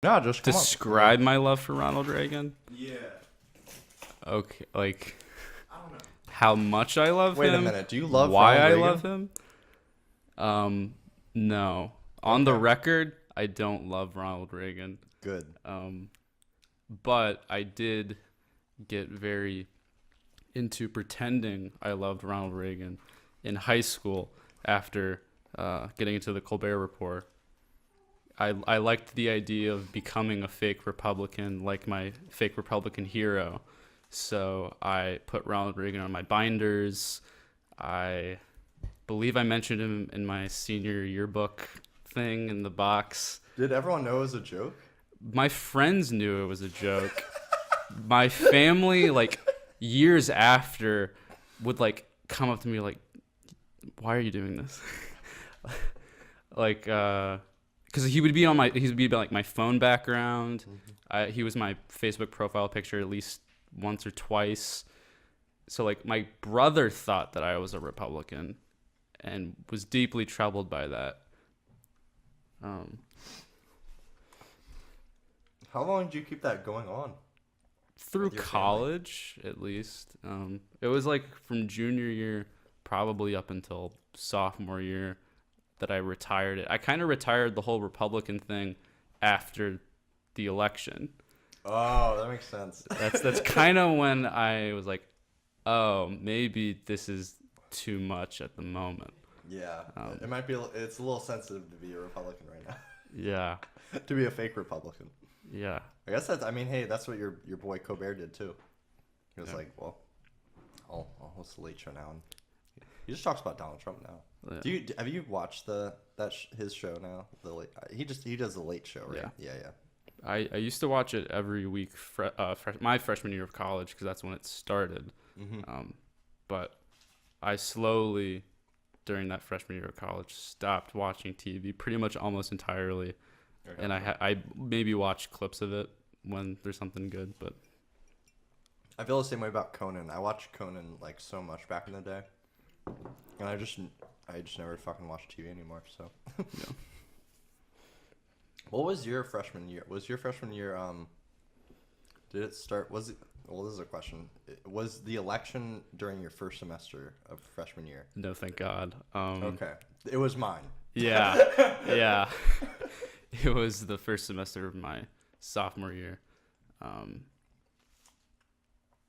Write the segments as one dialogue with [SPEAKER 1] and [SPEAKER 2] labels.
[SPEAKER 1] No, just come
[SPEAKER 2] Describe my love for Ronald Reagan.
[SPEAKER 1] Yeah.
[SPEAKER 2] Okay, like
[SPEAKER 1] I don't know.
[SPEAKER 2] how much I love
[SPEAKER 1] Wait
[SPEAKER 2] him.
[SPEAKER 1] a minute. Do you love
[SPEAKER 2] why
[SPEAKER 1] Ronald
[SPEAKER 2] I
[SPEAKER 1] Reagan?
[SPEAKER 2] love him? No. On the
[SPEAKER 1] Okay.
[SPEAKER 2] record, I don't love Ronald Reagan.
[SPEAKER 1] Good.
[SPEAKER 2] But I did get very into pretending I loved Ronald Reagan in high school after getting into the Colbert Report. I liked the idea of becoming a fake Republican, like my fake Republican hero. So I put Ronald Reagan on my binders. I believe I mentioned him in my senior yearbook thing in the box.
[SPEAKER 1] Did everyone know it was a joke?
[SPEAKER 2] My friends knew it was a joke. My family, like, years after, would, like, come up to me, like, why are you doing this? Like, because he would be like my phone background. He was my Facebook profile picture at least once or twice. So, like, my brother thought that I was a Republican and was deeply troubled by that.
[SPEAKER 1] How long did you keep that going on?
[SPEAKER 2] Through
[SPEAKER 1] With your
[SPEAKER 2] college, at least. It was like from junior year, probably up until sophomore year, that I retired it. I kind of retired the whole Republican thing after the election.
[SPEAKER 1] Oh, that makes sense.
[SPEAKER 2] That's kind of when I was like, oh, maybe this is too much at the moment.
[SPEAKER 1] Yeah, it might be. It's a little sensitive to be a Republican right now.
[SPEAKER 2] Yeah,
[SPEAKER 1] To be a fake Republican.
[SPEAKER 2] yeah.
[SPEAKER 1] I guess that's. I mean, hey, that's what your boy Colbert did too. He was like, well, I'll host the Late Show now, and he just talks about Donald Trump now.
[SPEAKER 2] Yeah.
[SPEAKER 1] Have you watched his show now? He does the Late Show, right?
[SPEAKER 2] Yeah.
[SPEAKER 1] Yeah.
[SPEAKER 2] I used to watch it every week, my freshman year of college, because that's when it started. But I slowly, during that freshman year of college, stopped watching TV pretty much almost entirely.
[SPEAKER 1] Okay.
[SPEAKER 2] And I maybe watch clips of it when there's something good, but
[SPEAKER 1] I feel the same way about Conan. I watched Conan like so much back in the day, and I just never fucking watch TV anymore. So.
[SPEAKER 2] yeah.
[SPEAKER 1] What was your freshman year? Was your freshman year did it start was it well, this is a question. Was the election during your first semester of freshman year?
[SPEAKER 2] No, thank God.
[SPEAKER 1] Okay. It was mine.
[SPEAKER 2] Yeah, yeah. It was the first semester of my sophomore year.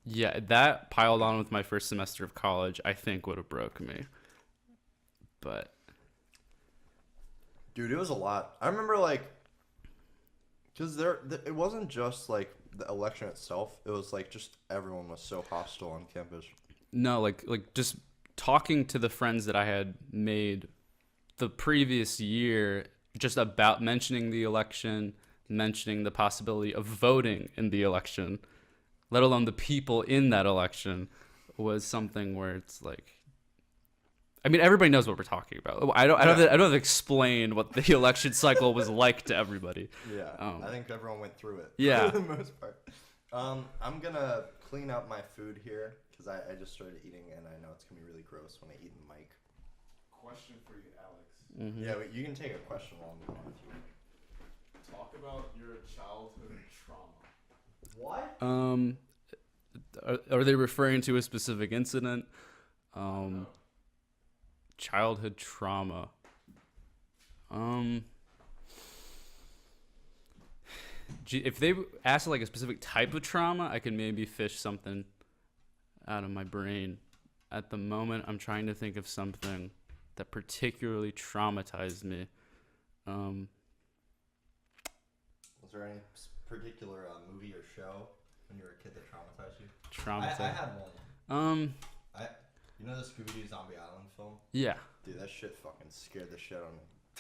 [SPEAKER 2] Yeah, that piled on with my first semester of college, I think would have broke me. But
[SPEAKER 1] Dude, it was a lot. I remember like cuz it wasn't just like the election itself. It was like just everyone was so hostile on campus.
[SPEAKER 2] no, like just talking to the friends that I had made the previous year, just about mentioning the election, mentioning the possibility of voting in the election, let alone the people in that election, was something where it's like, I mean, everybody knows what we're talking about. I don't have to explain what the election cycle was like to everybody.
[SPEAKER 1] Yeah. I think everyone went through it.
[SPEAKER 2] Yeah.
[SPEAKER 1] For the most part. I'm going to clean up my food here cuz I just started eating and I know it's going to be really gross when I eat in the mic.
[SPEAKER 3] Question for you, Alex.
[SPEAKER 2] Mm-hmm.
[SPEAKER 1] Yeah, you can take a question while I'm going with you.
[SPEAKER 3] Talk about your childhood trauma.
[SPEAKER 1] What?
[SPEAKER 2] Are they referring to a specific incident? Childhood trauma. If they ask like a specific type of trauma, I could maybe fish something out of my brain. At the moment, I'm trying to think of something that particularly traumatized me.
[SPEAKER 1] Was there any particular movie or show when you were a kid that traumatized you?
[SPEAKER 2] Traumatized.
[SPEAKER 1] I had one.
[SPEAKER 2] Um.
[SPEAKER 1] You know the Scooby-Doo Zombie Island film?
[SPEAKER 2] Yeah.
[SPEAKER 1] Dude, that shit fucking scared the shit out of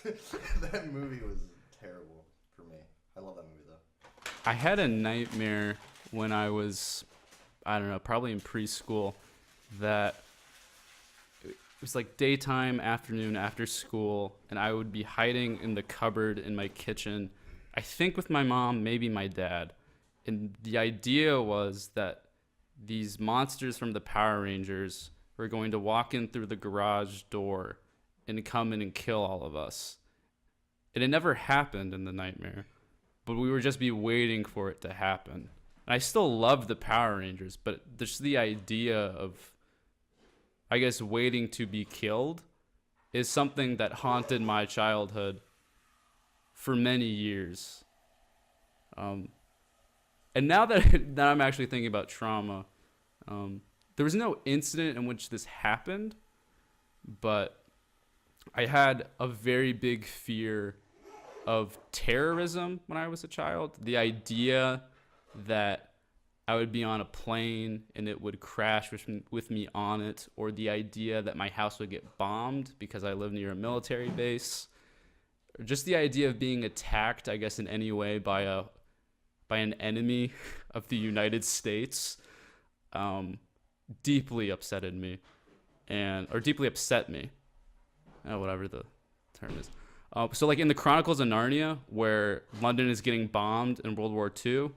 [SPEAKER 1] me. That movie was terrible for me. I love that movie though.
[SPEAKER 2] I had a nightmare when I was, I don't know, probably in preschool, that it was like daytime, afternoon, after school, and I would be hiding in the cupboard in my kitchen, I think with my mom, maybe my dad. And the idea was that these monsters from the Power Rangers were going to walk in through the garage door and come in and kill all of us. And it never happened in the nightmare. but we would just be waiting for it to happen. And I still love the Power Rangers, but just the idea of, I guess, waiting to be killed is something that haunted my childhood for many years. And now that I'm actually thinking about trauma, there was no incident in which this happened, but I had a very big fear of terrorism when I was a child. The idea that I would be on a plane and it would crash with me on it, or the idea that my house would get bombed because I live near a military base, or just the idea of being attacked, I guess, in any way by an enemy of the United States, deeply upset me, or deeply upset me, whatever the term is. So like in the Chronicles of Narnia, where London is getting bombed in World War II,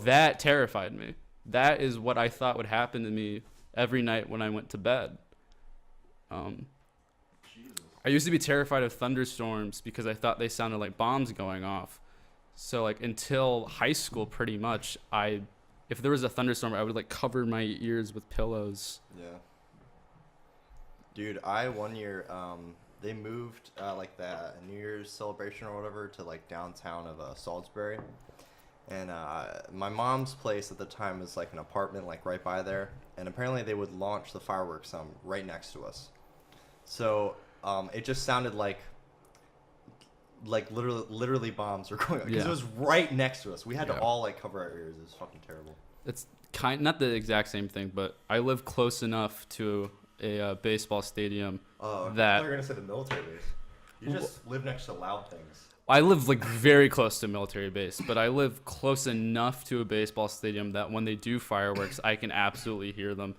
[SPEAKER 2] that terrified me. That is what I thought would happen to me every night when I went to bed. I used to be terrified of thunderstorms because I thought they sounded like bombs going off. So like until high school, pretty much, if there was a thunderstorm, I would like cover my ears with pillows.
[SPEAKER 1] Yeah. Dude, one year, they moved like the New Year's celebration or whatever to like downtown of Salisbury. And my mom's place at the time was like an apartment like right by there. And apparently they would launch the fireworks right next to us. So it just sounded like literally bombs were going on. Because it was right next to us. We had to all like cover our ears. It was fucking terrible. It's
[SPEAKER 2] not the exact same thing, but I live close enough to a baseball stadium that...
[SPEAKER 1] I thought you were going to say the military base. You just live next to loud things.
[SPEAKER 2] I live like very close to a military base, but I live close enough to a baseball stadium that when they do fireworks, I can absolutely hear them.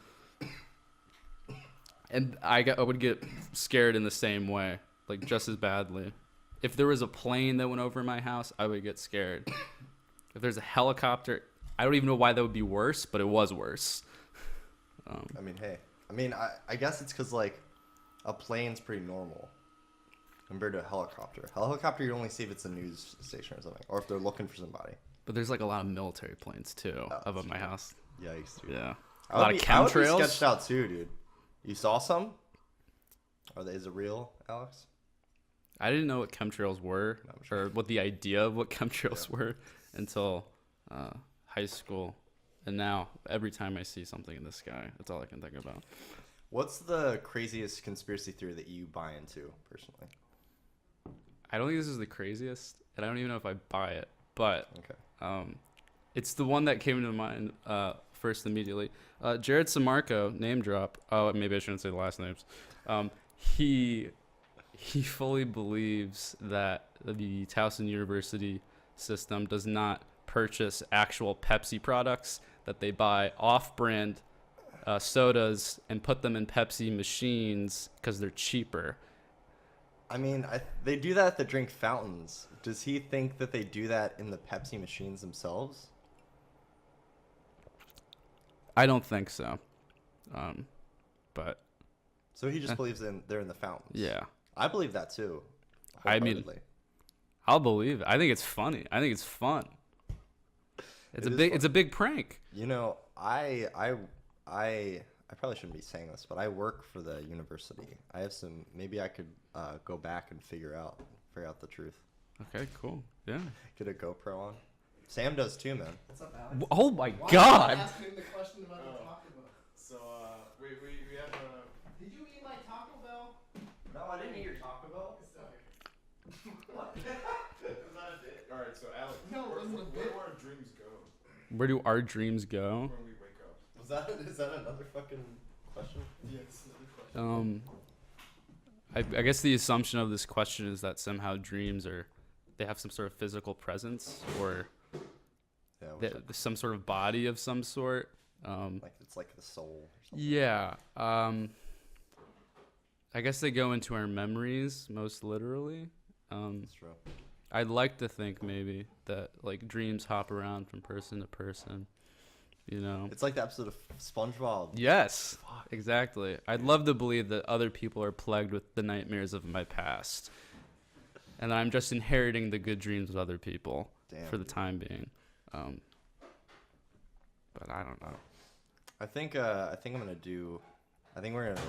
[SPEAKER 2] And I would get scared in the same way, like just as badly. If there was a plane that went over my house, I would get scared. If there's a helicopter, I don't even know why that would be worse, but it was worse.
[SPEAKER 1] I mean, hey. I guess it's because, like, a plane's pretty normal compared to a helicopter. A helicopter, you only see if it's a news station or something, or if they're looking for somebody.
[SPEAKER 2] But there's, like, a lot of military planes, too, above my house.
[SPEAKER 1] Yikes, dude.
[SPEAKER 2] Yeah. A lot of chemtrails.
[SPEAKER 1] I would be sketched out, too, dude. You saw some? Is it real, Alex?
[SPEAKER 2] I didn't know what chemtrails were, or what the idea of what chemtrails were until high school. And now, every time I see something in the sky, that's all I can think about.
[SPEAKER 1] What's the craziest conspiracy theory that you buy into, personally?
[SPEAKER 2] I don't think this is the craziest, and I don't even know if I buy it. But it's the one that came to mind first immediately. Jared Samarco, name drop. Oh, maybe I shouldn't say the last names. He fully believes that the Towson University system does not purchase actual Pepsi products, that they buy off-brand sodas and put them in Pepsi machines because they're cheaper.
[SPEAKER 1] I mean, they do that at the drink fountains. Does he think that they do that in the Pepsi machines themselves?
[SPEAKER 2] I don't think so. But
[SPEAKER 1] so he just believes they're in the fountains.
[SPEAKER 2] Yeah.
[SPEAKER 1] I believe that too.
[SPEAKER 2] I mean, I'll believe it. I think it's funny. I think it's fun. It's a big prank.
[SPEAKER 1] You know, I probably shouldn't be saying this, but I work for the university. I have maybe I could go back and figure out the truth.
[SPEAKER 2] Okay, cool. Yeah.
[SPEAKER 1] Get a GoPro on. Sam does too, man.
[SPEAKER 4] What's up, Alex?
[SPEAKER 2] Oh my
[SPEAKER 4] Why
[SPEAKER 2] God.
[SPEAKER 4] Did you ask him the question about the Taco Bell?
[SPEAKER 3] So, we have a...
[SPEAKER 4] Did you eat my Taco Bell?
[SPEAKER 1] No, I didn't eat your Taco Bell.
[SPEAKER 4] Sorry.
[SPEAKER 1] What?
[SPEAKER 3] Is that a bit? Alright, so Alex,
[SPEAKER 4] No, it wasn't a
[SPEAKER 3] where
[SPEAKER 4] bit.
[SPEAKER 3] do our dreams go
[SPEAKER 2] Where do our dreams go?
[SPEAKER 3] when we wake up?
[SPEAKER 1] Is that another fucking question?
[SPEAKER 4] Yeah, it's another question.
[SPEAKER 2] I guess the assumption of this question is that somehow dreams they have some sort of physical presence, or some sort of body of some sort.
[SPEAKER 1] Like it's like the soul or something.
[SPEAKER 2] Yeah. I guess they go into our memories most literally.
[SPEAKER 1] That's true.
[SPEAKER 2] I'd like to think maybe that like dreams hop around from person to person. You know.
[SPEAKER 1] It's like the episode of SpongeBob.
[SPEAKER 2] Yes, exactly. I'd love to believe that other people are plagued with the nightmares of my past. and then I'm just inheriting the good dreams of other people
[SPEAKER 1] Damn.
[SPEAKER 2] for the time being. But I don't know.
[SPEAKER 1] I think we're gonna do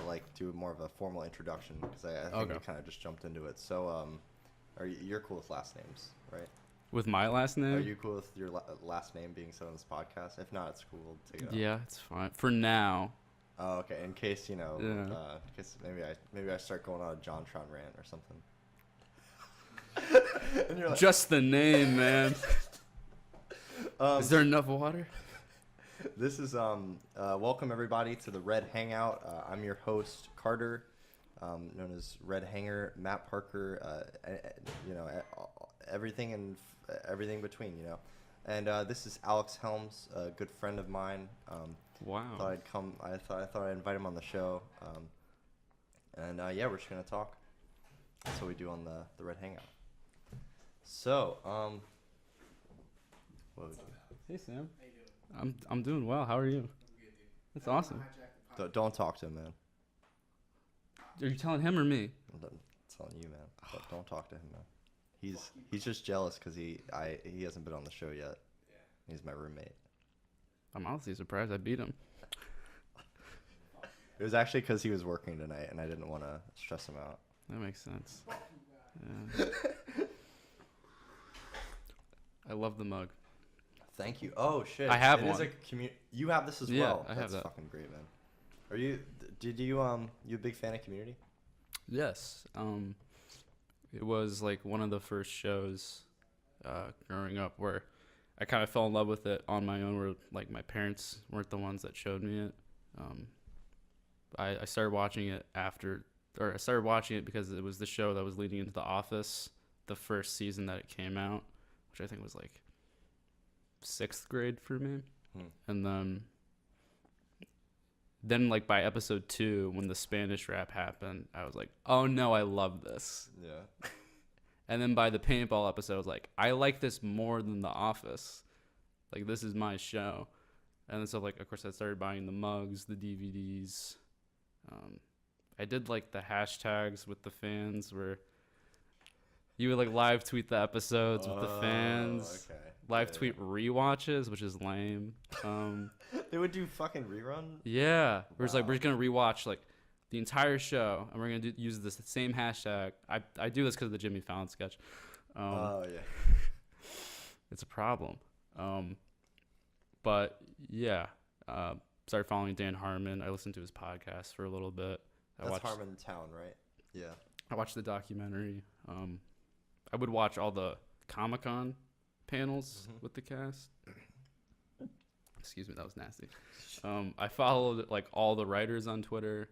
[SPEAKER 1] like do more of a formal introduction because I think
[SPEAKER 2] Okay.
[SPEAKER 1] we kind of just jumped into it. So you're cool with last names, right?
[SPEAKER 2] With my last name?
[SPEAKER 1] Are you cool with your last name being said on this podcast? If not, it's cool. We'll take it out.
[SPEAKER 2] Yeah, it's fine for now.
[SPEAKER 1] Oh, okay. In case
[SPEAKER 2] Yeah.
[SPEAKER 1] in case maybe I start going on a JonTron rant or something. And you're like,
[SPEAKER 2] Just the name, man. Is there enough water?
[SPEAKER 1] This is welcome everybody to the Red Hangout. I'm your host Carter, known as Red Hanger, Matt Parker, everything between, And this is Alex Helms, a good friend of mine.
[SPEAKER 2] Wow.
[SPEAKER 1] I thought I'd invite him on the show. Yeah, we're just gonna talk. That's what we do on the Red Hangout. So, what would you?
[SPEAKER 2] Hey, Sam.
[SPEAKER 4] How you doing?
[SPEAKER 2] I'm doing well. How are you?
[SPEAKER 4] I'm good, dude.
[SPEAKER 2] That's
[SPEAKER 4] I don't
[SPEAKER 2] awesome.
[SPEAKER 4] wanna hijack the podcast.
[SPEAKER 1] Don't talk to him, man.
[SPEAKER 2] Are you telling him or me?
[SPEAKER 1] I'm telling you, man. Don't talk to him, man. He's just jealous because he hasn't been on the show yet.
[SPEAKER 4] Yeah.
[SPEAKER 1] He's my roommate.
[SPEAKER 2] I'm honestly surprised I beat him.
[SPEAKER 1] It was actually because he was working tonight, and I didn't want to stress him out.
[SPEAKER 2] That makes sense.
[SPEAKER 4] Fuck you, guys.
[SPEAKER 2] Yeah. I love the mug.
[SPEAKER 1] Thank you. Oh shit!
[SPEAKER 2] I have
[SPEAKER 1] It is
[SPEAKER 2] one.
[SPEAKER 1] You have this as
[SPEAKER 2] Yeah,
[SPEAKER 1] well.
[SPEAKER 2] I have
[SPEAKER 1] That's
[SPEAKER 2] that.
[SPEAKER 1] fucking great, man. Are you? Did you you a big fan of Community?
[SPEAKER 2] Yes. It was like one of the first shows growing up where I kind of fell in love with it on my own, where like my parents weren't the ones that showed me it. I started watching it I started watching it because it was the show that was leading into The Office, the first season that it came out, which I think was like 6th grade for me. And then like by episode 2, when the Spanish rap happened, I was like, oh no, I love this.
[SPEAKER 1] Yeah.
[SPEAKER 2] And then by the paintball episode, I was like, I like this more than The Office. Like, this is my show. And then so, like, of course, I started buying the mugs, the DVDs. I did, like, the hashtags with the fans where you would, like, live tweet the episodes with the fans.
[SPEAKER 1] Okay.
[SPEAKER 2] Live
[SPEAKER 1] Yeah,
[SPEAKER 2] tweet rewatches, which is lame.
[SPEAKER 1] They would do fucking rerun.
[SPEAKER 2] Yeah. We're just like,
[SPEAKER 1] Wow.
[SPEAKER 2] we're just going to rewatch, like, the entire show, and we're going to use this same hashtag. I do this because of the Jimmy Fallon sketch.
[SPEAKER 1] Oh yeah.
[SPEAKER 2] It's a problem. But yeah, started following Dan Harmon. I listened to his podcast for a little bit.
[SPEAKER 1] That's Harmon Town, right? Yeah.
[SPEAKER 2] I watched the documentary. I would watch all the Comic-Con panels with the cast. Excuse me, that was nasty. I followed like all the writers on Twitter.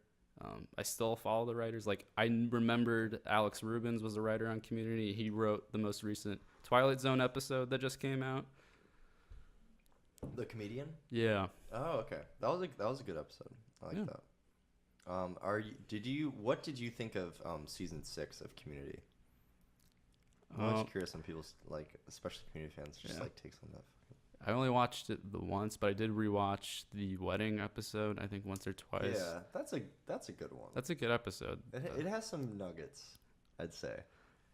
[SPEAKER 2] I still follow the writers. Like, I remembered Alex Rubens was a writer on Community. He wrote the most recent Twilight Zone episode that just came out.
[SPEAKER 1] The comedian.
[SPEAKER 2] Yeah.
[SPEAKER 1] Oh, okay. That was a good episode. I like
[SPEAKER 2] Yeah.
[SPEAKER 1] that. What did you think of season 6 of Community? I'm just curious when people like, especially Community fans, just
[SPEAKER 2] Yeah.
[SPEAKER 1] like takes on that.
[SPEAKER 2] I only watched it the once, but I did rewatch the wedding episode, I think once or twice.
[SPEAKER 1] Yeah, that's a good one.
[SPEAKER 2] That's a good episode.
[SPEAKER 1] It has some nuggets, I'd say.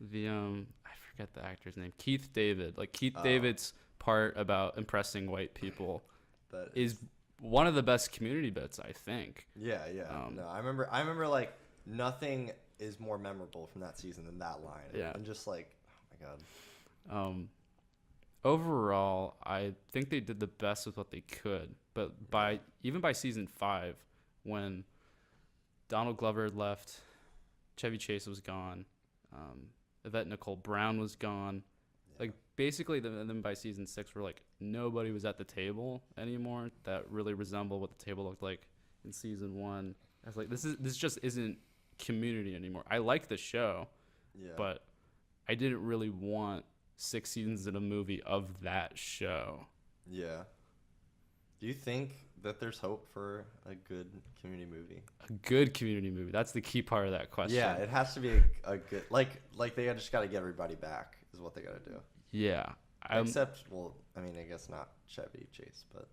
[SPEAKER 2] The I forget the actor's name. Keith David. Like, Keith
[SPEAKER 1] Oh.
[SPEAKER 2] David's part about impressing white people
[SPEAKER 1] That
[SPEAKER 2] is one of the best Community bits, I think.
[SPEAKER 1] Yeah. No, I remember like nothing is more memorable from that season than that line.
[SPEAKER 2] Yeah.
[SPEAKER 1] And just like, oh my god.
[SPEAKER 2] Overall, I think they did the best with what they could. But even by season 5, when Donald Glover had left, Chevy Chase was gone, Yvette Nicole Brown was gone.
[SPEAKER 1] Yeah.
[SPEAKER 2] Like, basically, then by season 6, we're like, nobody was at the table anymore that really resembled what the table looked like in season 1. I was like, this just isn't Community anymore. I like the show,
[SPEAKER 1] Yeah.
[SPEAKER 2] but I didn't really want 6 seasons in a movie of that show.
[SPEAKER 1] Yeah. Do you think that there's hope for a good Community movie?
[SPEAKER 2] A good Community movie. That's the key part of that question.
[SPEAKER 1] Yeah, it has to be a good like they just got to get everybody back is what they got to do.
[SPEAKER 2] Yeah.
[SPEAKER 1] Except, well, I mean, I guess not Chevy Chase, but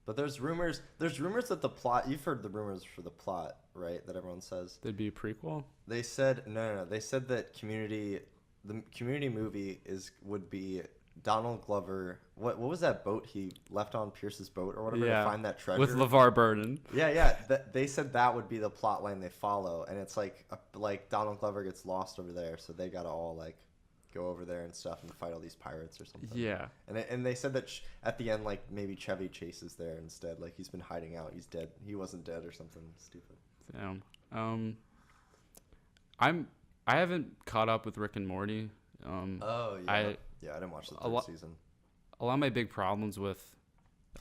[SPEAKER 1] But there's rumors. There's rumors that the plot. You've heard the rumors for the plot, right? That everyone says.
[SPEAKER 2] There'd be a prequel.
[SPEAKER 1] They said no. They said that the Community movie would be Donald Glover. What was that boat he left on Pierce's boat or whatever to find that treasure?
[SPEAKER 2] With LeVar Burton.
[SPEAKER 1] Yeah. They said that would be the plot line they follow, and it's like Donald Glover gets lost over there, so they gotta all like go over there and stuff and fight all these pirates or something.
[SPEAKER 2] Yeah.
[SPEAKER 1] And they said that at the end, like maybe Chevy chases there instead. Like he's been hiding out. He's dead. He wasn't dead or something stupid.
[SPEAKER 2] Damn. I haven't caught up with Rick and Morty.
[SPEAKER 1] Oh yeah. I didn't watch the third season.
[SPEAKER 2] A lot of my big problems with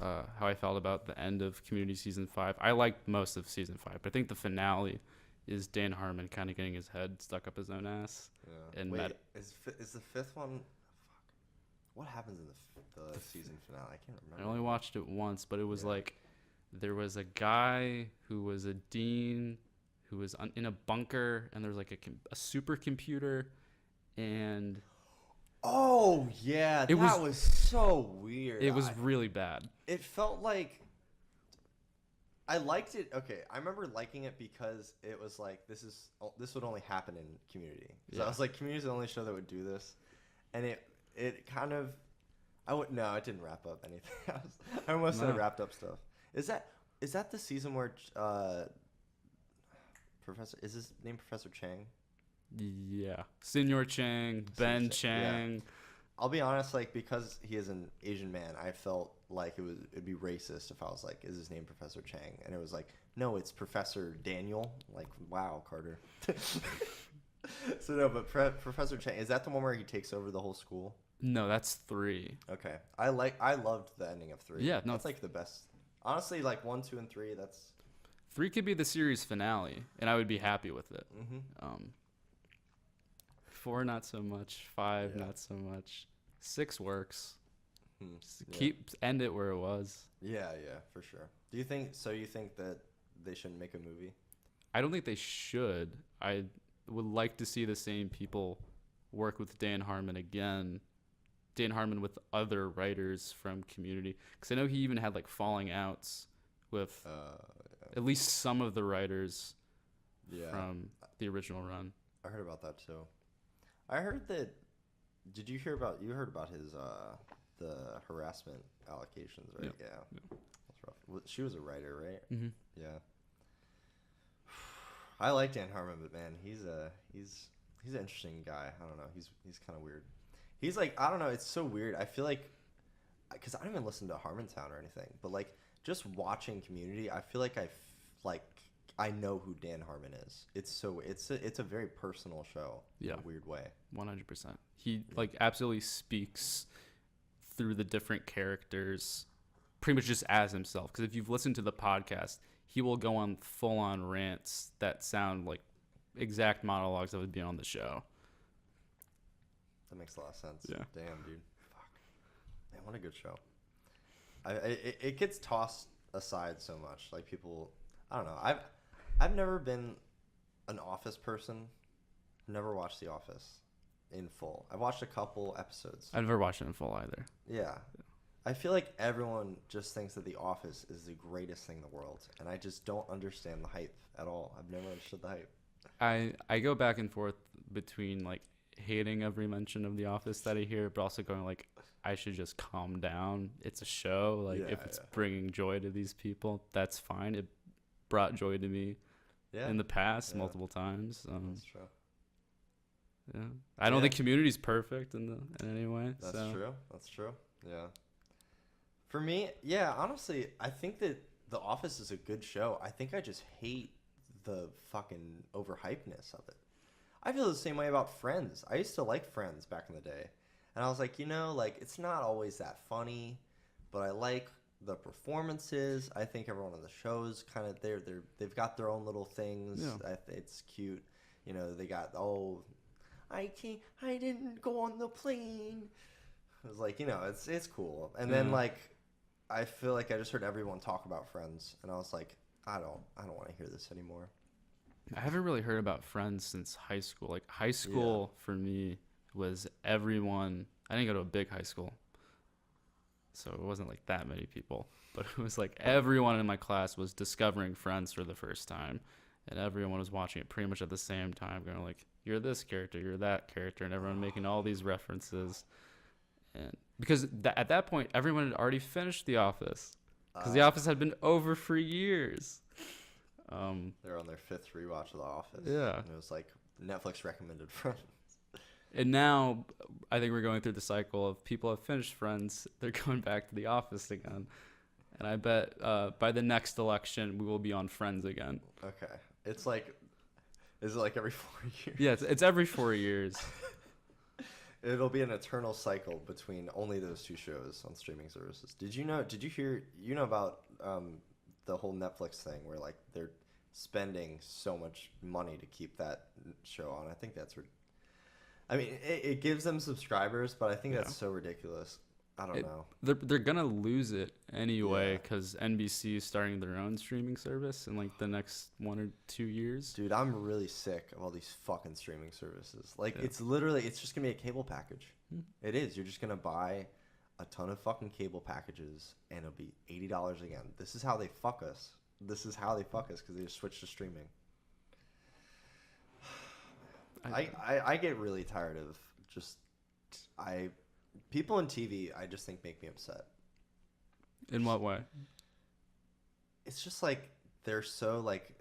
[SPEAKER 2] how I felt about the end of Community season 5. I liked most of season 5, but I think the finale is Dan Harmon kind of getting his head stuck up his own ass.
[SPEAKER 1] Yeah.
[SPEAKER 2] And
[SPEAKER 1] Wait, is the fifth one? Fuck. What happens in the season finale? I can't remember.
[SPEAKER 2] I only watched it once, but it was like there was a guy who was a dean who was in a bunker, and there was like a supercomputer, and
[SPEAKER 1] oh yeah, that was so weird.
[SPEAKER 2] It was really bad.
[SPEAKER 1] It felt like I liked it. Okay, I remember liking it because it was like this would only happen in Community. So I was like, Community's the only show that would do this, and it kind of it didn't wrap up anything. I almost said it wrapped up stuff. Is that the season where is his name Professor Chang?
[SPEAKER 2] Yeah, Senor Chang, Ben Chang.
[SPEAKER 1] Yeah. I'll be honest, like because he is an Asian man, I felt like it'd be racist if I was like, "Is his name Professor Chang?" And it was like, "No, it's Professor Daniel." Like, wow, Carter. So no, but Professor Chang, is that the one where he takes over the whole school?
[SPEAKER 2] No, that's 3.
[SPEAKER 1] Okay, I loved the ending of 3.
[SPEAKER 2] Yeah, no,
[SPEAKER 1] that's like the best. Honestly, like 1, 2, and 3. That's
[SPEAKER 2] 3 could be the series finale, and I would be happy with it. 4 not so much. 5 not so much. 6 works. End it where it was.
[SPEAKER 1] Yeah, for sure. You think that they shouldn't make a movie?
[SPEAKER 2] I don't think they should. I would like to see the same people work with Dan Harmon again. Dan Harmon with other writers from Community, because I know he even had like falling outs with at least some of the writers from the original run.
[SPEAKER 1] I heard about that too. I heard that. Did you hear about? You heard about his the harassment allegations, right? Yeah. That's rough. She was a writer, right?
[SPEAKER 2] Mm-hmm.
[SPEAKER 1] Yeah. I like Dan Harmon, but man, he's an interesting guy. I don't know. He's kind of weird. He's like, I don't know. It's so weird. I feel like, because I don't even listen to Harmontown or anything, but like just watching Community, I feel like I know who Dan Harmon is. It's a very personal show in a weird way.
[SPEAKER 2] 100%. He like absolutely speaks through the different characters pretty much just as himself. Because if you've listened to the podcast, he will go on full-on rants that sound like exact monologues that would be on the show.
[SPEAKER 1] That makes a lot of sense.
[SPEAKER 2] Yeah.
[SPEAKER 1] Damn, dude. Fuck. Man, what a good show. It gets tossed aside so much. Like people, I don't know. I've never been an Office person. Never watched The Office in full. I've watched a couple episodes.
[SPEAKER 2] I've never watched it in full either.
[SPEAKER 1] Yeah. I feel like everyone just thinks that The Office is the greatest thing in the world, and I just don't understand the hype at all. I've never understood the hype.
[SPEAKER 2] I go back and forth between like hating every mention of The Office that I hear, but also going like, I should just calm down. It's a show. Like if it's bringing joy to these people, that's fine. It brought joy to me in the past multiple times.
[SPEAKER 1] That's true.
[SPEAKER 2] Yeah, I don't think Community's perfect in any way.
[SPEAKER 1] That's true. That's true. Yeah. For me, honestly, I think that The Office is a good show. I think I just hate the fucking overhypeness of it. I feel the same way about Friends. I used to like Friends back in the day. And I was like, like it's not always that funny, but I like the performances. I think everyone on the show's kind of they've got their own little things. Yeah. It's cute. They got I didn't go on the plane. It was like, it's cool. And then like I feel like I just heard everyone talk about Friends, and I was like, I don't want to hear this anymore.
[SPEAKER 2] I haven't really heard about Friends since high school. Like high school for me was everyone. I didn't go to a big high school, so it wasn't like that many people. But it was like everyone in my class was discovering Friends for the first time, and everyone was watching it pretty much at the same time, going like, "You're this character, you're that character," and everyone making all these references. And because at that point, everyone had already finished The Office, because The Office had been over for years.
[SPEAKER 1] They're on their 5th rewatch of The Office.
[SPEAKER 2] Yeah.
[SPEAKER 1] And it was like Netflix recommended Friends.
[SPEAKER 2] And now I think we're going through the cycle of people have finished Friends, they're going back to The Office again. And I bet by the next election, we will be on Friends again.
[SPEAKER 1] Okay. It's like, is it like every 4 years?
[SPEAKER 2] Yeah, it's every 4 years.
[SPEAKER 1] It'll be an eternal cycle between only those 2 shows on streaming services. Did you hear about the whole Netflix thing where like they're spending so much money to keep that show on? I think that's, I mean, it gives them subscribers, but I think that's so ridiculous. I don't know.
[SPEAKER 2] They're gonna lose it anyway
[SPEAKER 1] Yeah.
[SPEAKER 2] because NBC is starting their own streaming service in like the next 1 or 2 years.
[SPEAKER 1] Dude, I'm really sick of all these fucking streaming services. Like,
[SPEAKER 2] Yeah.
[SPEAKER 1] it's just gonna be a cable package. It is. You're just gonna buy a ton of fucking cable packages, and it'll be $80 again. This is how they fuck us. Because they just switch to streaming. I get really tired of people in TV. I just think make me upset.
[SPEAKER 2] In what way?
[SPEAKER 1] It's just like they're so like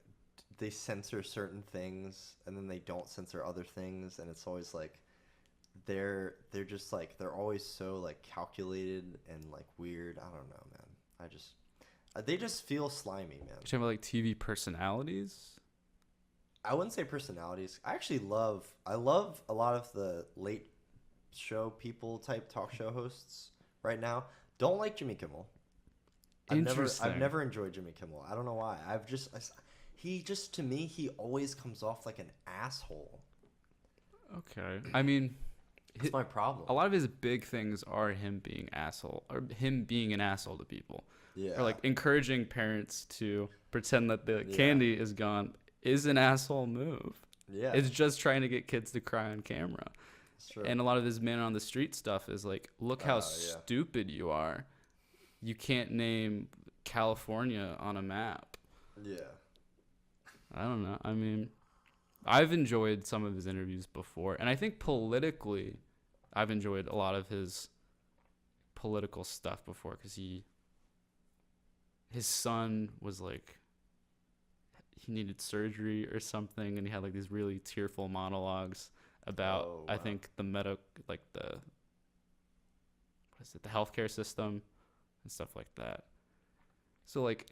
[SPEAKER 1] they censor certain things and then they don't censor other things, and it's always like they're just like they're always so like calculated and like weird. I don't know, man. They just feel slimy, man.
[SPEAKER 2] You're talking about like TV personalities?
[SPEAKER 1] I wouldn't say personalities. I love a lot of the late show people type talk show hosts right now. Don't like Jimmy Kimmel.
[SPEAKER 2] Interesting.
[SPEAKER 1] I've never enjoyed Jimmy Kimmel. I don't know why. To me, he always comes off like an asshole.
[SPEAKER 2] Okay. I mean,
[SPEAKER 1] That's my problem.
[SPEAKER 2] a lot of his big things are him being an asshole to people.
[SPEAKER 1] Yeah.
[SPEAKER 2] Or like encouraging parents to pretend that the candy is gone is an asshole move.
[SPEAKER 1] Yeah.
[SPEAKER 2] It's just trying to get kids to cry on camera.
[SPEAKER 1] It's true.
[SPEAKER 2] And a lot of his man on the street stuff is like, look how stupid you are. You can't name California on a map.
[SPEAKER 1] Yeah.
[SPEAKER 2] I don't know. I mean, I've enjoyed some of his interviews before, and I think politically, I've enjoyed a lot of his political stuff before because his son was like, he needed surgery or something, and he had like these really tearful monologues about I think the the healthcare system and stuff like that. So like,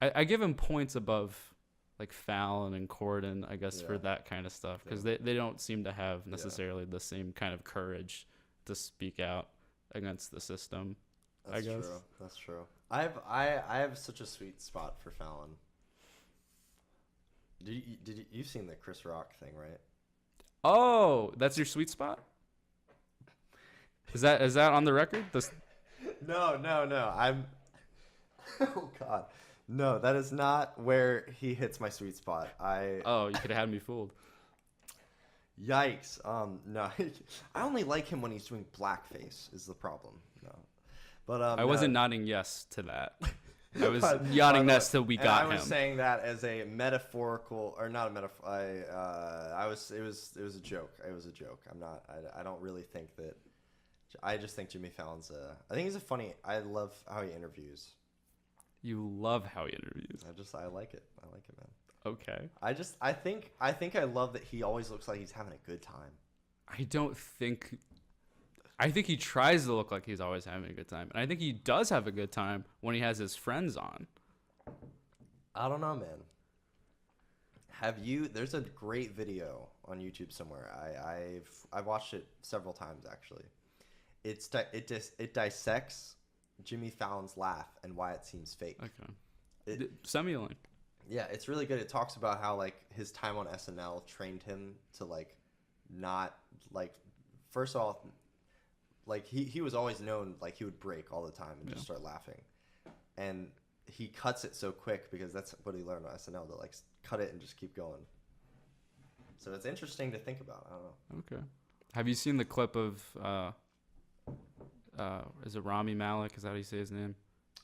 [SPEAKER 2] I give him points above like Fallon and Corden, I guess, for that kind of stuff because they don't seem to have necessarily the same kind of courage to speak out against the system.
[SPEAKER 1] That's
[SPEAKER 2] I guess.
[SPEAKER 1] true. That's true. I have such a sweet spot for Fallon. You've seen the Chris Rock thing, right?
[SPEAKER 2] Oh, that's your sweet spot? Is that on the record?
[SPEAKER 1] No. I'm. Oh God, no. That is not where he hits my sweet spot.
[SPEAKER 2] Oh, you could have had me fooled.
[SPEAKER 1] Yikes. No. I only like him when he's doing blackface. Is the problem? No. But
[SPEAKER 2] I wasn't nodding yes to that. I was
[SPEAKER 1] But-
[SPEAKER 2] yawning
[SPEAKER 1] but,
[SPEAKER 2] yes till we got him.
[SPEAKER 1] I was saying that as a metaphorical, or not a metaphor. It was a joke. It was a joke. I don't really think that. I just think Jimmy Fallon's I think he's a funny. I love how he interviews.
[SPEAKER 2] You love how he interviews.
[SPEAKER 1] I like it. I like it, man.
[SPEAKER 2] Okay.
[SPEAKER 1] I think I love that he always looks like he's having a good time.
[SPEAKER 2] I think he tries to look like he's always having a good time. And I think he does have a good time when he has his friends on.
[SPEAKER 1] I don't know, man. There's a great video on YouTube somewhere. I've watched it several times actually. It dissects Jimmy Fallon's laugh and why it seems fake.
[SPEAKER 2] Okay. Send me a link.
[SPEAKER 1] Yeah, it's really good. It talks about how like his time on SNL trained him to like not like first of all like he was always known like he would break all the time and just start laughing. And he cuts it so quick because that's what he learned on SNL, to like cut it and just keep going. So it's interesting to think about. I don't know.
[SPEAKER 2] Okay. Have you seen the clip of is it Rami Malek? Is that how you say his name?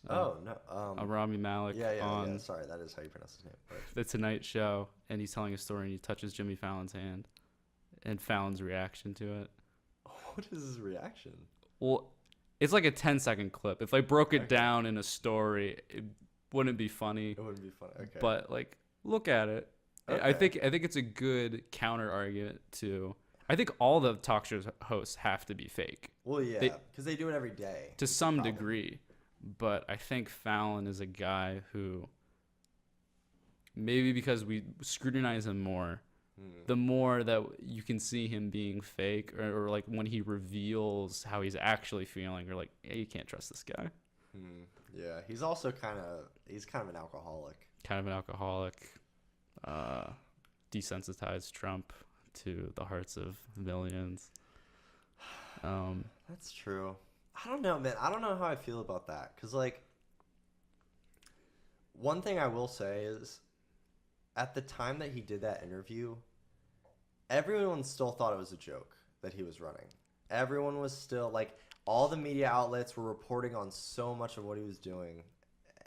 [SPEAKER 1] Oh no.
[SPEAKER 2] Rami Malek
[SPEAKER 1] Yeah.
[SPEAKER 2] on
[SPEAKER 1] Sorry, that is how you pronounce his name. But
[SPEAKER 2] The Tonight Show, and he's telling a story, and he touches Jimmy Fallon's hand, and Fallon's reaction to it.
[SPEAKER 1] what is his reaction?
[SPEAKER 2] Well, it's like a 10-second clip. If I broke it
[SPEAKER 1] Okay.
[SPEAKER 2] down in a story, it wouldn't be funny.
[SPEAKER 1] It wouldn't be funny. Okay.
[SPEAKER 2] But like, look at it.
[SPEAKER 1] Okay.
[SPEAKER 2] I think it's a good counter argument to. I think all the talk show hosts have to be fake
[SPEAKER 1] well, yeah,
[SPEAKER 2] they-
[SPEAKER 1] because they do it every day.
[SPEAKER 2] to
[SPEAKER 1] is the
[SPEAKER 2] some
[SPEAKER 1] problem.
[SPEAKER 2] degree, but I think Fallon is a guy who maybe because we scrutinize him more, the more that you can see him being fake, or like when he reveals how he's actually feeling, or like, hey, you can't trust this guy.
[SPEAKER 1] Yeah, he's also kind of an alcoholic.
[SPEAKER 2] Kind of an alcoholic, desensitized Trump to the hearts of millions.
[SPEAKER 1] That's true. I don't know, man. I don't know how I feel about that. Because, like, one thing I will say is, at the time that he did that interview, everyone still thought it was a joke that he was running. Everyone was still, like, all the media outlets were reporting on so much of what he was doing,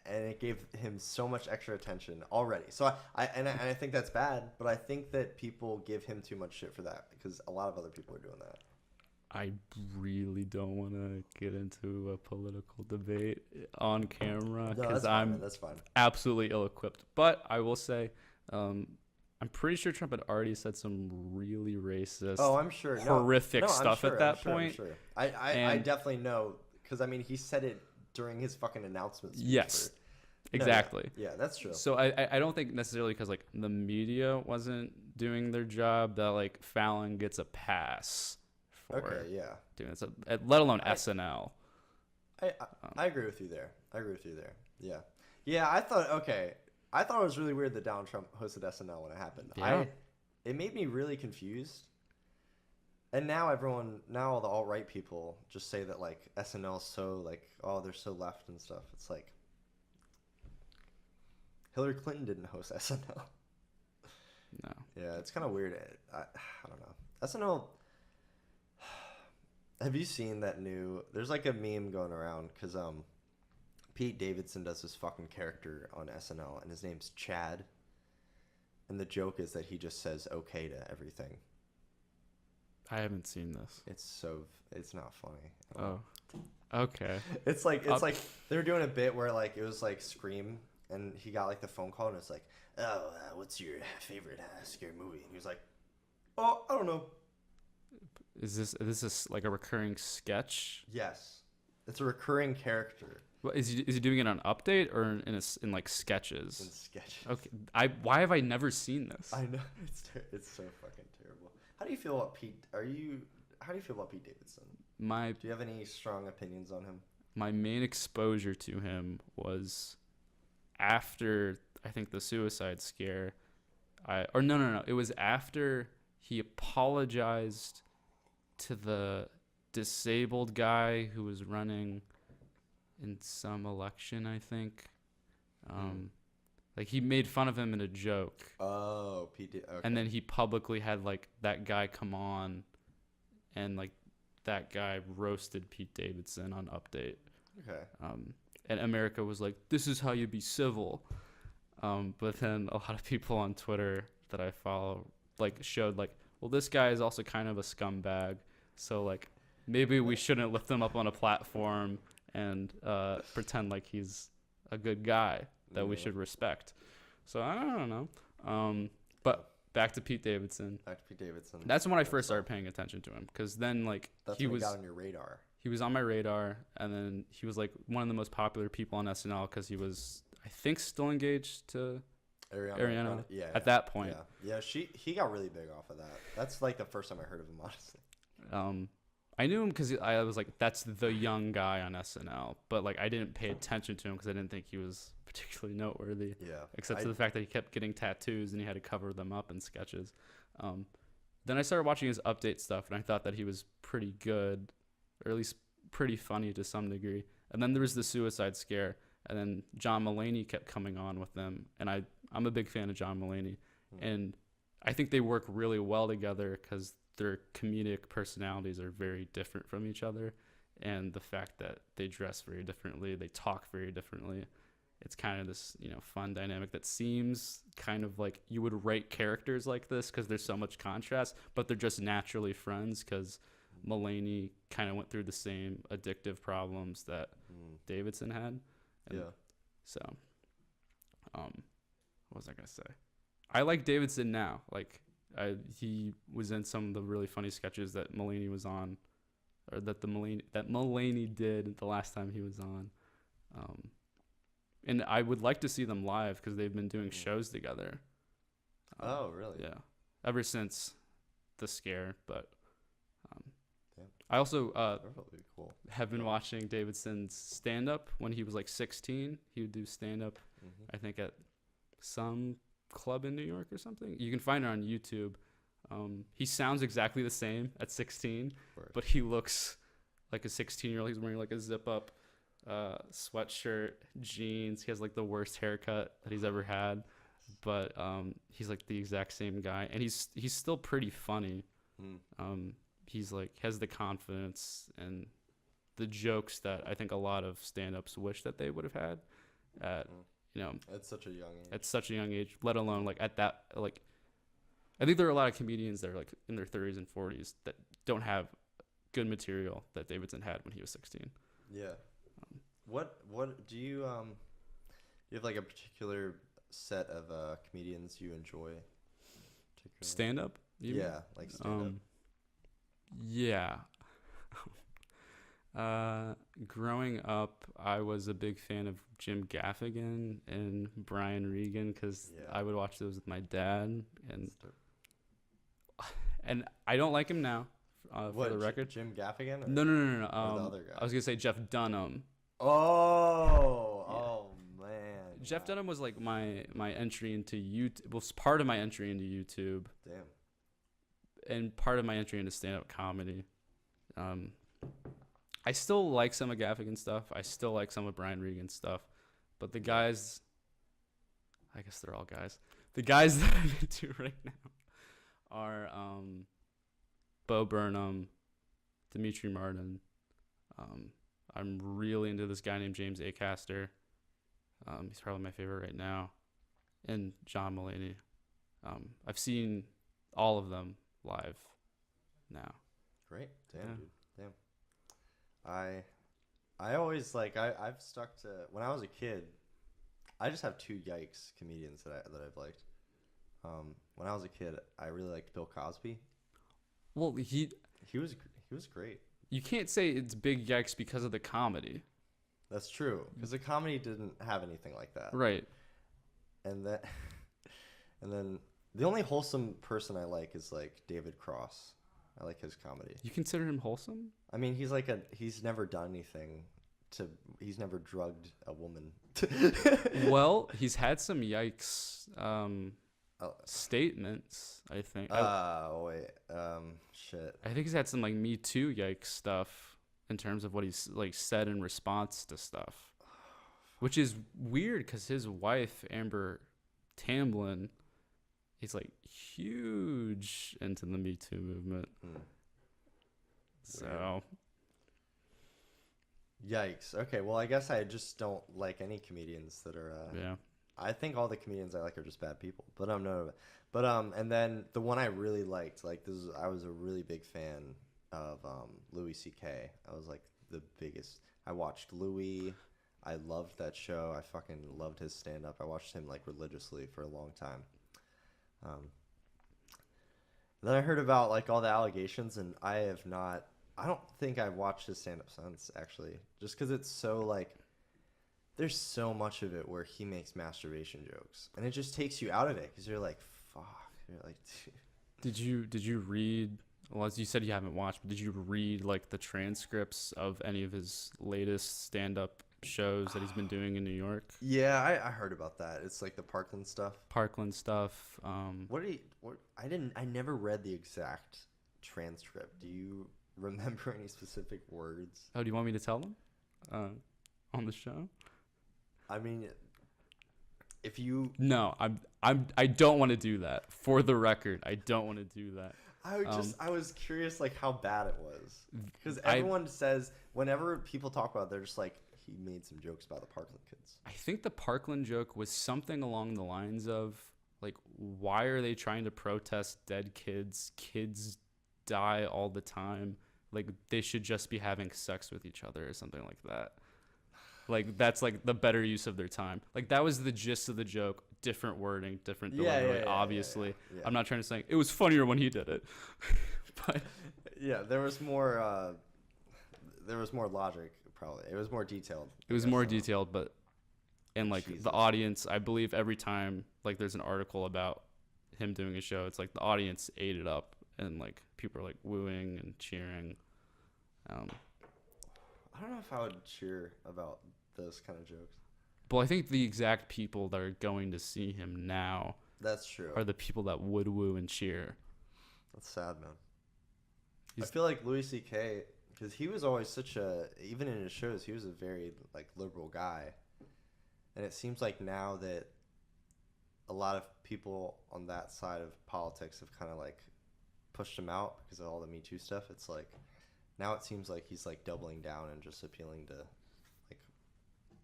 [SPEAKER 1] and it gave him so much extra attention already. So I think that's bad, but I think that people give him too much shit for that because a lot of other people are doing that.
[SPEAKER 2] I really don't want to get into a political debate on camera
[SPEAKER 1] No,
[SPEAKER 2] because
[SPEAKER 1] that's fine,
[SPEAKER 2] I'm
[SPEAKER 1] man. That's fine.
[SPEAKER 2] absolutely ill-equipped. But I will say, I'm pretty sure Trump had already said some really racist,
[SPEAKER 1] Oh, I'm sure.
[SPEAKER 2] horrific
[SPEAKER 1] I'm
[SPEAKER 2] stuff
[SPEAKER 1] sure,
[SPEAKER 2] at that
[SPEAKER 1] I'm sure,
[SPEAKER 2] point.
[SPEAKER 1] I'm sure. I
[SPEAKER 2] And-
[SPEAKER 1] definitely know because I mean he said it during his fucking announcement speech.
[SPEAKER 2] Yes,
[SPEAKER 1] No, yeah.
[SPEAKER 2] exactly.
[SPEAKER 1] Yeah, that's true.
[SPEAKER 2] So I don't think necessarily because like the media wasn't doing their job that like Fallon gets a pass for
[SPEAKER 1] Okay, yeah.
[SPEAKER 2] doing this, let alone SNL.
[SPEAKER 1] I agree with you there. Yeah. Yeah, I thought it was really weird that Donald Trump hosted SNL when it happened.
[SPEAKER 2] Yeah.
[SPEAKER 1] It made me really confused. And now all the alt-right people just say that like SNL is so like, oh, they're so left and stuff. It's like Hillary Clinton didn't host SNL.
[SPEAKER 2] No.
[SPEAKER 1] Yeah, it's kind of weird. I don't know. SNL. Have you seen that new? There's like a meme going around because Pete Davidson does this fucking character on SNL, and his name's Chad. And the joke is that he just says okay to everything.
[SPEAKER 2] I haven't seen this.
[SPEAKER 1] It's not funny.
[SPEAKER 2] Oh, okay.
[SPEAKER 1] It's like they were doing a bit where like it was like Scream, and he got like the phone call, and it's like, oh, what's your favorite scary movie? And he was like, oh, I don't know.
[SPEAKER 2] Is this like a recurring sketch?
[SPEAKER 1] Yes, it's a recurring character
[SPEAKER 2] What, is he doing it on Update or in like sketches?
[SPEAKER 1] in sketches.
[SPEAKER 2] Okay, why have I never seen this?
[SPEAKER 1] I know it's so fucking terrible. How do you feel about Pete? How do you feel about Pete Davidson?
[SPEAKER 2] My
[SPEAKER 1] Do you have any strong opinions on him?
[SPEAKER 2] my main exposure to him was after I think the Suicide Scare. No. It was after he apologized to the disabled guy who was running in some election, I think. Like he made fun of him in a joke,
[SPEAKER 1] Oh, Pete. Okay.
[SPEAKER 2] and then he publicly had like that guy come on, and like that guy roasted Pete Davidson on Update.
[SPEAKER 1] Okay.
[SPEAKER 2] And America was like, "This is how you be civil." But then a lot of people on Twitter that I follow like showed like, well, this guy is also kind of a scumbag, so like maybe we shouldn't lift him up on a platform and pretend like he's a good guy that we
[SPEAKER 1] Yeah.
[SPEAKER 2] should respect. So I don't know. But back to Pete Davidson.
[SPEAKER 1] Back to Pete Davidson.
[SPEAKER 2] That's when I first started paying attention to him, because then like
[SPEAKER 1] That's
[SPEAKER 2] he
[SPEAKER 1] when
[SPEAKER 2] was
[SPEAKER 1] got on your radar.
[SPEAKER 2] he was on my radar, and then he was like one of the most popular people on SNL because he was, I think, still engaged to Ariana
[SPEAKER 1] Grande. Yeah.
[SPEAKER 2] at that point.
[SPEAKER 1] Yeah. He got really big off of that. That's like the first time I heard of him, honestly.
[SPEAKER 2] I knew him because I was like, that's the young guy on SNL, but like I didn't pay attention to him because I didn't think he was particularly noteworthy.
[SPEAKER 1] Yeah.
[SPEAKER 2] Except for the fact that he kept getting tattoos and he had to cover them up in sketches. Then I started watching his Update stuff, and I thought that he was pretty good, or at least pretty funny to some degree. And then there was the Suicide Scare, and then John Mulaney kept coming on with them, and I'm a big fan of John Mulaney, and I think they work really well together because their comedic personalities are very different from each other, and the fact that they dress very differently, they talk very differently. It's kind of this, fun dynamic that seems kind of like you would write characters like this because there's so much contrast, but they're just naturally friends because Mulaney kind of went through the same addictive problems that Davidson had. And
[SPEAKER 1] Yeah.
[SPEAKER 2] So, what was I gonna say? I like Davidson now. Like, he was in some of the really funny sketches that Mulaney was on, or that Mulaney did the last time he was on. And I would like to see them live because they've been doing shows together.
[SPEAKER 1] Oh, really?
[SPEAKER 2] Yeah, ever since the scare. But
[SPEAKER 1] Damn.
[SPEAKER 2] I also
[SPEAKER 1] That would be cool.
[SPEAKER 2] have been watching Davidson's stand-up when he was like 16. He would do stand-up, I think, at some club in New York or something. You can find it on YouTube. He sounds exactly the same at 16, but he looks like a 16-year-old. He's wearing like a zip-up sweatshirt, jeans. He has like the worst haircut that he's ever had, but he's like the exact same guy, and he's still pretty funny. He's like has the confidence and the jokes that I think a lot of stand-ups wish that they would have had at
[SPEAKER 1] At such a young age.
[SPEAKER 2] at such a young age, let alone like at that, like, I think there are a lot of comedians that are like in their 30s and 40s that don't have good material that Davidson had when he was 16.
[SPEAKER 1] Yeah. What do you have like a particular set of comedians you enjoy?
[SPEAKER 2] Stand up?
[SPEAKER 1] Yeah, like stand up.
[SPEAKER 2] Yeah. Growing up, I was a big fan of Jim Gaffigan and Brian Regan because I would watch those with my dad, and I don't like him now. For the record,
[SPEAKER 1] Jim Gaffigan? Or,
[SPEAKER 2] no.
[SPEAKER 1] or the other guy?
[SPEAKER 2] I was gonna say Jeff Dunham.
[SPEAKER 1] Oh man.
[SPEAKER 2] Jeff Dunham was like my entry into YouTube. Was part of my entry into YouTube.
[SPEAKER 1] Damn.
[SPEAKER 2] And part of my entry into stand-up comedy. I still like some of Gaffigan stuff. I still like some of Brian Regan stuff. But the guys, I guess they're all guys. The guys that I'm into right now are Bo Burnham, Dimitri Martin. I'm really into this guy named James Acaster. He's probably my favorite right now. And John Mulaney. I've seen all of them live now.
[SPEAKER 1] Great. Damn, dude. Damn. I always I've stuck to when I was a kid. I just have two yikes comedians that I've liked. When I was a kid, I really liked Bill Cosby.
[SPEAKER 2] Well, he
[SPEAKER 1] was great.
[SPEAKER 2] You can't say it's big yikes because of the comedy.
[SPEAKER 1] That's true, because the comedy didn't have anything like that.
[SPEAKER 2] Right.
[SPEAKER 1] And then the only wholesome person I like is like David Cross. I like his comedy.
[SPEAKER 2] You consider him wholesome?
[SPEAKER 1] I mean, he's never done anything he's never drugged a woman.
[SPEAKER 2] Well, he's had some yikes statements, I think.
[SPEAKER 1] Shit.
[SPEAKER 2] I think he's had some like Me Too yikes stuff in terms of what he's like said in response to stuff, which is weird because his wife Amber Tamblyn is like huge into the Me Too movement. So,
[SPEAKER 1] yikes. Okay, well, I guess I just don't like any comedians that are.
[SPEAKER 2] Yeah.
[SPEAKER 1] I think all the comedians I like are just bad people. But no. But and then the one I really liked, I was a really big fan of Louis C.K. I was like the biggest. I watched Louis. I loved that show. I fucking loved his stand up. I watched him like religiously for a long time. Then I heard about like all the allegations, and I don't think I've watched his stand up since, actually, just because it's so like. There's so much of it where he makes masturbation jokes, and it just takes you out of it because you're like, fuck. You're like, dude.
[SPEAKER 2] Did you read? Well, as you said, you haven't watched, but did you read like the transcripts of any of his latest stand-up shows that he's been doing in New York?
[SPEAKER 1] Yeah, I heard about that. It's like the Parkland stuff. I never read the exact transcript. Do you remember any specific words?
[SPEAKER 2] Oh, do you want me to tell them on the show?
[SPEAKER 1] I mean, if you...
[SPEAKER 2] No, I don't want to do that. For the record, I don't want to do that.
[SPEAKER 1] I was curious like how bad it was because
[SPEAKER 2] I-
[SPEAKER 1] everyone says whenever people talk about it, they're just like he made some jokes about the Parkland kids.
[SPEAKER 2] I think the Parkland joke was something along the lines of like, why are they trying to protest dead kids? Kids die all the time. Like they should just be having sex with each other or something like that. Like that's like the better use of their time. Like that was the gist of the joke. Different wording, different delivery. Obviously,
[SPEAKER 1] yeah.
[SPEAKER 2] I'm not trying to say it was funnier when he did it, but
[SPEAKER 1] Yeah, there was more logic probably. It was more detailed.
[SPEAKER 2] it was more detailed. But and like
[SPEAKER 1] Jesus.
[SPEAKER 2] the audience, I believe every time like there's an article about him doing a show, it's like the audience ate it up and like people are like wooing and cheering.
[SPEAKER 1] I don't know if I would cheer about those kind of jokes.
[SPEAKER 2] But I think the exact people that are going to see him now
[SPEAKER 1] That's true.
[SPEAKER 2] are the people that would woo and cheer.
[SPEAKER 1] That's sad, man. I feel like Louis C.K. because he was always even in his shows, he was a very like liberal guy, and it seems like now that a lot of people on that side of politics have kind of like pushed him out because of all the Me Too stuff. It's like now it seems like he's like doubling down and just appealing to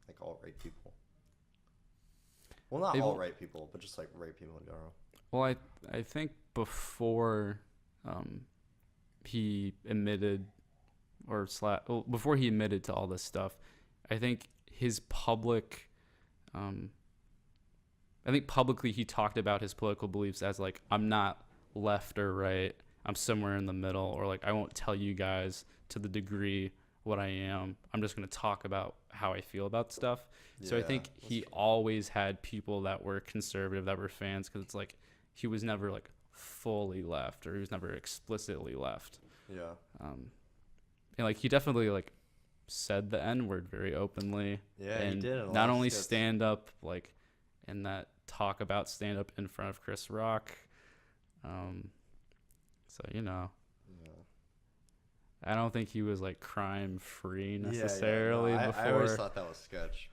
[SPEAKER 1] like alt-right people. Well, not alt-right people, but just like right people in general.
[SPEAKER 2] Well, I think before he admitted before he admitted to all this stuff, I think his public I think publicly he talked about his political beliefs as like, I'm not left or right, I'm somewhere in the middle, or like I won't tell you guys to the degree what I am. I'm just going to talk about how I feel about stuff. So I think he always had people that were conservative, that were fans, because it's like he was never like fully left, or he was never explicitly left.
[SPEAKER 1] Yeah.
[SPEAKER 2] And like he definitely like said the N-word very openly.
[SPEAKER 1] Yeah,
[SPEAKER 2] and
[SPEAKER 1] he did.
[SPEAKER 2] not only stand up, like in that talk about stand up in front of Chris Rock. So
[SPEAKER 1] Yeah.
[SPEAKER 2] I don't think he was like crime free necessarily
[SPEAKER 1] No,
[SPEAKER 2] before.
[SPEAKER 1] I always thought that was sketch.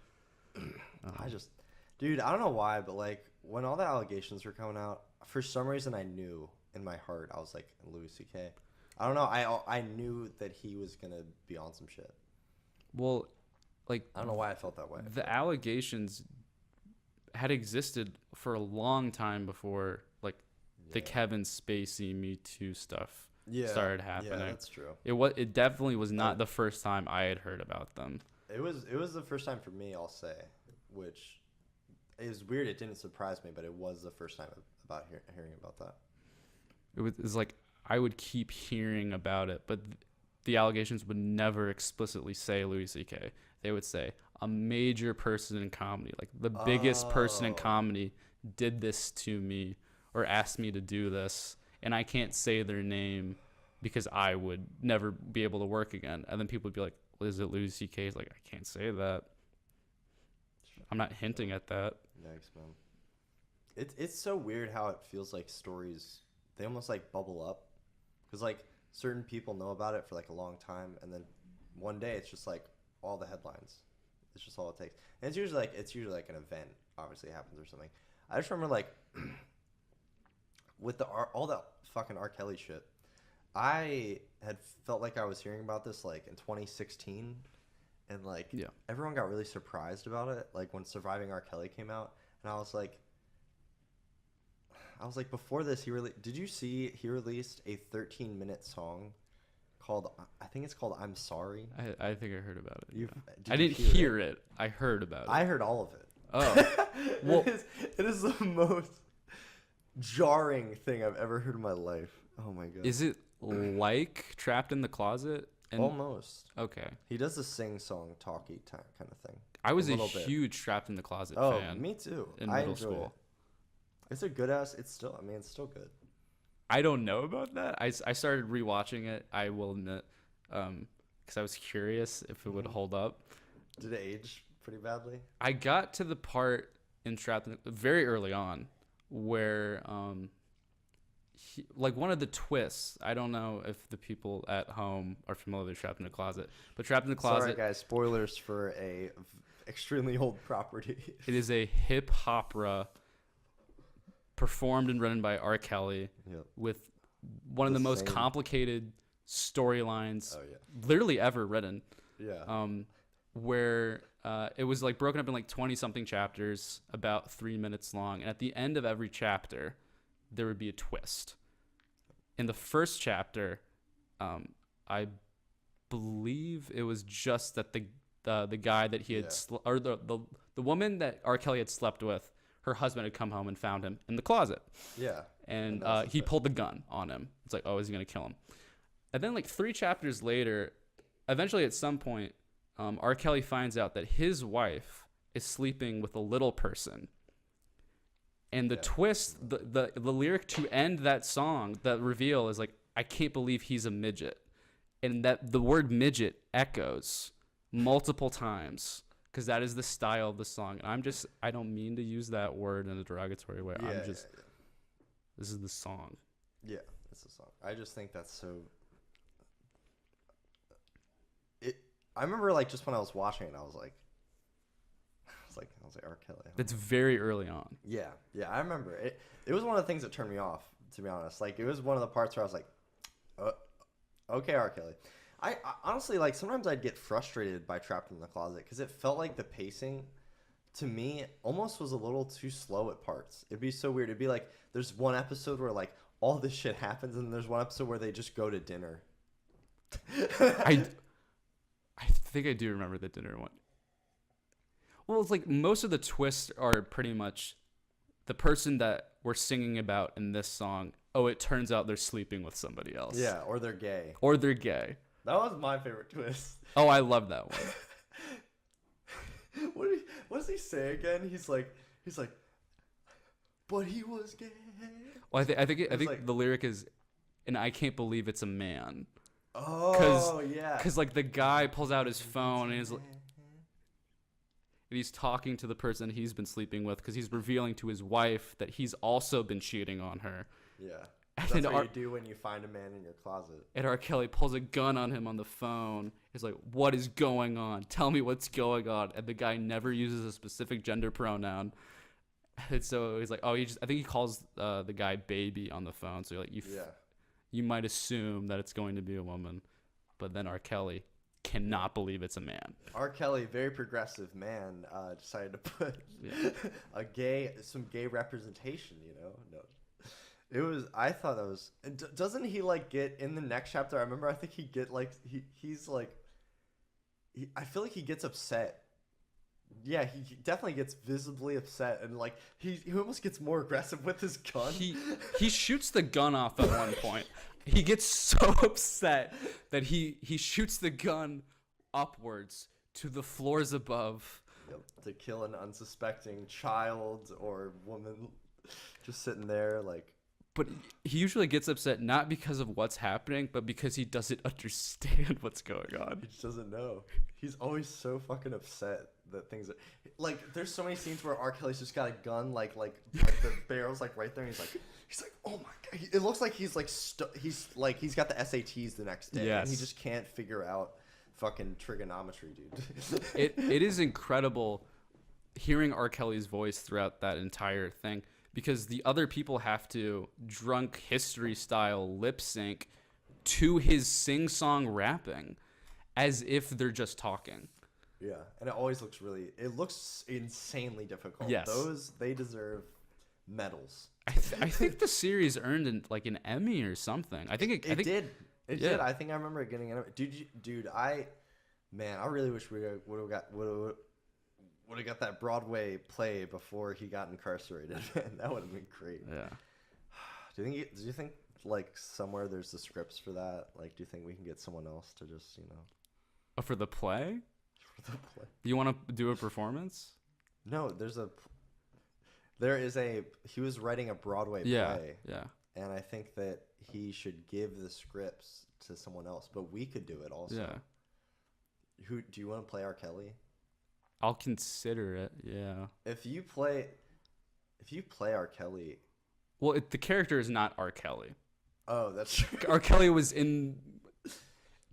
[SPEAKER 1] Dude, I don't know why, but like when all the allegations were coming out, for some reason I knew in my heart I was like Louis C.K. I don't know. I knew that he was gonna be on some shit.
[SPEAKER 2] Well, like
[SPEAKER 1] I don't know why I felt that way.
[SPEAKER 2] the allegations had existed for a long time before like the Kevin Spacey Me Too stuff started happening.
[SPEAKER 1] Yeah, that's true.
[SPEAKER 2] It definitely was not the first time I had heard about them.
[SPEAKER 1] It was the first time for me, I'll say, which is weird. It didn't surprise me, but it was the first time about hearing about that.
[SPEAKER 2] It was like I would keep hearing about it, but the allegations would never explicitly say Louis C.K. They would say a major person in comedy, like the biggest person in comedy, did this to me or asked me to do this, and I can't say their name because I would never be able to work again. And then people would be like, well, is it Louis C.K.? He's like, I can't say that. I'm not hinting at that.
[SPEAKER 1] Yikes, man. It's so weird how it feels like stories, they almost like bubble up. Because like certain people know about it for like a long time, and then one day it's just like all the headlines. It's just all it takes. And it's usually like an event obviously happens or something. I just remember like with all that fucking R. Kelly shit, I had felt like I was hearing about this like in 2016, and like everyone got really surprised about it, like when Surviving R. Kelly came out, and I was like before this did you see he released a 13-minute song called, I think it's called I'm Sorry.
[SPEAKER 2] I think I heard about it.
[SPEAKER 1] Did
[SPEAKER 2] I
[SPEAKER 1] you
[SPEAKER 2] didn't hear it. I heard about it.
[SPEAKER 1] I heard all of it.
[SPEAKER 2] Oh. Well,
[SPEAKER 1] it is the most jarring thing I've ever heard in my life. Oh my god.
[SPEAKER 2] Is it like Trapped in the Closet?
[SPEAKER 1] Almost.
[SPEAKER 2] Okay.
[SPEAKER 1] He does the sing-song, talky kind of thing.
[SPEAKER 2] I was a
[SPEAKER 1] little bit.
[SPEAKER 2] huge Trapped in the Closet
[SPEAKER 1] Oh,
[SPEAKER 2] fan.
[SPEAKER 1] me too.
[SPEAKER 2] In
[SPEAKER 1] I
[SPEAKER 2] middle
[SPEAKER 1] enjoy
[SPEAKER 2] school.
[SPEAKER 1] it. It's a good ass. It's still good.
[SPEAKER 2] I don't know about that. I started rewatching it, I will admit, because I was curious if it would hold up.
[SPEAKER 1] Did it age pretty badly?
[SPEAKER 2] I got to the part in Trapped in very early on where like one of the twists, I don't know if the people at home are familiar with Trapped in the Closet, but Trapped in the Closet.
[SPEAKER 1] Sorry guys, spoilers for a extremely old property.
[SPEAKER 2] It is a hip opera performed and written by R. Kelly with one of the most
[SPEAKER 1] same.
[SPEAKER 2] complicated storylines
[SPEAKER 1] Oh yeah.
[SPEAKER 2] literally ever written.
[SPEAKER 1] Yeah.
[SPEAKER 2] Where it was like broken up in like 20 something chapters, about 3 minutes long, and at the end of every chapter there would be a twist. In the first chapter, I believe it was just that the guy that he had or the woman that R. Kelly had slept with, her husband had come home and found him in the closet.
[SPEAKER 1] Yeah.
[SPEAKER 2] And
[SPEAKER 1] that's
[SPEAKER 2] he pulled the gun on him. It's like, oh, is he gonna kill him? And then like 3 chapters later, eventually at some point, R. Kelly finds out that his wife is sleeping with a little person. And the twist, the lyric to end that song, that reveal is like, I can't believe he's a midget. And that the word midget echoes multiple times because that is the style of the song. And I don't mean to use that word in a derogatory way. This is the song.
[SPEAKER 1] Yeah, it's a song. I just think that's so. I remember like just when I was watching it, I was like R. Kelly.
[SPEAKER 2] That's very early on.
[SPEAKER 1] Yeah, I remember it. It was one of the things that turned me off, to be honest. Like it was one of the parts where I was like, okay, R. Kelly. I honestly like sometimes I'd get frustrated by Trapped in the Closet because it felt like the pacing, to me, almost was a little too slow at parts. It'd be so weird. It'd be like there's one episode where like all this shit happens, and there's one episode where they just go to dinner.
[SPEAKER 2] I think I do remember the dinner one. Well, it's like most of the twists are pretty much the person that we're singing about in this song. Oh, it turns out they're sleeping with somebody else.
[SPEAKER 1] Yeah, or they're gay. That was my favorite twist.
[SPEAKER 2] Oh, I love that one.
[SPEAKER 1] What does he say again? He's like, but he was gay.
[SPEAKER 2] Well, I think
[SPEAKER 1] like,
[SPEAKER 2] the lyric is, and I can't believe it's a man.
[SPEAKER 1] Oh, yeah.
[SPEAKER 2] Because like the guy pulls out his phone and he's talking to the person he's been sleeping with because he's revealing to his wife that he's also been cheating on her.
[SPEAKER 1] Yeah.
[SPEAKER 2] And
[SPEAKER 1] That's what you do when you find a man in your closet.
[SPEAKER 2] And R. Kelly pulls a gun on him on the phone. He's like, what is going on? Tell me what's going on. And the guy never uses a specific gender pronoun. And so he's like, I think he calls the guy baby on the phone. So you're like, you might assume that it's going to be a woman. But then R. Kelly cannot believe it's a man.
[SPEAKER 1] R. Kelly, very progressive man, decided to put some gay representation, No. I thought that was, doesn't he like get in the next chapter? I remember, I think he get like, he's like, I feel like he gets upset. Yeah, he definitely gets visibly upset, and like he almost gets more aggressive with his gun.
[SPEAKER 2] He shoots the gun off at one point. He gets so upset that he shoots the gun upwards to the floors above.
[SPEAKER 1] Yep, to kill an unsuspecting child or woman just sitting there like.
[SPEAKER 2] But he usually gets upset not because of what's happening, but because he doesn't understand what's going on.
[SPEAKER 1] He just doesn't know. He's always so fucking upset that things are, like there's so many scenes where R. Kelly's just got a gun like the barrel's like right there, and he's like oh my god, it looks like he's got the SATs the next day.
[SPEAKER 2] Yes.
[SPEAKER 1] And he just can't figure out fucking trigonometry, dude.
[SPEAKER 2] It is incredible hearing R. Kelly's voice throughout that entire thing, because the other people have to drunk history style lip sync to his sing-song rapping as if they're just talking.
[SPEAKER 1] Yeah, and it looks insanely difficult.
[SPEAKER 2] Yes.
[SPEAKER 1] They deserve medals.
[SPEAKER 2] I think the series earned an Emmy or something. I think it
[SPEAKER 1] did. It did. I think I remember it getting an Emmy. Dude, I really wish we would have got that Broadway play before he got incarcerated. That would have been great.
[SPEAKER 2] Yeah.
[SPEAKER 1] Do you think like somewhere there's the scripts for that? Like, do you think we can get someone else to just
[SPEAKER 2] Oh, for the play?
[SPEAKER 1] For the play.
[SPEAKER 2] You want to do a performance?
[SPEAKER 1] No, he was writing a Broadway play.
[SPEAKER 2] Yeah.
[SPEAKER 1] And I think that he should give the scripts to someone else, but we could do it also.
[SPEAKER 2] Yeah.
[SPEAKER 1] Who do you want to play R. Kelly?
[SPEAKER 2] I'll consider it. Yeah.
[SPEAKER 1] If you play R. Kelly.
[SPEAKER 2] Well, the character is not R. Kelly.
[SPEAKER 1] Oh, that's true.
[SPEAKER 2] R. Kelly was in.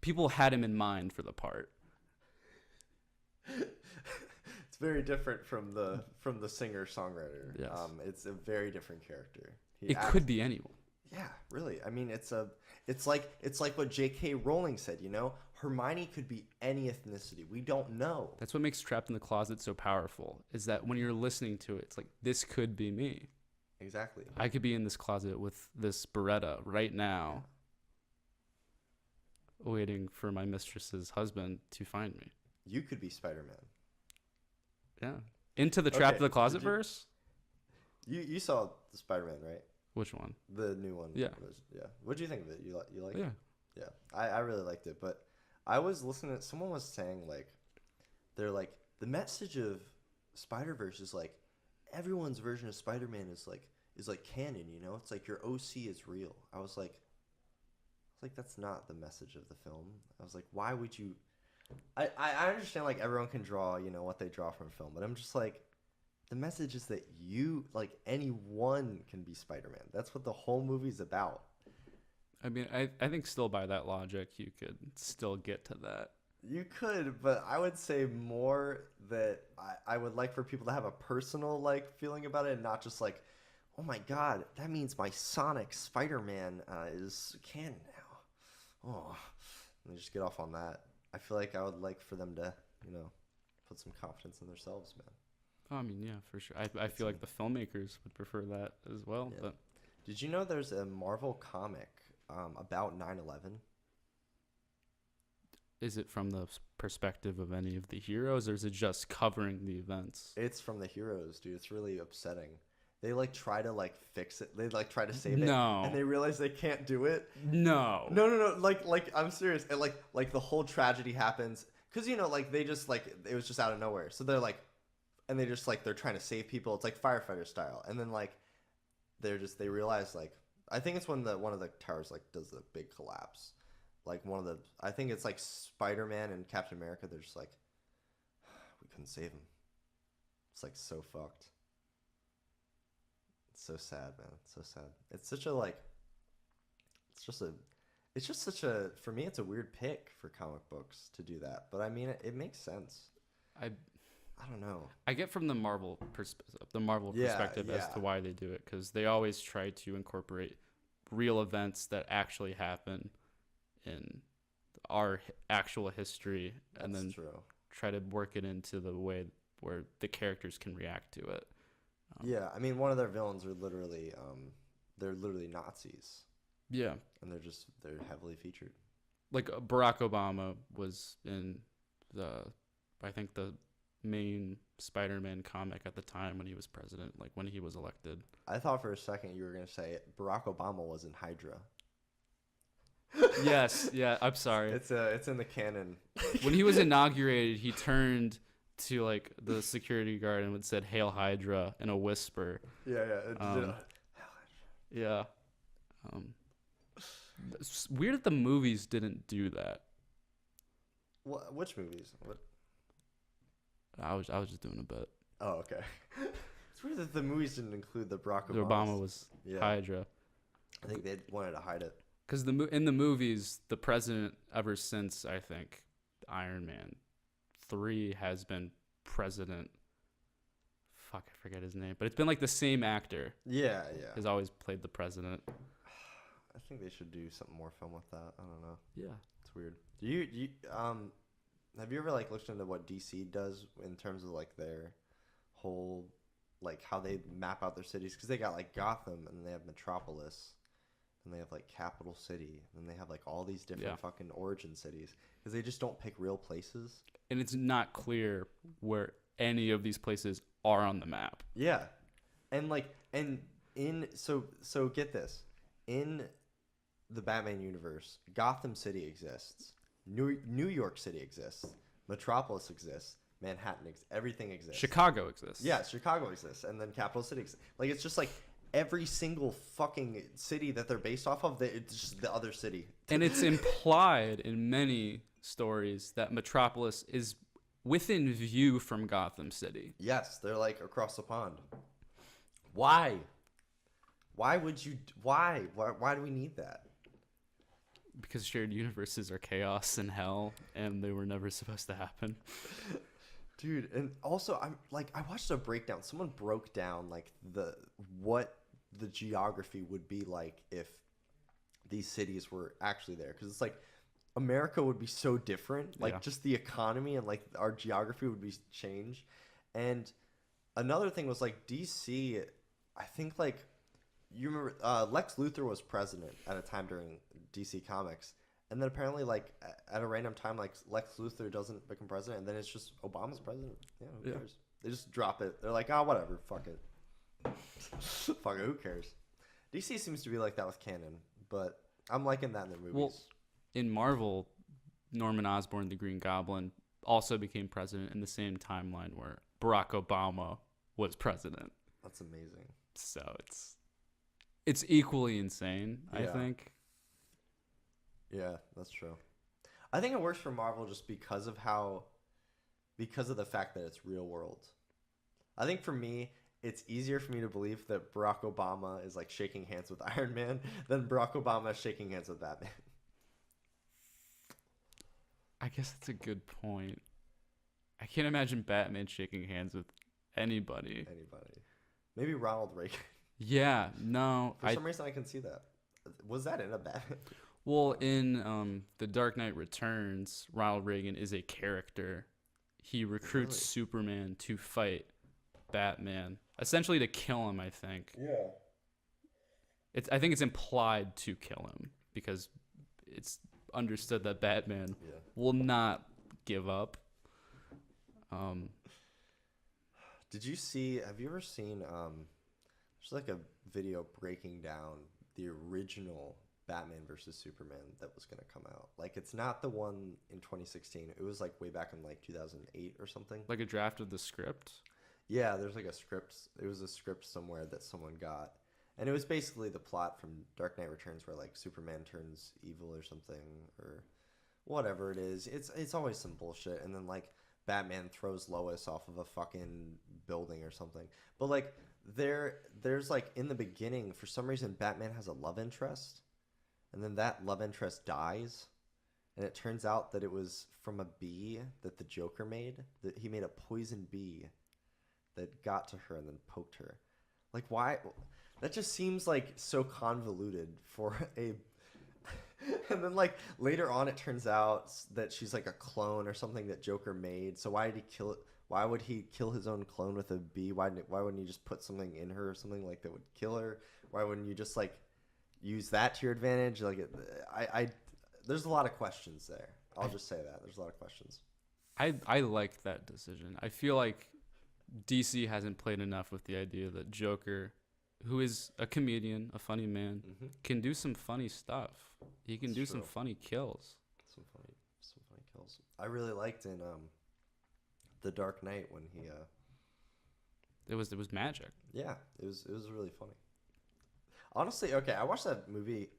[SPEAKER 2] People had him in mind for the part.
[SPEAKER 1] It's very different from the singer songwriter.
[SPEAKER 2] Yes.
[SPEAKER 1] It's a very different character.
[SPEAKER 2] It could be anyone.
[SPEAKER 1] Yeah, really. I mean, it's like what J.K. Rowling said. You know, Hermione could be any ethnicity. We don't know.
[SPEAKER 2] That's what makes Trapped in the Closet so powerful, is that when you're listening to it, it's like, this could be me.
[SPEAKER 1] Exactly.
[SPEAKER 2] I could be in this closet with this Beretta right now, waiting for my mistress's husband to find me.
[SPEAKER 1] You could be Spider-Man.
[SPEAKER 2] Yeah. Into the Trapped
[SPEAKER 1] Okay,
[SPEAKER 2] in the Closet
[SPEAKER 1] did you-
[SPEAKER 2] verse?
[SPEAKER 1] You saw the Spider-Man, right?
[SPEAKER 2] Which one?
[SPEAKER 1] The new one.
[SPEAKER 2] Yeah.
[SPEAKER 1] Yeah. What do you think of it? You like it?
[SPEAKER 2] Yeah.
[SPEAKER 1] Yeah. I really liked it, but I was listening. Someone was saying like, they're like the message of Spider-Verse is like everyone's version of Spider-Man is like canon. You know, it's like your OC is real. I was like that's not the message of the film. I was like, why would you? I understand like everyone can draw, you know, what they draw from film, but I'm just like, the message is that you, like, anyone can be Spider-Man. That's what the whole movie's about.
[SPEAKER 2] I mean, I think still by that logic, you could still get to that.
[SPEAKER 1] You could, but I would say more that I would like for people to have a personal, like, feeling about it and not just like, oh my god, that means my Sonic Spider-Man is canon now. Oh, and just get off on that. I feel like I would like for them to, you know, put some confidence in themselves, man.
[SPEAKER 2] Oh, I mean, yeah, for sure. I feel like the filmmakers would prefer that as well.
[SPEAKER 1] Yeah.
[SPEAKER 2] But
[SPEAKER 1] Did you know there's a Marvel comic about 9/11?
[SPEAKER 2] is it from the perspective of any of the heroes, or is it just covering the events?
[SPEAKER 1] It's from the heroes, dude. It's really upsetting. They like try to like fix it. They like try to save it,
[SPEAKER 2] No.
[SPEAKER 1] and they realize they can't do it.
[SPEAKER 2] No.
[SPEAKER 1] No. Like I'm serious. And like the whole tragedy happens because, you know, like they just like it was just out of nowhere. So they're like, and they just like they're trying to save people. It's like firefighter style. And then like they realize like I think it's when one of the towers like does the big collapse. Like I think it's like Spider-Man and Captain America. They're just like, we couldn't save him. It's like so fucked. It's so sad, man. It's so sad. It's such a like. It's just such a, for me, it's a weird pick for comic books to do that. But I mean, it makes sense. I don't know.
[SPEAKER 2] I get from the Marvel perspective as to why they do it, because they always try to incorporate real events that actually happen in our actual history, and then try to work it into the way where the characters can react to it.
[SPEAKER 1] Yeah, I mean, one of their villains are literally, they're literally Nazis.
[SPEAKER 2] Yeah,
[SPEAKER 1] and they're heavily featured.
[SPEAKER 2] Like Barack Obama was in I think the main Spider-Man comic at the time when he was president, like when he was elected.
[SPEAKER 1] I thought for a second you were gonna say Barack Obama was in Hydra.
[SPEAKER 2] Yes, yeah. I'm sorry.
[SPEAKER 1] It's in the canon.
[SPEAKER 2] When he was inaugurated, he turned to like the security guard and said "Hail Hydra" in a whisper.
[SPEAKER 1] Yeah.
[SPEAKER 2] Yeah. It's weird that the movies didn't do that.
[SPEAKER 1] Which movies? What?
[SPEAKER 2] I was just doing a bit.
[SPEAKER 1] Oh, okay. It's weird that the movies didn't include the Barack Obama.
[SPEAKER 2] Obama was Hydra.
[SPEAKER 1] I think they wanted to hide it.
[SPEAKER 2] Because in the movies, the president, ever since I think Iron Man 3, has been president. Fuck, I forget his name, but it's been like the same actor.
[SPEAKER 1] Yeah.
[SPEAKER 2] Has always played the president.
[SPEAKER 1] I think they should do something more fun with that. I don't know.
[SPEAKER 2] Yeah,
[SPEAKER 1] it's weird. Do you have you ever like looked into what DC does in terms of like their whole, like how they map out their cities? Because they got like Gotham, and they have Metropolis, and they have like Capital City, and they have like all these different fucking origin cities, because they just don't pick real places.
[SPEAKER 2] And it's not clear where any of these places are on the map.
[SPEAKER 1] Yeah, and like so get this, in the Batman universe, Gotham City exists, New York City exists, Metropolis exists, Manhattan exists, everything exists.
[SPEAKER 2] Chicago exists.
[SPEAKER 1] Yeah, Chicago exists, and then Capital City exists. Like, it's just like every single fucking city that they're based off of, it's just the other city.
[SPEAKER 2] And it's implied in many stories that Metropolis is within view from Gotham City.
[SPEAKER 1] Yes, they're like across the pond. Why? Why would you? Why do we need that?
[SPEAKER 2] Because shared universes are chaos and hell, and they were never supposed to happen.
[SPEAKER 1] Dude, and also I watched a breakdown. Someone broke down like what the geography would be like if these cities were actually there, because it's like America would be so different, like
[SPEAKER 2] Yeah.
[SPEAKER 1] just the economy and like our geography would be changed. And another thing was like DC, I think like you remember Lex Luthor was president at a time during DC Comics, and then apparently like at a random time like Lex Luthor doesn't become president, and then it's just Obama's president. Yeah, who
[SPEAKER 2] Yeah.
[SPEAKER 1] cares? They just drop it. They're like, oh, whatever, fuck it. Fuck it, who cares? DC seems to be like that with canon, but I'm liking that in their movies.
[SPEAKER 2] Well, in Marvel, Norman Osborn, the Green Goblin, also became president in the same timeline where Barack Obama was president.
[SPEAKER 1] That's amazing.
[SPEAKER 2] So it's equally insane, I
[SPEAKER 1] Yeah.
[SPEAKER 2] think.
[SPEAKER 1] Yeah, that's true. I think it works for Marvel just because of the fact that it's real world. I think for me, it's easier for me to believe that Barack Obama is like shaking hands with Iron Man than Barack Obama is shaking hands with Batman.
[SPEAKER 2] I guess that's a good point. I can't imagine Batman shaking hands with anybody.
[SPEAKER 1] Anybody. Maybe Ronald Reagan.
[SPEAKER 2] Yeah, no.
[SPEAKER 1] For some reason, I can see that. Was that in a Batman?
[SPEAKER 2] Well, in The Dark Knight Returns, Ronald Reagan is a character. He recruits
[SPEAKER 1] Really?
[SPEAKER 2] Superman to fight Batman, essentially to kill him, I think.
[SPEAKER 1] Yeah.
[SPEAKER 2] I think it's implied to kill him because it's understood that Batman
[SPEAKER 1] Yeah.
[SPEAKER 2] will not give up.
[SPEAKER 1] Have you ever seen, there's like a video breaking down the original Batman versus Superman that was going to come out. Like, it's not the one in 2016. It was like way back in like 2008 or something.
[SPEAKER 2] Like a draft of the script.
[SPEAKER 1] Yeah, there's like a script. It was a script somewhere that someone got. And it was basically the plot from Dark Knight Returns where like Superman turns evil or something or whatever it is. It's always some bullshit. And then like Batman throws Lois off of a fucking building or something. But like there's like in the beginning, for some reason, Batman has a love interest. And then that love interest dies. And it turns out that it was from a bee that the Joker made. That he made a poison bee that got to her and then poked her. Like, why? That just seems like so convoluted for a. And then like later on, it turns out that she's like a clone or something that Joker made. So why did he kill it? Why would he kill his own clone with a bee? Why wouldn't you just put something in her or something like that would kill her? Why wouldn't you just like use that to your advantage? Like, there's a lot of questions there. I'll just say that there's a lot of questions.
[SPEAKER 2] I like that decision. I feel like DC hasn't played enough with the idea that Joker, who is a comedian, a funny man, can do some funny stuff. He can
[SPEAKER 1] It's
[SPEAKER 2] do
[SPEAKER 1] true.
[SPEAKER 2] some funny kills.
[SPEAKER 1] Some funny kills. I really liked in The Dark Knight when he
[SPEAKER 2] It was magic.
[SPEAKER 1] yeah, it was really funny. Honestly, okay, I watched that movie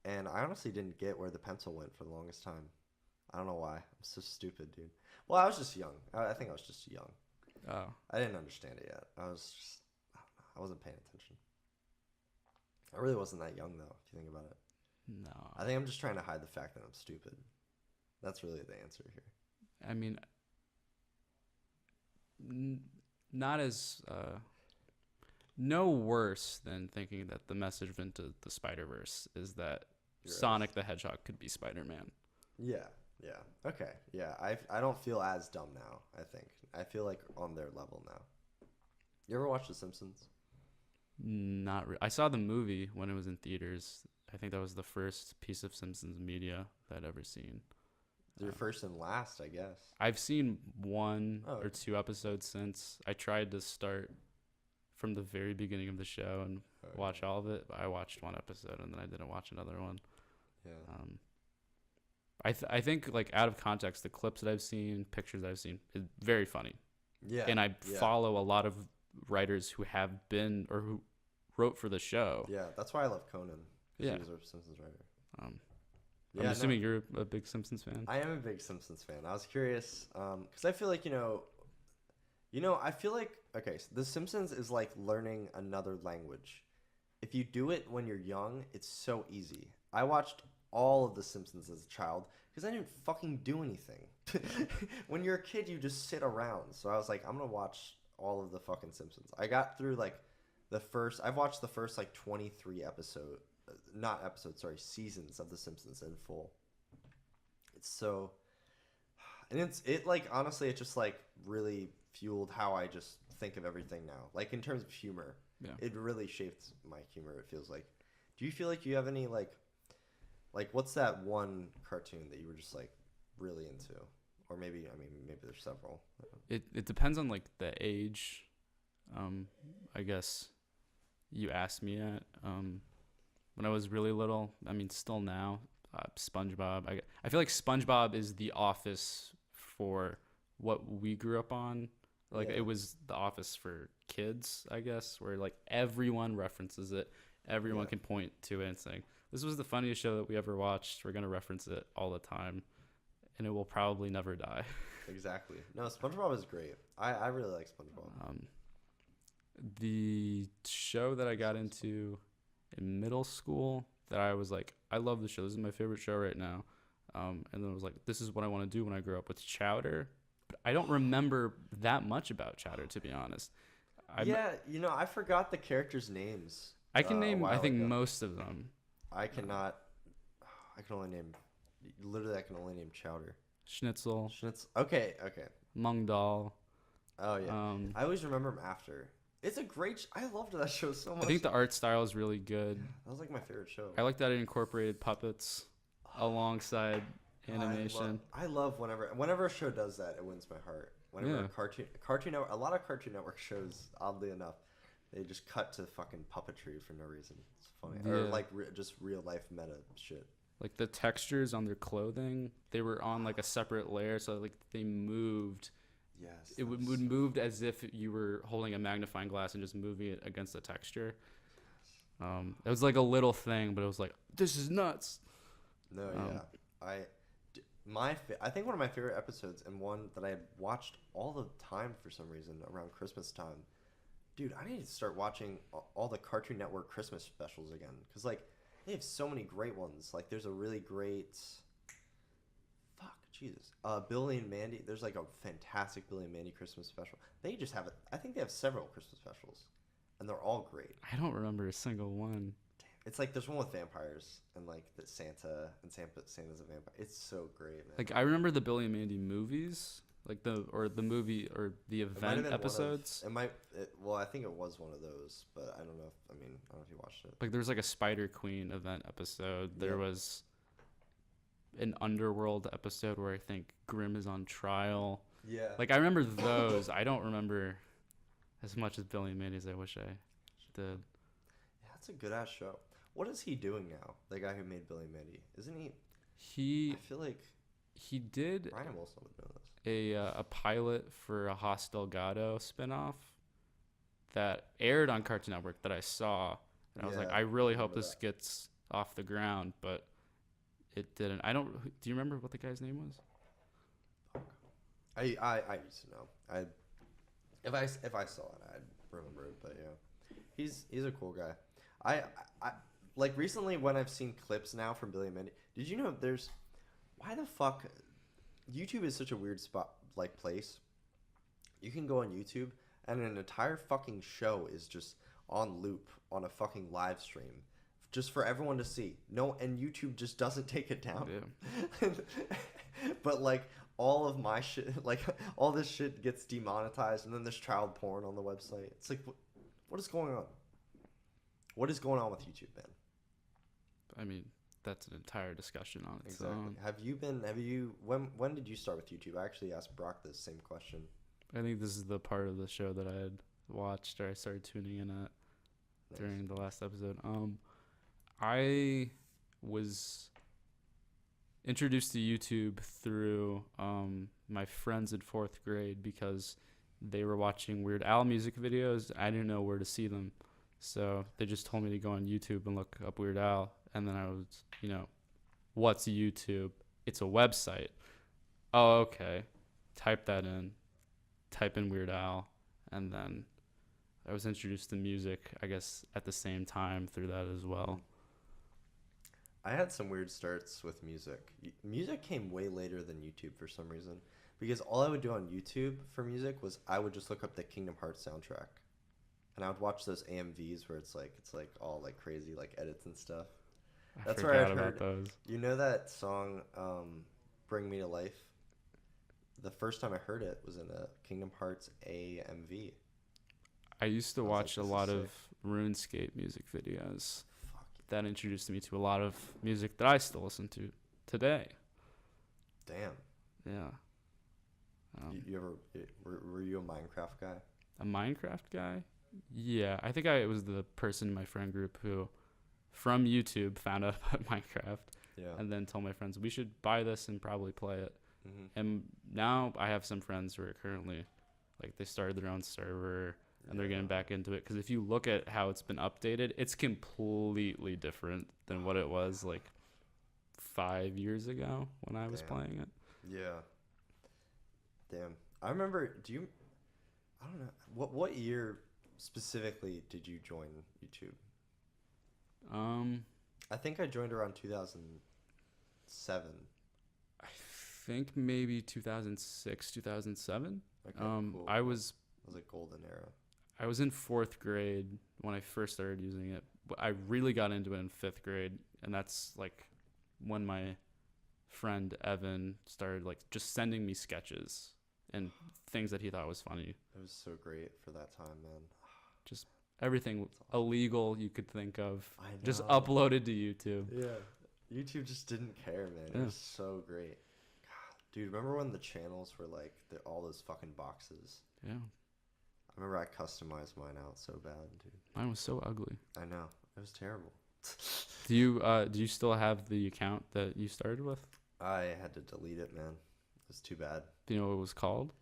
[SPEAKER 1] and I honestly didn't get where the pencil went for the longest time. I don't know why. I'm so stupid, dude. Well, I was just young. I think I was just young.
[SPEAKER 2] Oh,
[SPEAKER 1] I didn't understand it yet. I don't know. I wasn't paying attention. I really wasn't that young though, if you think about it.
[SPEAKER 2] no.
[SPEAKER 1] I think I'm just trying to hide the fact that I'm stupid. That's really the answer here.
[SPEAKER 2] I mean, not as no worse than thinking that the message of Into the Spider-Verse is that
[SPEAKER 1] You're right.
[SPEAKER 2] Sonic the Hedgehog could be Spider-Man.
[SPEAKER 1] Yeah. Okay. Yeah, I don't feel as dumb now, I think. I feel like on their level now. You ever watch The Simpsons?
[SPEAKER 2] I saw the movie when it was in theaters. I think that was the first piece of Simpsons media that I'd ever seen.
[SPEAKER 1] Your first and last, I guess.
[SPEAKER 2] I've seen one
[SPEAKER 1] Oh,
[SPEAKER 2] or
[SPEAKER 1] okay.
[SPEAKER 2] two episodes since. I tried to start from the very beginning of the show and watch all of it, but I watched one episode and then I didn't watch another one.
[SPEAKER 1] Yeah.
[SPEAKER 2] I think like out of context, the clips that I've seen, pictures I've seen, is very funny.
[SPEAKER 1] Yeah.
[SPEAKER 2] And I
[SPEAKER 1] yeah.
[SPEAKER 2] follow a lot of writers who have been or who wrote for the show.
[SPEAKER 1] Yeah, that's why I love Conan. 'Cause
[SPEAKER 2] Yeah.
[SPEAKER 1] He was a Simpsons writer.
[SPEAKER 2] I'm
[SPEAKER 1] Yeah,
[SPEAKER 2] assuming you're a big Simpsons fan.
[SPEAKER 1] I am a big Simpsons fan. I was curious because I feel like I feel like okay, so The Simpsons is like learning another language. If you do it when you're young, it's so easy. I watched all of The Simpsons as a child because I didn't fucking do anything. When you're a kid, you just sit around. So I was like, I'm gonna watch all of the fucking Simpsons. I got through like I've watched the first like 23 not episodes, sorry, seasons of The Simpsons in full. It's so, and it like honestly, it just like really fueled how I just think of everything now. Like in terms of humor,
[SPEAKER 2] Yeah.
[SPEAKER 1] it really shaped my humor. It feels like. Do you feel like you have any like what's that one cartoon that you were just like really into, or maybe maybe there's several.
[SPEAKER 2] It depends on like the age, I guess you asked me at. When I was really little, I mean, still now, SpongeBob. I feel like SpongeBob is the Office for what we grew up on. Like
[SPEAKER 1] Yeah.
[SPEAKER 2] it was the Office for kids, I guess, where like everyone references it, everyone
[SPEAKER 1] Yeah.
[SPEAKER 2] can point to it and say, "This was the funniest show that we ever watched. We're gonna reference it all the time, and it will probably never die."
[SPEAKER 1] Exactly. No, SpongeBob is great. I really like SpongeBob.
[SPEAKER 2] The show that I got into in middle school that I was like, I love the show. This is my favorite show right now. And then I was like, this is what I want to do when I grow up with Chowder. But I don't remember that much about Chowder, to be honest.
[SPEAKER 1] Yeah, I forgot the characters' names.
[SPEAKER 2] I can
[SPEAKER 1] a
[SPEAKER 2] name, I
[SPEAKER 1] while
[SPEAKER 2] think,
[SPEAKER 1] ago.
[SPEAKER 2] most of them.
[SPEAKER 1] I cannot. I can only name. Literally, I can only name Chowder.
[SPEAKER 2] Schnitzel,
[SPEAKER 1] Schnitz. Okay.
[SPEAKER 2] Mung Dal.
[SPEAKER 1] Oh yeah. I always remember him after. It's a great. I loved that show so much.
[SPEAKER 2] I think the art style is really good.
[SPEAKER 1] That was like my favorite show.
[SPEAKER 2] I like that it incorporated puppets alongside animation.
[SPEAKER 1] I love whenever a show does that, it wins my heart. Whenever a Network, a lot of Cartoon Network shows, oddly enough, they just cut to fucking puppetry for no reason. It's funny, or
[SPEAKER 2] Yeah.
[SPEAKER 1] like just real life meta shit.
[SPEAKER 2] Like the textures on their clothing, they were on like a separate layer, so like they moved.
[SPEAKER 1] Yes.
[SPEAKER 2] It would move as if you were holding a magnifying glass and just moving it against the texture. It was like a little thing, but it was like, this is nuts.
[SPEAKER 1] No, yeah. I think one of my favorite episodes, and one that I had watched all the time for some reason around Christmas time. Dude, I need to start watching all the Cartoon Network Christmas specials again, because like they have so many great ones. Like there's a really great, Jesus, Billy and Mandy. There's like a fantastic Billy and Mandy Christmas special. They just have I think they have several Christmas specials, and they're all great.
[SPEAKER 2] I don't remember a single one.
[SPEAKER 1] It's like there's one with vampires and like the Santa's a vampire. It's so great, man.
[SPEAKER 2] Like I remember the Billy and Mandy movies, like the movie or the
[SPEAKER 1] It might have
[SPEAKER 2] event
[SPEAKER 1] been
[SPEAKER 2] episodes.
[SPEAKER 1] Well, I think it was one of those, but I don't know. I don't know if you watched it.
[SPEAKER 2] Like there was like a Spider Queen event episode. There
[SPEAKER 1] Yeah.
[SPEAKER 2] was an Underworld episode where I think Grimm is on trial.
[SPEAKER 1] Yeah.
[SPEAKER 2] Like I remember those. I don't remember as much as Billy and Mandy as I wish I did.
[SPEAKER 1] Yeah, that's a good ass show. What is he doing now? The guy who made Billy and Mandy, isn't he?
[SPEAKER 2] He
[SPEAKER 1] I feel like
[SPEAKER 2] he did
[SPEAKER 1] Ryan Wilson would know this.
[SPEAKER 2] a pilot for a Hoss Delgado spinoff that aired on Cartoon Network that I saw, and I was like,
[SPEAKER 1] Yeah,
[SPEAKER 2] I really
[SPEAKER 1] I
[SPEAKER 2] hope
[SPEAKER 1] remember
[SPEAKER 2] this
[SPEAKER 1] that.
[SPEAKER 2] gets off the ground, but it didn't. Do you remember what the guy's name was?
[SPEAKER 1] I used to know. If I saw it, I'd remember it. But yeah, he's a cool guy. I like recently when I've seen clips now from Billy and Mandy. Did you know why the fuck YouTube is such a weird spot, like place. You can go on YouTube and an entire fucking show is just on loop on a fucking live stream, just for everyone to see. No, and YouTube just doesn't take it down.
[SPEAKER 2] Yeah.
[SPEAKER 1] But like all of my shit, like all this shit gets demonetized, and then there's child porn on the website. It's like, what is going on? What is going on with YouTube, man?
[SPEAKER 2] I mean, that's an entire discussion on its
[SPEAKER 1] Exactly.
[SPEAKER 2] own.
[SPEAKER 1] When did you start with YouTube? I actually asked Brock this same question.
[SPEAKER 2] I think this is the part of the show that I had watched or I started tuning in at during the last episode. I was introduced to YouTube through my friends in 4th grade because they were watching Weird Al music videos. I didn't know where to see them. So they just told me to go on YouTube and look up Weird Al. And then I was, what's YouTube? It's a website. Oh, okay. Type that in. Type in Weird Al. And then I was introduced to music, I guess, at the same time through that as well.
[SPEAKER 1] I had some weird starts with music. Music came way later than YouTube for some reason. Because all I would do on YouTube for music was I would just look up the Kingdom Hearts soundtrack. and I would watch those AMVs where it's like all like crazy like edits and stuff.
[SPEAKER 2] I
[SPEAKER 1] That's where
[SPEAKER 2] forgot
[SPEAKER 1] I'd
[SPEAKER 2] about
[SPEAKER 1] heard.
[SPEAKER 2] those.
[SPEAKER 1] You know that song, "Bring Me to Life"? The first time I heard it was in a Kingdom Hearts AMV.
[SPEAKER 2] I used to
[SPEAKER 1] I was like,
[SPEAKER 2] watch a
[SPEAKER 1] this is
[SPEAKER 2] lot
[SPEAKER 1] sick.
[SPEAKER 2] of RuneScape music videos.
[SPEAKER 1] Fuck.
[SPEAKER 2] That introduced me to a lot of music that I still listen to today.
[SPEAKER 1] Damn.
[SPEAKER 2] Yeah.
[SPEAKER 1] You ever were you a Minecraft guy?
[SPEAKER 2] A Minecraft guy? Yeah, I think I was the person in my friend group who, from YouTube, found out about Minecraft
[SPEAKER 1] Yeah.
[SPEAKER 2] and then told my friends we should buy this and probably play it.
[SPEAKER 1] Mm-hmm.
[SPEAKER 2] And now I have some friends who are currently, like, they started their own server and they're getting back into it. Because if you look at how it's been updated, it's completely different than what it was like 5 years ago when I was playing it.
[SPEAKER 1] Yeah. Damn. I remember. I don't know. What year specifically did you join YouTube? I think I joined around 2007.
[SPEAKER 2] I think maybe 2006, 2007.
[SPEAKER 1] Okay, cool.
[SPEAKER 2] I was
[SPEAKER 1] It was a golden era.
[SPEAKER 2] I was in 4th grade when I first started using it. But I really got into it in 5th grade, and that's like when my friend Evan started like just sending me sketches and things that he thought was funny.
[SPEAKER 1] It was so great for that time, man.
[SPEAKER 2] Everything illegal you could think of,
[SPEAKER 1] I know.
[SPEAKER 2] just uploaded to YouTube.
[SPEAKER 1] Yeah. YouTube just didn't care, man. It
[SPEAKER 2] Yeah.
[SPEAKER 1] was so great. God, dude, remember when the channels were like all those fucking boxes?
[SPEAKER 2] Yeah,
[SPEAKER 1] I remember I customized mine out so bad, dude.
[SPEAKER 2] mine was so ugly.
[SPEAKER 1] I know. It was terrible.
[SPEAKER 2] Do you still have the account that you started with?
[SPEAKER 1] I had to delete it, man. It was too bad.
[SPEAKER 2] Do you know what it was called?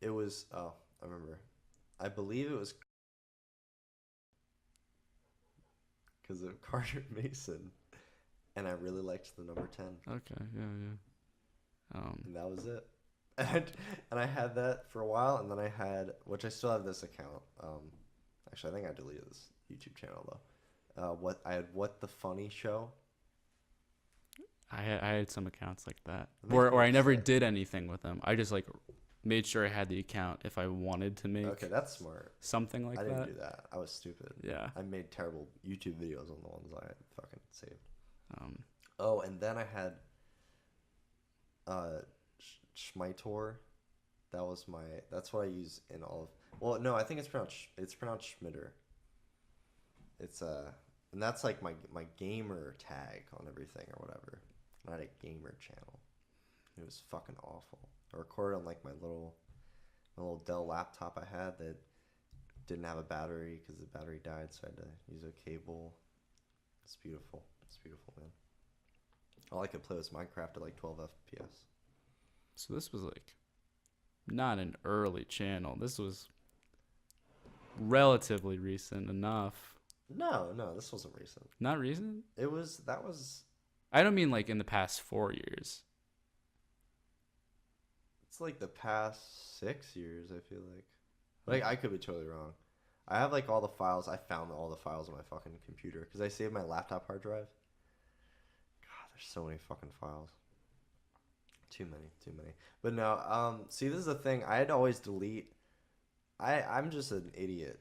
[SPEAKER 1] It was, oh, I remember. I believe it was because of Carter Mason. And I really liked the number 10.
[SPEAKER 2] Okay, yeah.
[SPEAKER 1] And that was it. And I had that for a while, and then I had, which I still have this account. Actually, I think I deleted this YouTube channel though. I had What the Funny Show.
[SPEAKER 2] I had some accounts like that,
[SPEAKER 1] That makes
[SPEAKER 2] or
[SPEAKER 1] me
[SPEAKER 2] I never
[SPEAKER 1] upset.
[SPEAKER 2] did anything with them. I just like made sure I had the account if I wanted to make
[SPEAKER 1] Okay, that's smart.
[SPEAKER 2] something like
[SPEAKER 1] I didn't
[SPEAKER 2] that.
[SPEAKER 1] do that. I was stupid.
[SPEAKER 2] Yeah.
[SPEAKER 1] I made terrible YouTube videos on the ones I fucking saved.
[SPEAKER 2] Um,
[SPEAKER 1] Oh, and then I had Schmitor. That's what I use in all of. Well, no, I think it's pronounced Schmitter. It's and that's like my gamer tag on everything or whatever. And I had a gamer channel. It was fucking awful. I recorded on like my little Dell laptop I had that didn't have a battery because the battery died, so I had to use a cable. It's beautiful. It's beautiful, man. All I could play was Minecraft at like 12 FPS.
[SPEAKER 2] so this was like not an early channel. This was relatively recent enough.
[SPEAKER 1] No, this wasn't recent.
[SPEAKER 2] Not recent?
[SPEAKER 1] That was
[SPEAKER 2] I don't mean like in the past 4 years.
[SPEAKER 1] it's like the past 6 years, I feel like. Like, I could be totally wrong. I have like all the files. I found all the files on my fucking computer because I saved my laptop hard drive. God, there's so many fucking files. Too many. But no, see, this is the thing. I had to always delete. I'm just an idiot.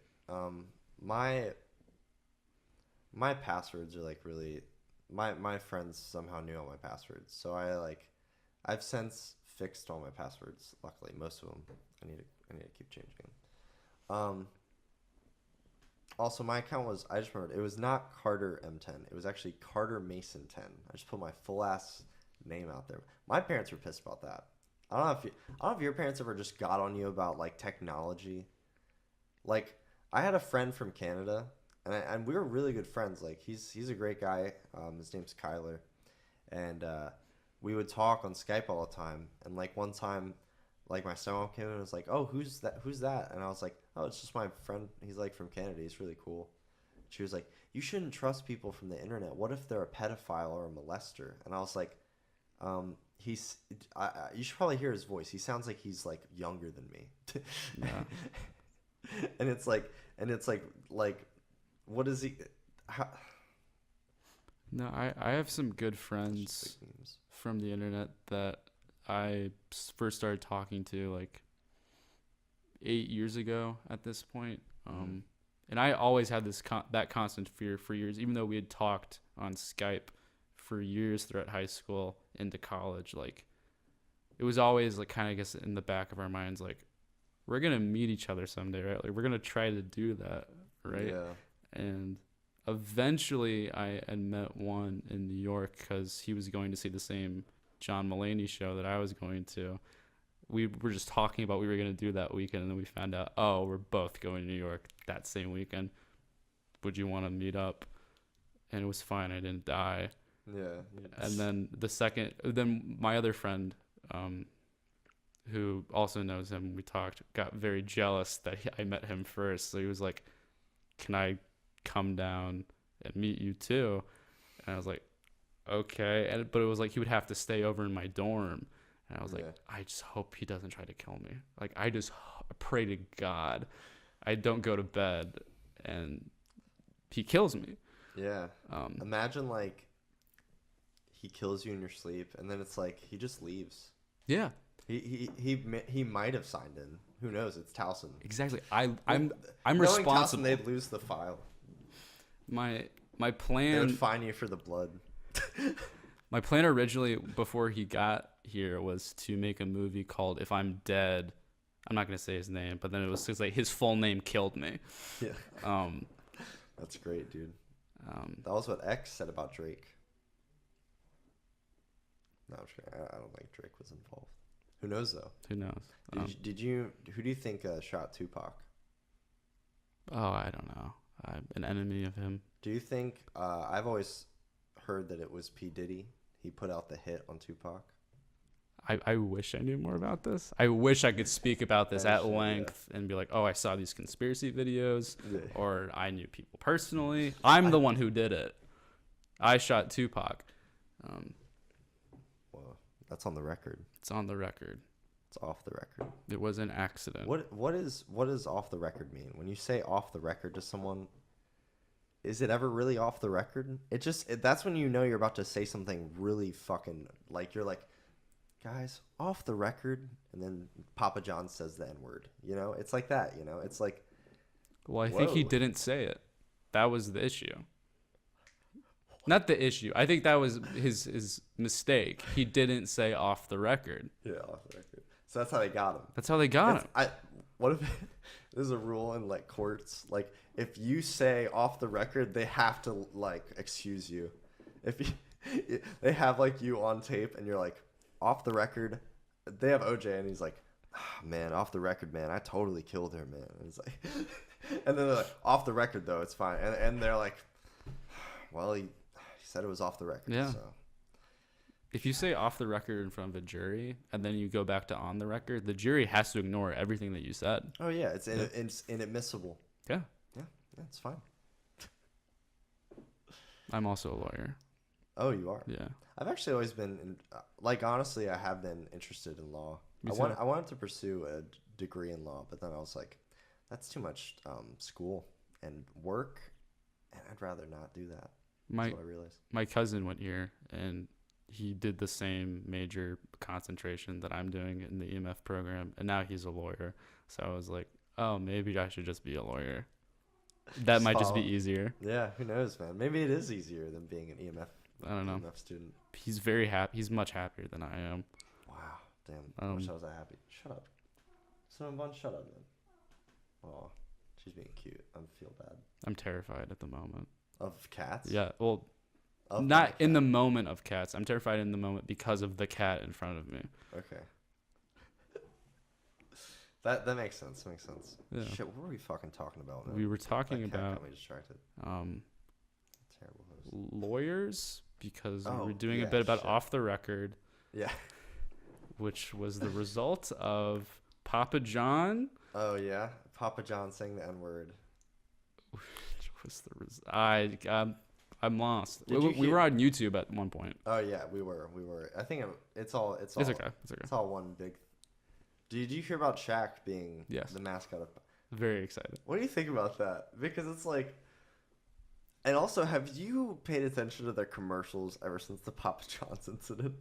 [SPEAKER 1] My passwords are like really. My friends somehow knew all my passwords, so I've since fixed all my passwords. Luckily, most of them. I need to keep changing them. Also, my account was, I just remembered, it was not Carter M10. It was actually Carter Mason 10. I just put my full ass name out there. My parents were pissed about that. I don't know if your parents ever just got on you about like technology. Like, I had a friend from Canada, and we were really good friends. Like, he's a great guy. His name's Kyler, and we would talk on Skype all the time. And like one time, like my stepmom came in and was like, "Oh, who's that?" And I was like, "Oh, it's just my friend. He's like from Canada. He's really cool." She was like, "You shouldn't trust people from the internet. What if they're a pedophile or a molester?" And I was like, you should probably hear his voice. He sounds like he's like younger than me."
[SPEAKER 2] Yeah.
[SPEAKER 1] and it's like, what is he? How,
[SPEAKER 2] No, I have some good friends
[SPEAKER 1] big memes.
[SPEAKER 2] from the internet that I first started talking to like 8 years ago at this point. And I always had this that constant fear for years, even though we had talked on Skype for years throughout high school into college. Like, it was always like kind of, I guess, in the back of our minds, like, we're gonna meet each other someday, right? Like, we're gonna try to do that, right?
[SPEAKER 1] Yeah.
[SPEAKER 2] And eventually, I had met one in New York because he was going to see the same John Mulaney show that I was going to. We were just talking about what we were going to do that weekend, and then we found out, oh, we're both going to New York that same weekend. Would you want to meet up? And it was fine. I didn't die.
[SPEAKER 1] Yeah.
[SPEAKER 2] And then then my other friend, who also knows him, we talked, got very jealous that I met him first. So he was like, can I come down and meet you too? And I was like, okay. But it was like he would have to stay over in my dorm. And I was like, I just hope he doesn't try to kill me. Like, I just pray to God I don't go to bed and he kills me.
[SPEAKER 1] Yeah. Imagine, like, he kills you in your sleep, and then it's like he just leaves.
[SPEAKER 2] Yeah.
[SPEAKER 1] He might have signed in. Who knows? It's Towson.
[SPEAKER 2] Exactly. I'm
[SPEAKER 1] Knowing
[SPEAKER 2] responsible.
[SPEAKER 1] Towson, they'd lose the file.
[SPEAKER 2] My
[SPEAKER 1] They
[SPEAKER 2] plan.
[SPEAKER 1] would fine you for the blood.
[SPEAKER 2] My plan originally, before he got here, was to make a movie called If I'm Dead. I'm not gonna say his name, but then it was just like his full name killed me.
[SPEAKER 1] Yeah. That's great, dude. That was what X said about Drake. No, I'm sure. I don't think Drake was involved. Who knows though?
[SPEAKER 2] Who knows?
[SPEAKER 1] Who do you think shot Tupac?
[SPEAKER 2] Oh, I don't know. I'm an enemy of him.
[SPEAKER 1] Do you think? I've always heard that it was P. Diddy. He put out the hit on Tupac.
[SPEAKER 2] I wish I knew more about this. I wish I could speak about this at length and be like, oh, I saw these conspiracy videos, or I knew people personally. I'm the one who did it. I shot Tupac.
[SPEAKER 1] Well, that's on the record.
[SPEAKER 2] It's on the record.
[SPEAKER 1] It's off the record.
[SPEAKER 2] It was an accident.
[SPEAKER 1] What does off the record mean? When you say off the record to someone, is it ever really off the record? That's when you know you're about to say something really fucking, like, you're like, guys, off the record, and then Papa John says the N-word. You know, it's like that. You know, it's like.
[SPEAKER 2] Well, I think he didn't say it. That was the issue. Not the issue. I think that was his mistake. He didn't say off the record.
[SPEAKER 1] Yeah, off the record. So that's how they got him.
[SPEAKER 2] That's how they got him.
[SPEAKER 1] What if there's a rule in, like, courts? Like, if you say off the record, they have to, like, excuse you. If they have, like, you on tape and you're like, off the record, they have OJ and he's like, oh, man, off the record, man, I totally killed her, man. And it's like, and then they're like, off the record though, it's fine. And they're like, well, he said it was off the record.
[SPEAKER 2] Yeah.
[SPEAKER 1] So
[SPEAKER 2] if you say off the record in front of a jury and then you go back to on the record, the jury has to ignore everything that you said.
[SPEAKER 1] Oh yeah, it's inadmissible.
[SPEAKER 2] Yeah.
[SPEAKER 1] Yeah, it's fine.
[SPEAKER 2] I'm also a lawyer.
[SPEAKER 1] Oh, you are?
[SPEAKER 2] Yeah.
[SPEAKER 1] I've actually always been, like, honestly, I have been interested in law.
[SPEAKER 2] Me too.
[SPEAKER 1] I wanted to pursue a degree in law, but then I was like, that's too much school and work, and I'd rather not do that. That's what I realized.
[SPEAKER 2] My cousin went here, and he did the same major concentration that I'm doing in the EMF program, and now he's a lawyer. So I was like, oh, maybe I should just be a lawyer. That might just be easier.
[SPEAKER 1] Yeah, who knows, man? Maybe it is easier than being an EMF.
[SPEAKER 2] I don't know.
[SPEAKER 1] EMF student.
[SPEAKER 2] He's very happy. He's much happier than I am.
[SPEAKER 1] Wow, damn. I wish I was that happy. Shut up. Cinnamon Bun, shut up, man. Oh, she's being cute. I feel bad.
[SPEAKER 2] I'm terrified at the moment.
[SPEAKER 1] Of cats?
[SPEAKER 2] Yeah, well,
[SPEAKER 1] Of
[SPEAKER 2] not in the moment of cats. I'm terrified in the moment because of the cat in front of me.
[SPEAKER 1] Okay. That makes sense. Makes sense.
[SPEAKER 2] Yeah.
[SPEAKER 1] Shit, what were we fucking talking about, man?
[SPEAKER 2] We were talking
[SPEAKER 1] That cat
[SPEAKER 2] about
[SPEAKER 1] got me distracted. Terrible host.
[SPEAKER 2] lawyers because we
[SPEAKER 1] Oh,
[SPEAKER 2] were doing a
[SPEAKER 1] yeah,
[SPEAKER 2] bit about
[SPEAKER 1] shit.
[SPEAKER 2] off the record,
[SPEAKER 1] Yeah.
[SPEAKER 2] which was the result of Papa John.
[SPEAKER 1] Oh yeah, Papa John saying the N-word.
[SPEAKER 2] Which was I'm lost.
[SPEAKER 1] Did
[SPEAKER 2] We
[SPEAKER 1] you hear-
[SPEAKER 2] were on YouTube at one point.
[SPEAKER 1] Oh yeah, we were. I think it's all.
[SPEAKER 2] It's okay. It's okay.
[SPEAKER 1] It's all one big. Did you hear about Shaq being the mascot of?
[SPEAKER 2] Very excited.
[SPEAKER 1] What do you think about that? Because it's like. And also, have you paid attention to their commercials ever since the Papa John's incident?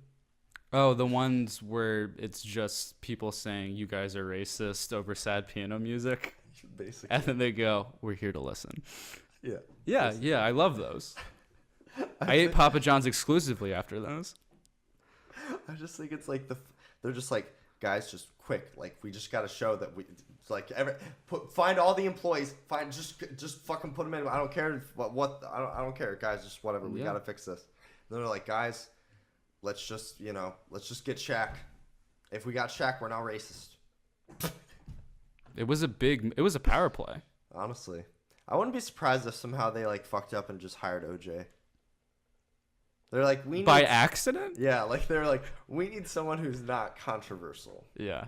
[SPEAKER 2] Oh, the ones where it's just people saying you guys are racist over sad piano music,
[SPEAKER 1] Basically.
[SPEAKER 2] and then they go, "We're here to listen."
[SPEAKER 1] Yeah.
[SPEAKER 2] Yeah, yeah, I love those. I ate Papa John's exclusively after those.
[SPEAKER 1] I just think it's like they're just like, guys, just quick, like we just got to show that we it's like find all the employees, just fucking put them in. I don't care what I don't care, guys, just whatever. We got to fix this. And they're like, guys, let's just get Shaq. If we got Shaq, we're not racist.
[SPEAKER 2] It was a power play.
[SPEAKER 1] Honestly, I wouldn't be surprised if somehow they like fucked up and just hired OJ. They're like, we need
[SPEAKER 2] By accident?
[SPEAKER 1] Yeah, like they're like, we need someone who's not controversial.
[SPEAKER 2] Yeah.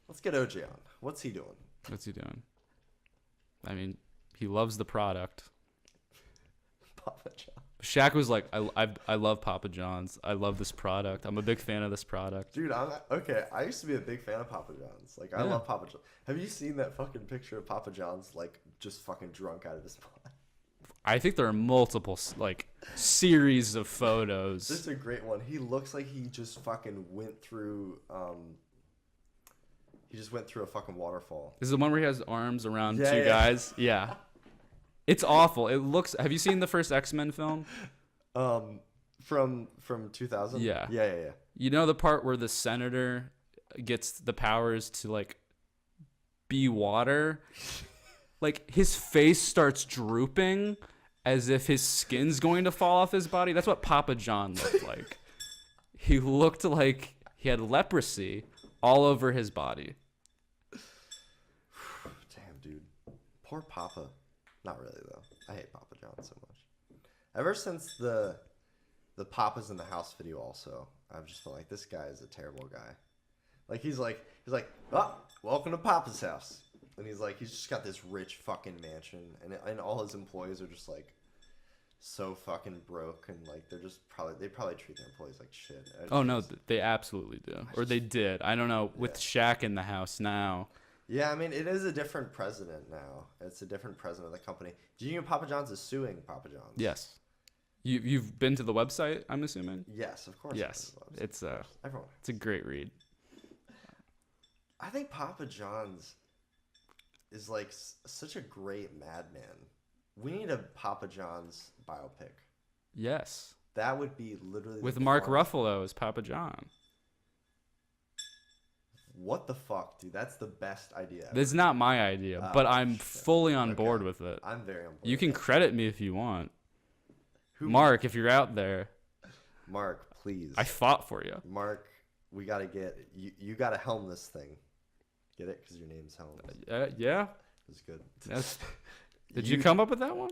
[SPEAKER 1] Let's get OJ on. What's he doing?
[SPEAKER 2] What's he doing? I mean, he loves the product.
[SPEAKER 1] Papa John.
[SPEAKER 2] Shaq was like, I love Papa John's. I love this product. I'm a big fan of this product.
[SPEAKER 1] Dude, I used to be a big fan of Papa John's. Like, I love Papa John. Have you seen that fucking picture of Papa John's, like, just fucking drunk out of his mind?
[SPEAKER 2] I think there are multiple, like, series of photos.
[SPEAKER 1] This is a great one. He looks like he just fucking went through, a fucking waterfall.
[SPEAKER 2] This is the one where he has arms around two
[SPEAKER 1] Yeah.
[SPEAKER 2] guys. Yeah. It's awful. It looks. Have you seen the first X-Men film?
[SPEAKER 1] From 2000?
[SPEAKER 2] Yeah.
[SPEAKER 1] Yeah.
[SPEAKER 2] You know the part where the senator gets the powers to like be water? Like his face starts drooping as if his skin's going to fall off his body. That's what Papa John looked like. He looked like he had leprosy all over his body.
[SPEAKER 1] Damn, dude. Poor Papa. Not really, though. I hate Papa John so much. Ever since the Papa's in the House video also, I've just been like, this guy is a terrible guy. Like, he's like, oh, welcome to Papa's house. And he's just got this rich fucking mansion. And all his employees are just, like, so fucking broke. And, like, they probably treat their employees like shit.
[SPEAKER 2] Oh, no, they absolutely do. Or they did. I don't know. With Shaq in the house now.
[SPEAKER 1] Yeah, I mean, it is a different president now. It's a different president of the company. Do you know Papa John's is suing Papa John's?
[SPEAKER 2] Yes. You've been to the website, I'm assuming?
[SPEAKER 1] Yes, of course.
[SPEAKER 2] Yes. It's
[SPEAKER 1] everyone.
[SPEAKER 2] It's a great read.
[SPEAKER 1] I think Papa John's is like such a great madman. We need a Papa John's biopic.
[SPEAKER 2] Yes.
[SPEAKER 1] That would be literally
[SPEAKER 2] with Mark Ruffalo as Papa John.
[SPEAKER 1] What the fuck, dude? That's the best idea ever.
[SPEAKER 2] This is not my idea, but I'm fully on board with it.
[SPEAKER 1] I'm very on board.
[SPEAKER 2] You can credit me if you want.
[SPEAKER 1] Who?
[SPEAKER 2] Mark, if you're out there.
[SPEAKER 1] Mark, please.
[SPEAKER 2] I fought for you.
[SPEAKER 1] Mark, we got to get... You got to helm this thing. Get it? Because your name's Helms.
[SPEAKER 2] Yeah.
[SPEAKER 1] It's good.
[SPEAKER 2] Did you come up with that one?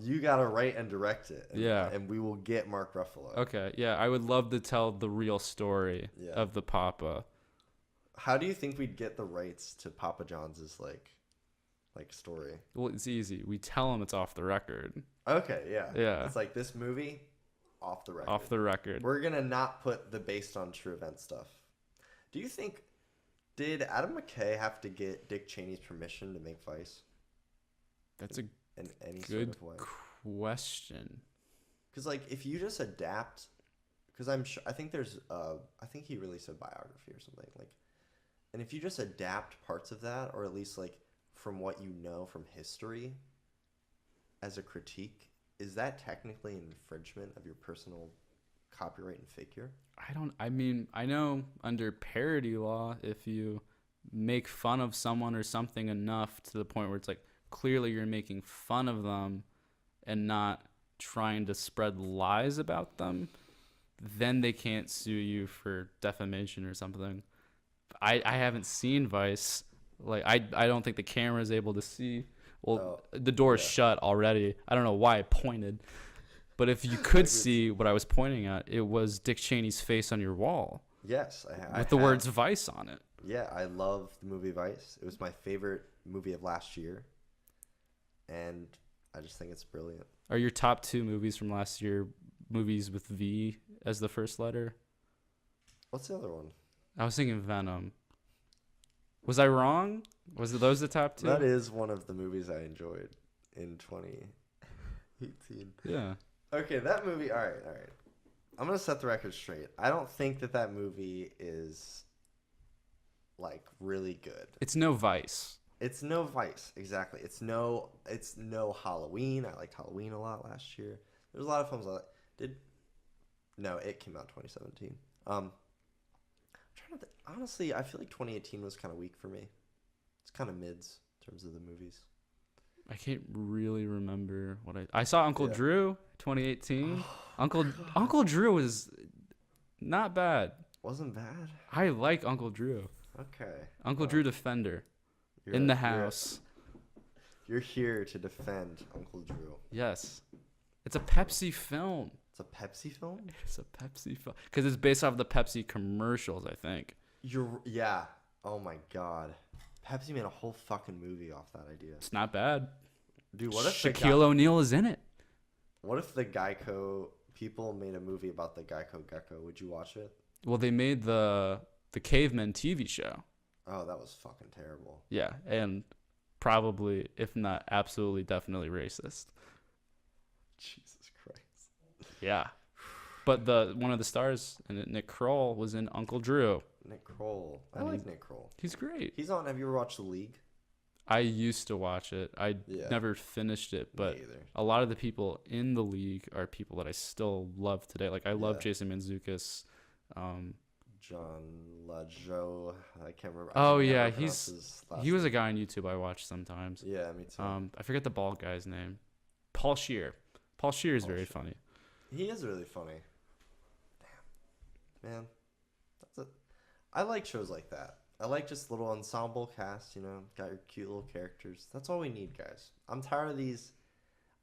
[SPEAKER 1] You gotta write and direct it. And we will get Mark Ruffalo.
[SPEAKER 2] Okay, yeah, I would love to tell the real story of the Papa.
[SPEAKER 1] How do you think we'd get the rights to Papa John's like story?
[SPEAKER 2] Well, it's easy. We tell him it's off the record.
[SPEAKER 1] Okay, yeah.
[SPEAKER 2] Yeah.
[SPEAKER 1] It's like this movie, off the record.
[SPEAKER 2] Off the record.
[SPEAKER 1] We're gonna not put the based on true event stuff. Do you think did Adam McKay have to get Dick Cheney's permission to make Vice?
[SPEAKER 2] That's a
[SPEAKER 1] in any
[SPEAKER 2] good
[SPEAKER 1] sort of way?
[SPEAKER 2] Question.
[SPEAKER 1] Because like if you just adapt, because I'm sure I think there's I think he released a biography or something like, and if you just adapt parts of that, or at least like from what you know from history, as a critique, is that technically an infringement of your personal copyright and figure?
[SPEAKER 2] I mean, I know under parody law, if you make fun of someone or something enough to the point where it's like clearly you're making fun of them and not trying to spread lies about them, then they can't sue you for defamation or something. I haven't seen Vice. Like I don't think the camera is able to see. Well, the door is shut already. I don't know why I pointed. But if you could see what I was pointing at, it was Dick Cheney's face on your wall.
[SPEAKER 1] Yes,
[SPEAKER 2] with the words Vice on it.
[SPEAKER 1] Yeah, I love the movie Vice. It was my favorite movie of last year. And I just think it's brilliant.
[SPEAKER 2] Are your top two movies from last year movies with V as the first letter?
[SPEAKER 1] What's the other one?
[SPEAKER 2] I was thinking Venom. Was I wrong? Was it those the top two?
[SPEAKER 1] That is one of the movies I enjoyed in 2018.
[SPEAKER 2] Yeah.
[SPEAKER 1] Okay, that movie. All right. I'm gonna set the record straight. I don't think that movie is like really good.
[SPEAKER 2] It's no Vice.
[SPEAKER 1] It's no Vice, exactly. It's no Halloween. I liked Halloween a lot last year. There's a lot of films no, it came out in 2017. I'm trying to honestly, I feel like 2018 was kind of weak for me. It's kind of mids in terms of the movies.
[SPEAKER 2] I can't really remember what I saw. Uncle Drew 2018. Uncle Drew was not bad.
[SPEAKER 1] Wasn't bad.
[SPEAKER 2] I like Uncle Drew.
[SPEAKER 1] Okay.
[SPEAKER 2] Uncle Drew Defender in the house.
[SPEAKER 1] You're here to defend Uncle Drew.
[SPEAKER 2] Yes, it's a Pepsi film.
[SPEAKER 1] It's a Pepsi film?
[SPEAKER 2] It's a Pepsi film because it's based off the Pepsi commercials, I think.
[SPEAKER 1] Yeah. Oh my god. Pepsi made a whole fucking movie off that idea.
[SPEAKER 2] It's not bad.
[SPEAKER 1] Dude, what if
[SPEAKER 2] Shaquille O'Neal is in it?
[SPEAKER 1] What if the Geico people made a movie about the Geico gecko? Would you watch it?
[SPEAKER 2] Well, they made the Cavemen TV show.
[SPEAKER 1] Oh, that was fucking terrible.
[SPEAKER 2] Yeah, and probably, if not absolutely, definitely racist.
[SPEAKER 1] Jesus Christ.
[SPEAKER 2] Yeah. But one of the stars in it, Nick Kroll, was in Uncle Drew.
[SPEAKER 1] Nick Kroll. I like Nick Kroll.
[SPEAKER 2] He's great.
[SPEAKER 1] He's on. Have you ever watched The League?
[SPEAKER 2] I used to watch it. I never finished it, but a lot of the people in the league are people that I still love today. Like I love Jason Mantzoukas.
[SPEAKER 1] John LaJoe. I can't remember.
[SPEAKER 2] Oh yeah, he was a guy on YouTube I watched sometimes.
[SPEAKER 1] Yeah, me too.
[SPEAKER 2] I forget the bald guy's name. Paul Scheer. Paul Scheer is very funny.
[SPEAKER 1] He is really funny. Damn, man, I like shows like that. I like just little ensemble casts, got your cute little characters. That's all we need, guys. I'm tired of these.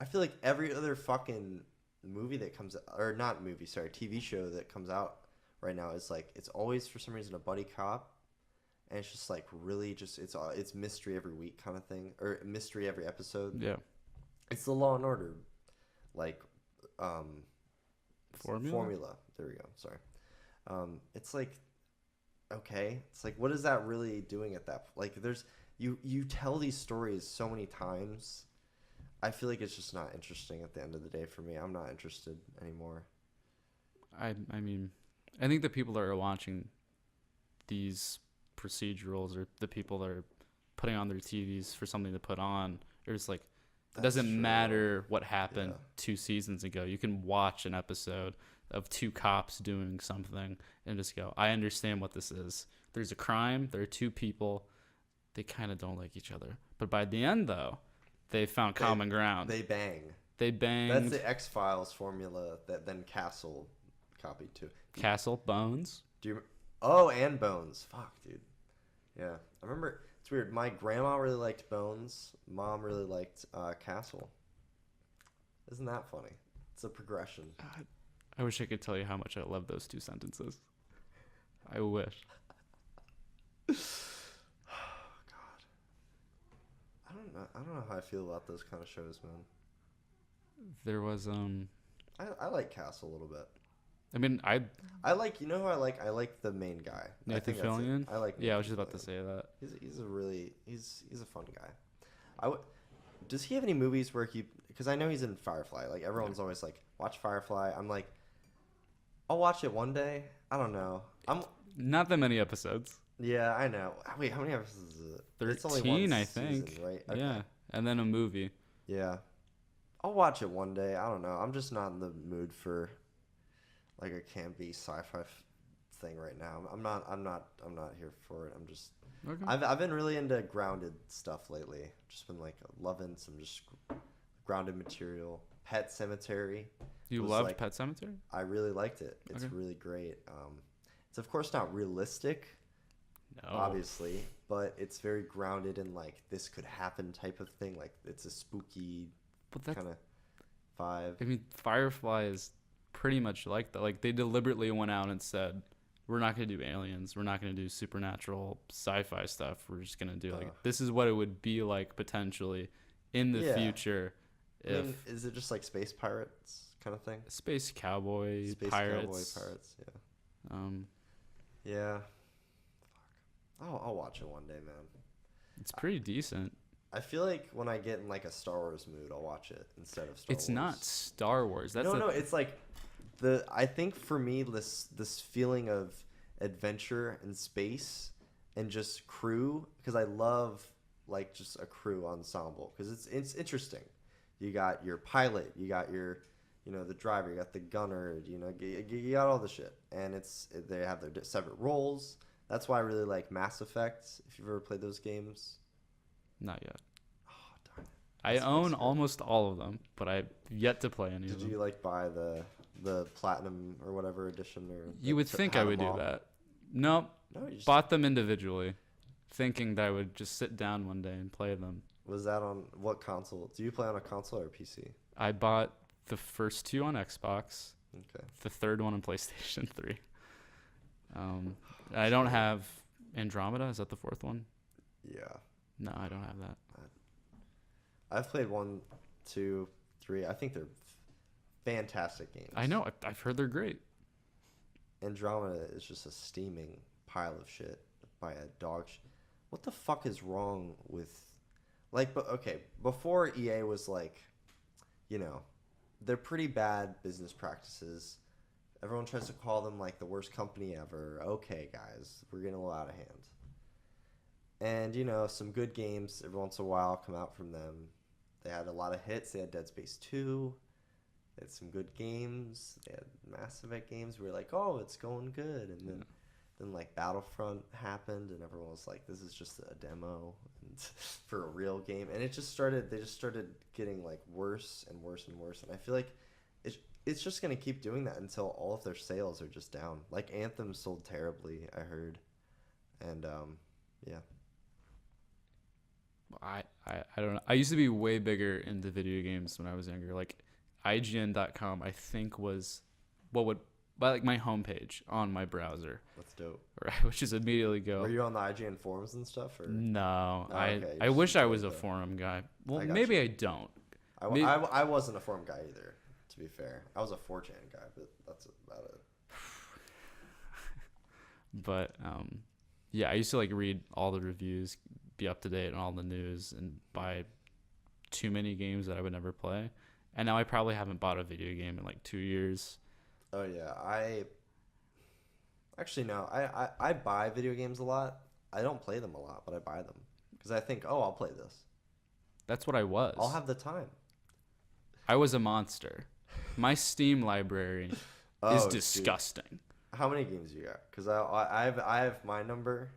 [SPEAKER 1] I feel like every other fucking movie that comes or not movie, sorry, TV show that comes out right now is like it's always for some reason a buddy cop, and it's just like really just it's mystery every week kind of thing or mystery every episode.
[SPEAKER 2] Yeah,
[SPEAKER 1] it's the Law and Order, like
[SPEAKER 2] formula.
[SPEAKER 1] There we go. Sorry, it's like. Okay, it's like what is that really doing at that? Like, there's you tell these stories so many times. I feel like it's just not interesting at the end of the day for me. I'm not interested anymore.
[SPEAKER 2] I mean, I think the people that are watching these procedurals or the people that are putting on their TVs for something to put on, they're just like, it doesn't matter what happened 2 seasons ago. You can watch an episode of 2 cops doing something and just go, I understand what this is. There's a crime. There are 2 people. They kind of don't like each other. But by the end, though, they found common ground.
[SPEAKER 1] They bang.
[SPEAKER 2] They banged.
[SPEAKER 1] That's the X-Files formula that then Castle copied too.
[SPEAKER 2] Castle, Bones.
[SPEAKER 1] And Bones. Fuck, dude. Yeah. I remember, it's weird. My grandma really liked Bones. Mom really liked Castle. Isn't that funny? It's a progression.
[SPEAKER 2] I wish I could tell you how much I love those 2 sentences. I wish.
[SPEAKER 1] God. I don't know how I feel about those kind of shows, man.
[SPEAKER 2] There was
[SPEAKER 1] I like Castle a little bit.
[SPEAKER 2] I mean,
[SPEAKER 1] I like, who I like? I like the main guy.
[SPEAKER 2] Nathan Fillion.
[SPEAKER 1] I like.
[SPEAKER 2] Yeah, I was just about to say that.
[SPEAKER 1] He's a fun guy. Does he have any movies where because I know he's in Firefly. Like everyone's always like, watch Firefly. I'm like, I'll watch it one day. I don't know.
[SPEAKER 2] Not that many episodes.
[SPEAKER 1] Yeah, I know. Wait, how many episodes is it?
[SPEAKER 2] 13,
[SPEAKER 1] it's only one
[SPEAKER 2] I think.
[SPEAKER 1] Season, right? Okay.
[SPEAKER 2] Yeah, and then a movie.
[SPEAKER 1] Yeah, I'll watch it one day. I don't know. I'm just not in the mood for like a campy sci-fi thing right now. I'm not here for it. I'm just. Okay. I've been really into grounded stuff lately. Just been like loving some just grounded material. Pet Cemetery.
[SPEAKER 2] You loved Pet Cemetery?
[SPEAKER 1] I really liked it. It's really great. It's of course not realistic, obviously, but it's very grounded in like this could happen type of thing. Like it's a spooky kind of vibe.
[SPEAKER 2] I mean, Firefly is pretty much like that. Like they deliberately went out and said, we're not going to do aliens. We're not going to do supernatural sci-fi stuff. We're just going to do like, this is what it would be like potentially in the future.
[SPEAKER 1] I mean, is it just like space pirates kind of thing?
[SPEAKER 2] Space cowboy pirates.
[SPEAKER 1] Yeah. Yeah. Fuck. I'll watch it one day, man.
[SPEAKER 2] It's pretty decent.
[SPEAKER 1] I feel like when I get in like a Star Wars mood, I'll watch it instead of Star Wars.
[SPEAKER 2] It's not Star Wars. That's
[SPEAKER 1] no. It's like I think for me this feeling of adventure and space and just crew, because I love like just a crew ensemble because it's interesting. You got your pilot, you got your the driver, you got the gunner, you got all the shit, and they have their separate roles. That's why I really like Mass Effect. If you've ever played those games.
[SPEAKER 2] Not yet.
[SPEAKER 1] Oh, darn it.
[SPEAKER 2] I own almost all of them, but I've yet to play any of them.
[SPEAKER 1] Did you like buy the platinum or whatever edition? Or
[SPEAKER 2] You would think I would do that. Nope.
[SPEAKER 1] No, you just
[SPEAKER 2] Bought them individually, thinking that I would just sit down one day and play them.
[SPEAKER 1] Was that on what console? Do you play on a console or a PC?
[SPEAKER 2] I bought the first 2 on Xbox.
[SPEAKER 1] Okay.
[SPEAKER 2] The third one on PlayStation 3. I don't have Andromeda. Is that the 4th one?
[SPEAKER 1] Yeah.
[SPEAKER 2] No, I don't have that.
[SPEAKER 1] I've played 1, 2, 3. I think they're fantastic games.
[SPEAKER 2] I know. I've heard they're great.
[SPEAKER 1] Andromeda is just a steaming pile of shit by a dog. What the fuck is wrong with, like? But okay, before EA was like, they're pretty bad business practices. Everyone tries to call them like the worst company ever. Okay, guys, we're getting a little out of hand. And some good games every once in a while come out from them. They had a lot of hits. They had Dead Space 2. They had some good games. They had Mass Effect games. We were like, oh, it's going good. And then like Battlefront happened, and everyone was like, this is just a demo for a real game. And they just started getting like worse and worse and worse. And I feel like it's just going to keep doing that until all of their sales are just down. Like Anthem sold terribly, I heard. And yeah.
[SPEAKER 2] I don't know. I used to be way bigger into video games when I was younger. Like IGN.com, I think was like my homepage on my browser.
[SPEAKER 1] That's dope.
[SPEAKER 2] Right, which is immediately go.
[SPEAKER 1] Were you on the IGN forums and stuff? Or?
[SPEAKER 2] No,
[SPEAKER 1] Oh, okay.
[SPEAKER 2] I wish I was a forum guy. Well, maybe I don't.
[SPEAKER 1] I wasn't a forum guy either, to be fair. I was a 4chan guy, but that's about it.
[SPEAKER 2] But yeah, I used to like read all the reviews, be up to date on all the news, and buy too many games that I would never play. And now I probably haven't bought a video game in like 2 years.
[SPEAKER 1] Oh yeah, I buy video games a lot. I don't play them a lot, but I buy them because I think, oh, I'll play this.
[SPEAKER 2] That's what I was.
[SPEAKER 1] I'll have the time.
[SPEAKER 2] I was a monster. My Steam library is disgusting.
[SPEAKER 1] Dude. How many games you got? Because I have my number.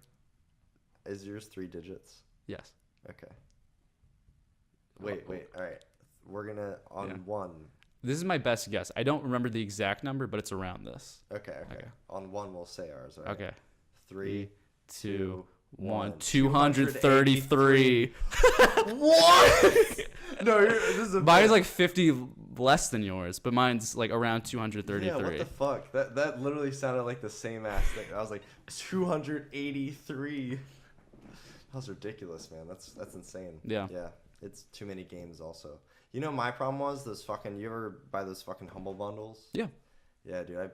[SPEAKER 1] Is yours 3 digits?
[SPEAKER 2] Yes.
[SPEAKER 1] Okay. Wait. All right. We're gonna one.
[SPEAKER 2] This is my best guess. I don't remember the exact number, but it's around this.
[SPEAKER 1] Okay. On one, we'll say ours. Right?
[SPEAKER 2] Okay.
[SPEAKER 1] 3,
[SPEAKER 2] 2, 1.
[SPEAKER 1] 233. What? No, this is
[SPEAKER 2] mine's like 50 less than yours, but mine's like around 233.
[SPEAKER 1] Yeah, what the fuck? That literally sounded like the same ass thing. I was like 283. That was ridiculous, man. That's insane.
[SPEAKER 2] Yeah.
[SPEAKER 1] Yeah. It's too many games also. My problem was you ever buy those fucking Humble Bundles?
[SPEAKER 2] Yeah.
[SPEAKER 1] Yeah, dude.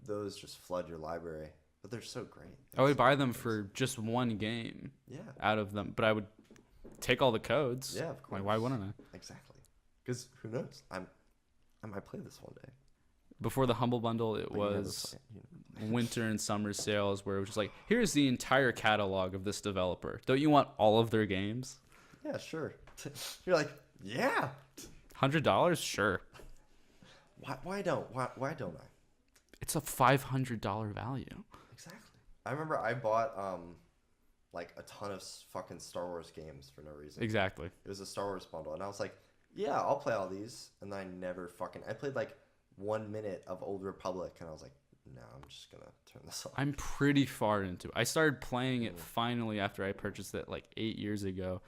[SPEAKER 1] Those just flood your library. But they're so great.
[SPEAKER 2] I would buy them for just one game.
[SPEAKER 1] Yeah.
[SPEAKER 2] Out of them, but I would take all the codes.
[SPEAKER 1] Yeah, of course.
[SPEAKER 2] Like, why wouldn't I?
[SPEAKER 1] Exactly. Because who knows? I might play this one day.
[SPEAKER 2] Before the Humble Bundle, it was winter and summer sales where it was just like, here's the entire catalog of this developer. Don't you want all of their games?
[SPEAKER 1] Yeah, sure. You're like, yeah.
[SPEAKER 2] $100? Sure.
[SPEAKER 1] Why don't I?
[SPEAKER 2] It's a $500 value.
[SPEAKER 1] Exactly. I remember I bought like a ton of fucking Star Wars games for no reason.
[SPEAKER 2] Exactly.
[SPEAKER 1] It was a Star Wars bundle, and I was like, yeah, I'll play all these. And then I played like 1 minute of Old Republic, and I was like, no, I'm just gonna turn this off.
[SPEAKER 2] I'm pretty far into it. I started playing it finally after I purchased it like 8 years ago,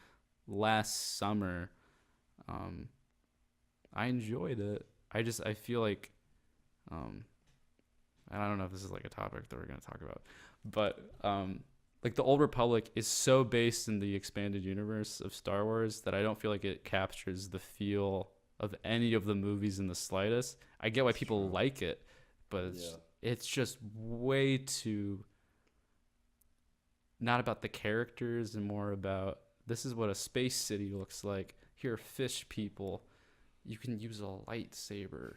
[SPEAKER 2] last summer. I enjoyed it. I feel like, and I don't know if this is like a topic that we're gonna talk about, but like the Old Republic is so based in the expanded universe of Star Wars that I don't feel like it captures the feel of any of the movies in the slightest. I get why people like it, but it's just way too not about the characters and more about this is what a space city looks like. Here are fish people. You can use a lightsaber.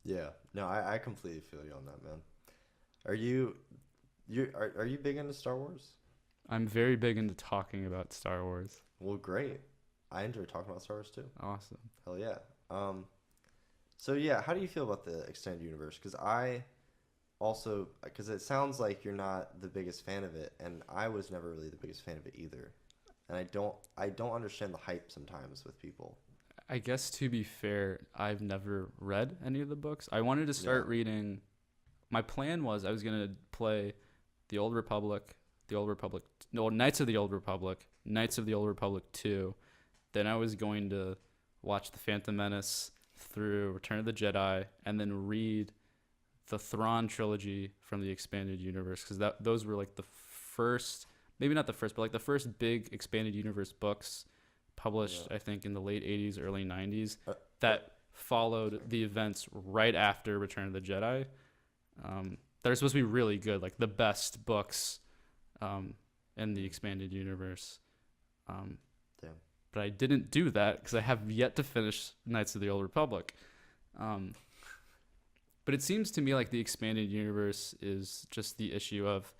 [SPEAKER 1] Yeah. No, I completely feel you on that, man. Are you big into Star Wars?
[SPEAKER 2] I'm very big into talking about Star Wars.
[SPEAKER 1] Well, great. I enjoy talking about Star Wars too.
[SPEAKER 2] Awesome.
[SPEAKER 1] Hell yeah. So yeah, how do you feel about the extended universe? Because it sounds like you're not the biggest fan of it, and I was never really the biggest fan of it either. And I don't understand the hype sometimes with people.
[SPEAKER 2] I guess to be fair, I've never read any of the books. I wanted to start reading. My plan was I was going to play The Old Republic, Knights of the Old Republic, Knights of the Old Republic 2. Then I was going to watch The Phantom Menace through Return of the Jedi, and then read the Thrawn trilogy from the expanded universe, because those were like the first, maybe not the first, but like the first big expanded universe books published, I think, in the late 80s, early 90s, that followed the events right after Return of the Jedi. That are supposed to be really good, like the best books in the expanded universe.
[SPEAKER 1] Damn.
[SPEAKER 2] But I didn't do that because I have yet to finish Knights of the Old Republic. But it seems to me like the expanded universe is just the issue of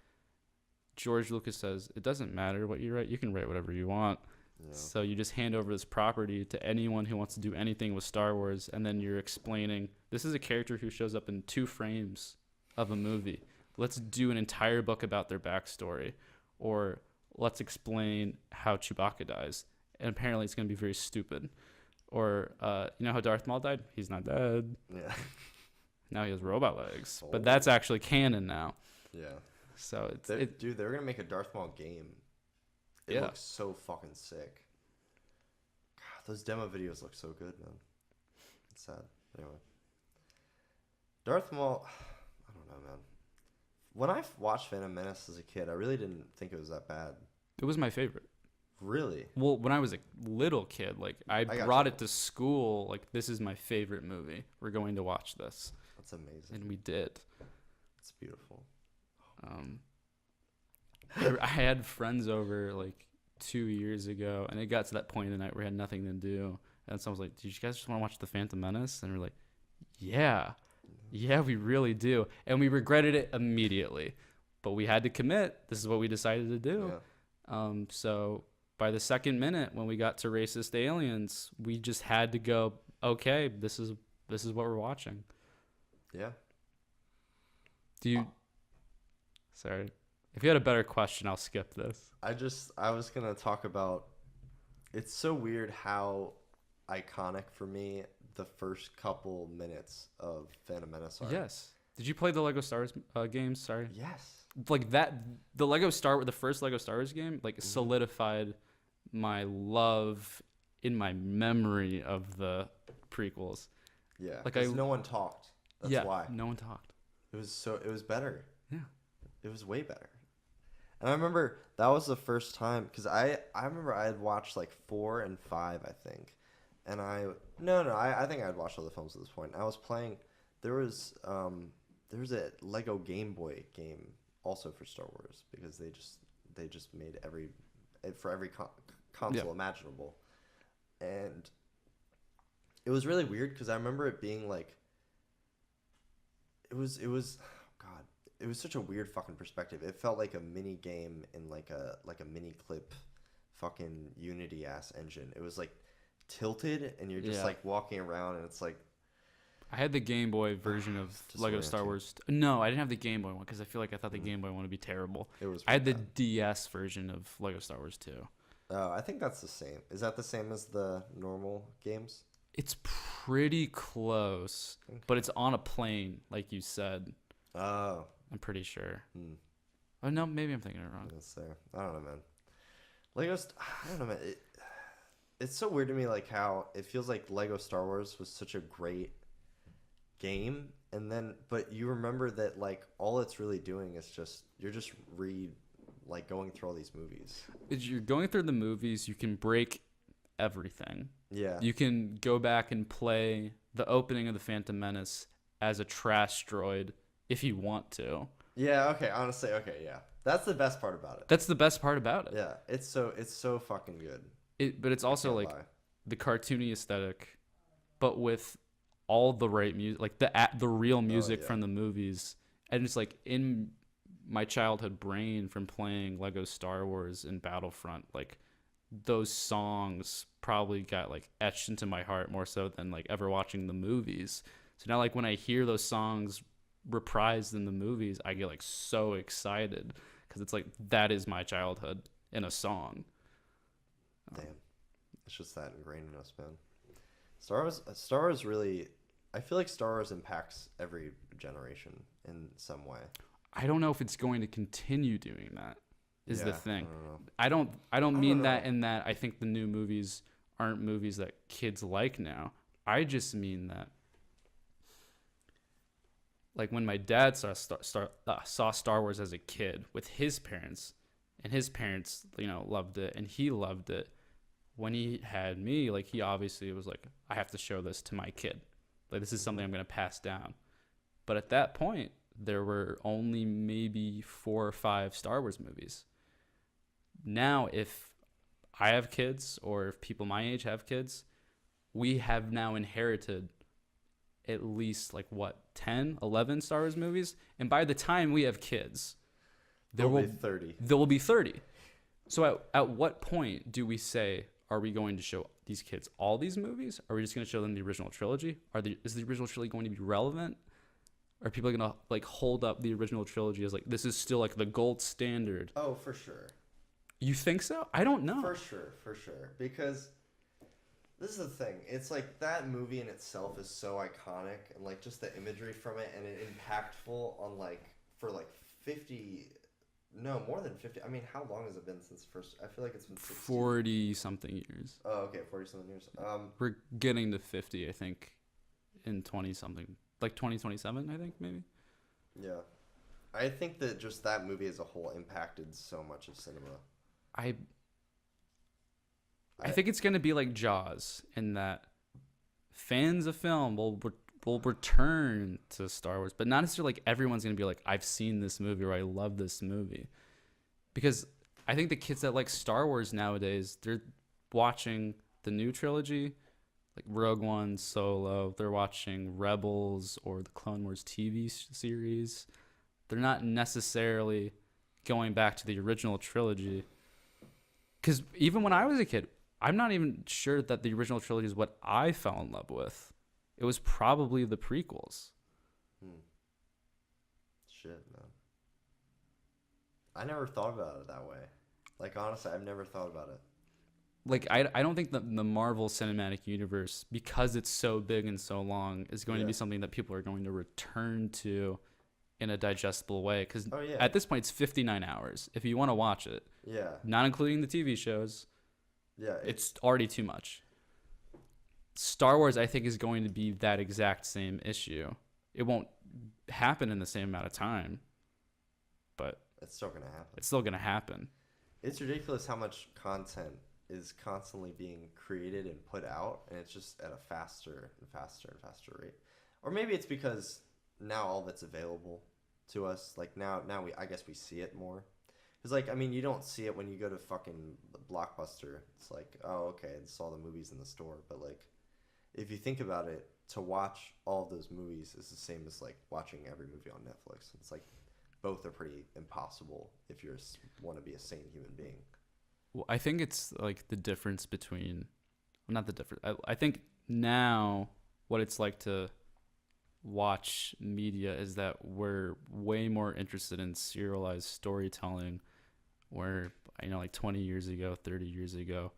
[SPEAKER 2] George Lucas says, it doesn't matter what you write. You can write whatever you want.
[SPEAKER 1] Yeah.
[SPEAKER 2] So you just hand over this property to anyone who wants to do anything with Star Wars, and then you're explaining, this is a character who shows up in 2 frames of a movie. Let's do an entire book about their backstory. Or let's explain how Chewbacca dies. And apparently it's going to be very stupid. Or, you know how Darth Maul died? He's not dead.
[SPEAKER 1] Yeah.
[SPEAKER 2] Now he has robot legs. But that's actually canon now.
[SPEAKER 1] Yeah.
[SPEAKER 2] So
[SPEAKER 1] Dude, they're gonna make a Darth Maul game. It looks so fucking sick. God, those demo videos look so good, man. It's sad. Anyway. Darth Maul, I don't know, man. When I watched Phantom Menace as a kid, I really didn't think it was that bad.
[SPEAKER 2] It was my favorite.
[SPEAKER 1] Really?
[SPEAKER 2] Well, when I was a little kid, like I brought it to school, like, this is my favorite movie. We're going to watch this.
[SPEAKER 1] That's amazing.
[SPEAKER 2] And we did.
[SPEAKER 1] It's beautiful.
[SPEAKER 2] I had friends over like 2 years ago, and it got to that point in the night where we had nothing to do. And someone was like, "Do you guys just want to watch The Phantom Menace?" And we're like, yeah, we really do. And we regretted it immediately. But we had to commit. This is what we decided to do.
[SPEAKER 1] Yeah.
[SPEAKER 2] So by the second minute, when we got to racist aliens, we just had to go, okay, this is what we're watching.
[SPEAKER 1] Yeah.
[SPEAKER 2] Sorry. If you had a better question, I'll skip this.
[SPEAKER 1] I was going to talk about, it's so weird how iconic for me the first couple minutes of Phantom Menace are.
[SPEAKER 2] Yes. Did you play the Lego Star Wars games? Sorry.
[SPEAKER 1] Yes.
[SPEAKER 2] Like that, the first Lego Star Wars game, like solidified my love in my memory of the prequels.
[SPEAKER 1] Yeah.
[SPEAKER 2] Like
[SPEAKER 1] Because no one talked. That's why.
[SPEAKER 2] No one talked.
[SPEAKER 1] It was better.
[SPEAKER 2] Yeah.
[SPEAKER 1] It was way better. And I remember that was the first time, because I remember I had watched like 4 and 5, I think. And I think I had watched all the films at this point. I was playing, there was a Lego Game Boy game also for Star Wars, because they just made for every console imaginable. And it was really weird, because I remember it being like, it was such a weird fucking perspective. It felt like a mini game in like a mini clip fucking Unity ass engine. It was like tilted, and you're just like walking around, and it's like,
[SPEAKER 2] I had the Game Boy version of Lego Star Wars. No, I didn't have the Game Boy one, because I thought the Game Boy one would be terrible.
[SPEAKER 1] It was.
[SPEAKER 2] I had the DS version of Lego Star Wars 2.
[SPEAKER 1] I think that's the same. Is that the same as the normal games?
[SPEAKER 2] It's pretty close, but it's on a plane, like you said.
[SPEAKER 1] Oh.
[SPEAKER 2] I'm pretty sure. Oh, no, maybe I'm thinking it wrong.
[SPEAKER 1] I don't know, man. Legos, I don't know, man. It's so weird to me, like, how it feels like Lego Star Wars was such a great game, and then, but you remember that, like, all it's really doing is you're just going through all these movies.
[SPEAKER 2] You're going through the movies, you can break everything.
[SPEAKER 1] Yeah.
[SPEAKER 2] You can go back and play the opening of The Phantom Menace as a trash droid if you want to.
[SPEAKER 1] Yeah, okay, honestly, okay, yeah. That's the best part about it.
[SPEAKER 2] That's the best part about it.
[SPEAKER 1] Yeah, it's so fucking good.
[SPEAKER 2] But it's also like the cartoony aesthetic, but with all the right music, like the real music
[SPEAKER 1] yeah.
[SPEAKER 2] from the movies, and it's like in my childhood brain from playing Lego Star Wars and Battlefront, like those songs probably got like etched into my heart more so than like ever watching the movies. So now like when I hear those songs reprised in the movies, I get like so excited because it's like that is my childhood in a song.
[SPEAKER 1] Damn, it's just that ingrained in us, man. Star Wars really. I feel like Star Wars impacts every generation in some way.
[SPEAKER 2] I don't know if it's going to continue doing that. Is the
[SPEAKER 1] Yeah,
[SPEAKER 2] thing.
[SPEAKER 1] I don't know.
[SPEAKER 2] I don't
[SPEAKER 1] I
[SPEAKER 2] mean
[SPEAKER 1] don't
[SPEAKER 2] that
[SPEAKER 1] know.
[SPEAKER 2] in that I think the new movies aren't movies that kids like now. I just mean that like when my dad saw Star Wars as a kid with his parents, and his parents, you know, loved it and he loved it. When he had me, like he obviously was like, I have to show this to my kid. Like this is something I'm going to pass down. But at that point, there were only maybe 4 or 5 Star Wars movies. Now, if I have kids or if people my age have kids, we have now inherited at least like what 10, 11 Star Wars movies, and by the time we have kids,
[SPEAKER 1] There will be 30.
[SPEAKER 2] there will be 30. So at what point do we say, are we going to show these kids all these movies? Are we just going to show them the original trilogy? Is the original trilogy going to be relevant? Are people going to like hold up the original trilogy as like this is still like the gold standard?
[SPEAKER 1] Oh, for sure.
[SPEAKER 2] You think so? I don't know.
[SPEAKER 1] For sure. Because this is the thing. It's like that movie in itself is so iconic, and like just the imagery from it, and it impactful on like for like 50. No, more than 50. I mean, how long has it been since the first? I feel like it's been 60.
[SPEAKER 2] 40 something years.
[SPEAKER 1] Oh, okay, 40 something years.
[SPEAKER 2] We're getting to 50, I think, in 20 something, like 2027, I think maybe.
[SPEAKER 1] Yeah, I think that just that movie as a whole impacted so much of cinema.
[SPEAKER 2] I think it's gonna be like Jaws in that fans of film will return to Star Wars, but not necessarily like everyone's gonna be like, I've seen this movie or I love this movie, because I think the kids that like Star Wars nowadays, they're watching the new trilogy, like Rogue One, Solo. They're watching Rebels or the Clone Wars TV series. They're not necessarily going back to the original trilogy. Because even when I was a kid, I'm not even sure that the original trilogy is what I fell in love with. It was probably the prequels.
[SPEAKER 1] Shit, man. I never thought about it that way. Like, honestly, I've never thought about it.
[SPEAKER 2] Like, I don't think that the Marvel Cinematic Universe, because it's so big and so long, is going to be something that people are going to return to in a digestible way. Because at this point, it's 59 hours. If you want to watch it, not including the TV shows, it's already too much. Star Wars, I think, is going to be that exact same issue. It won't happen in the same amount of time, but
[SPEAKER 1] it's still gonna happen.
[SPEAKER 2] It's still gonna happen.
[SPEAKER 1] It's ridiculous how much content is constantly being created and put out, and it's just at a faster and faster rate. Or maybe it's because now all of it's available to us. Like now I guess we see it more. Because like, I mean, you don't see it when you go to fucking Blockbuster. It's like, oh, okay, it's all the movies in the store. But like, if you think about it, to watch all of those movies is the same as like watching every movie on Netflix. It's like both are pretty impossible if you want to be a sane human being.
[SPEAKER 2] Well, I think it's like the difference between, well, not the difference. I think now what it's like to watch media is that we're way more interested in serialized storytelling, where, you know, like 20 years ago, 30 years ago,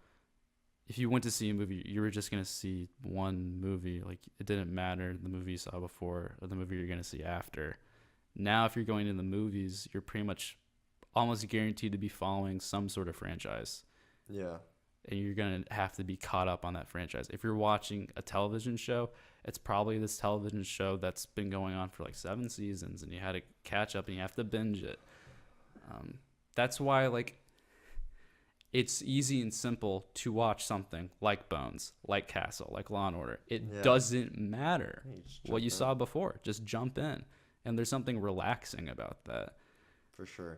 [SPEAKER 2] if you went to see a movie, you were just going to see one movie. Like, it didn't matter the movie you saw before or the movie you're going to see after. Now, if you're going to the movies, you're pretty much almost guaranteed to be following some sort of franchise.
[SPEAKER 1] Yeah.
[SPEAKER 2] And you're going to have to be caught up on that franchise. If you're watching a television show, it's probably this television show that's been going on for like 7 seasons, and you had to catch up and you have to binge it. That's why, like, it's easy and simple to watch something like Bones, like Castle, like Law & Order. It doesn't matter what you saw before. Just jump in. And there's something relaxing about that.
[SPEAKER 1] For sure.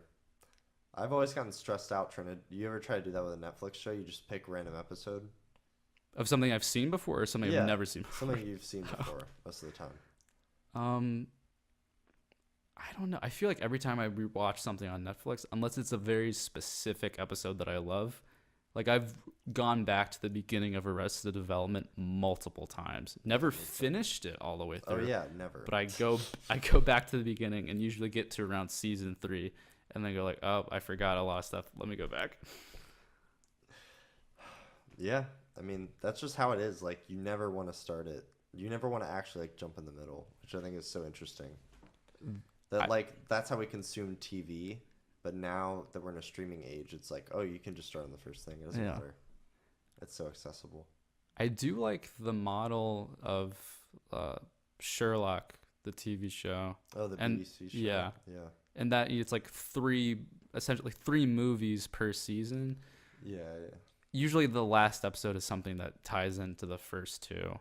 [SPEAKER 1] I've always gotten stressed out trying to... You ever try to do that with a Netflix show? You just pick a random episode?
[SPEAKER 2] Of something I've seen before or something
[SPEAKER 1] Yeah,
[SPEAKER 2] I've never seen before?
[SPEAKER 1] something you've seen before most of the time.
[SPEAKER 2] I don't know. I feel like every time I rewatch something on Netflix, unless it's a very specific episode that I love, like I've gone back to the beginning of Arrested Development multiple times. Never finished it all the way
[SPEAKER 1] Oh
[SPEAKER 2] through.
[SPEAKER 1] yeah, never.
[SPEAKER 2] But I go back to the beginning and usually get to around season 3 and then go like, "Oh, I forgot a lot of stuff. Let me go back."
[SPEAKER 1] Yeah, I mean that's just how it is. Like you never want to start it. You never want to actually like jump in the middle, which I think is so interesting. That that's how we consume TV, but now that we're in a streaming age, it's like, oh, you can just start on the first thing. It doesn't matter. It's so accessible.
[SPEAKER 2] I do like the model of Sherlock, the TV show.
[SPEAKER 1] Oh, the
[SPEAKER 2] And
[SPEAKER 1] BBC show.
[SPEAKER 2] yeah.
[SPEAKER 1] Yeah.
[SPEAKER 2] And that it's like essentially three movies per season.
[SPEAKER 1] Yeah, yeah.
[SPEAKER 2] Usually the last episode is something that ties into the first two.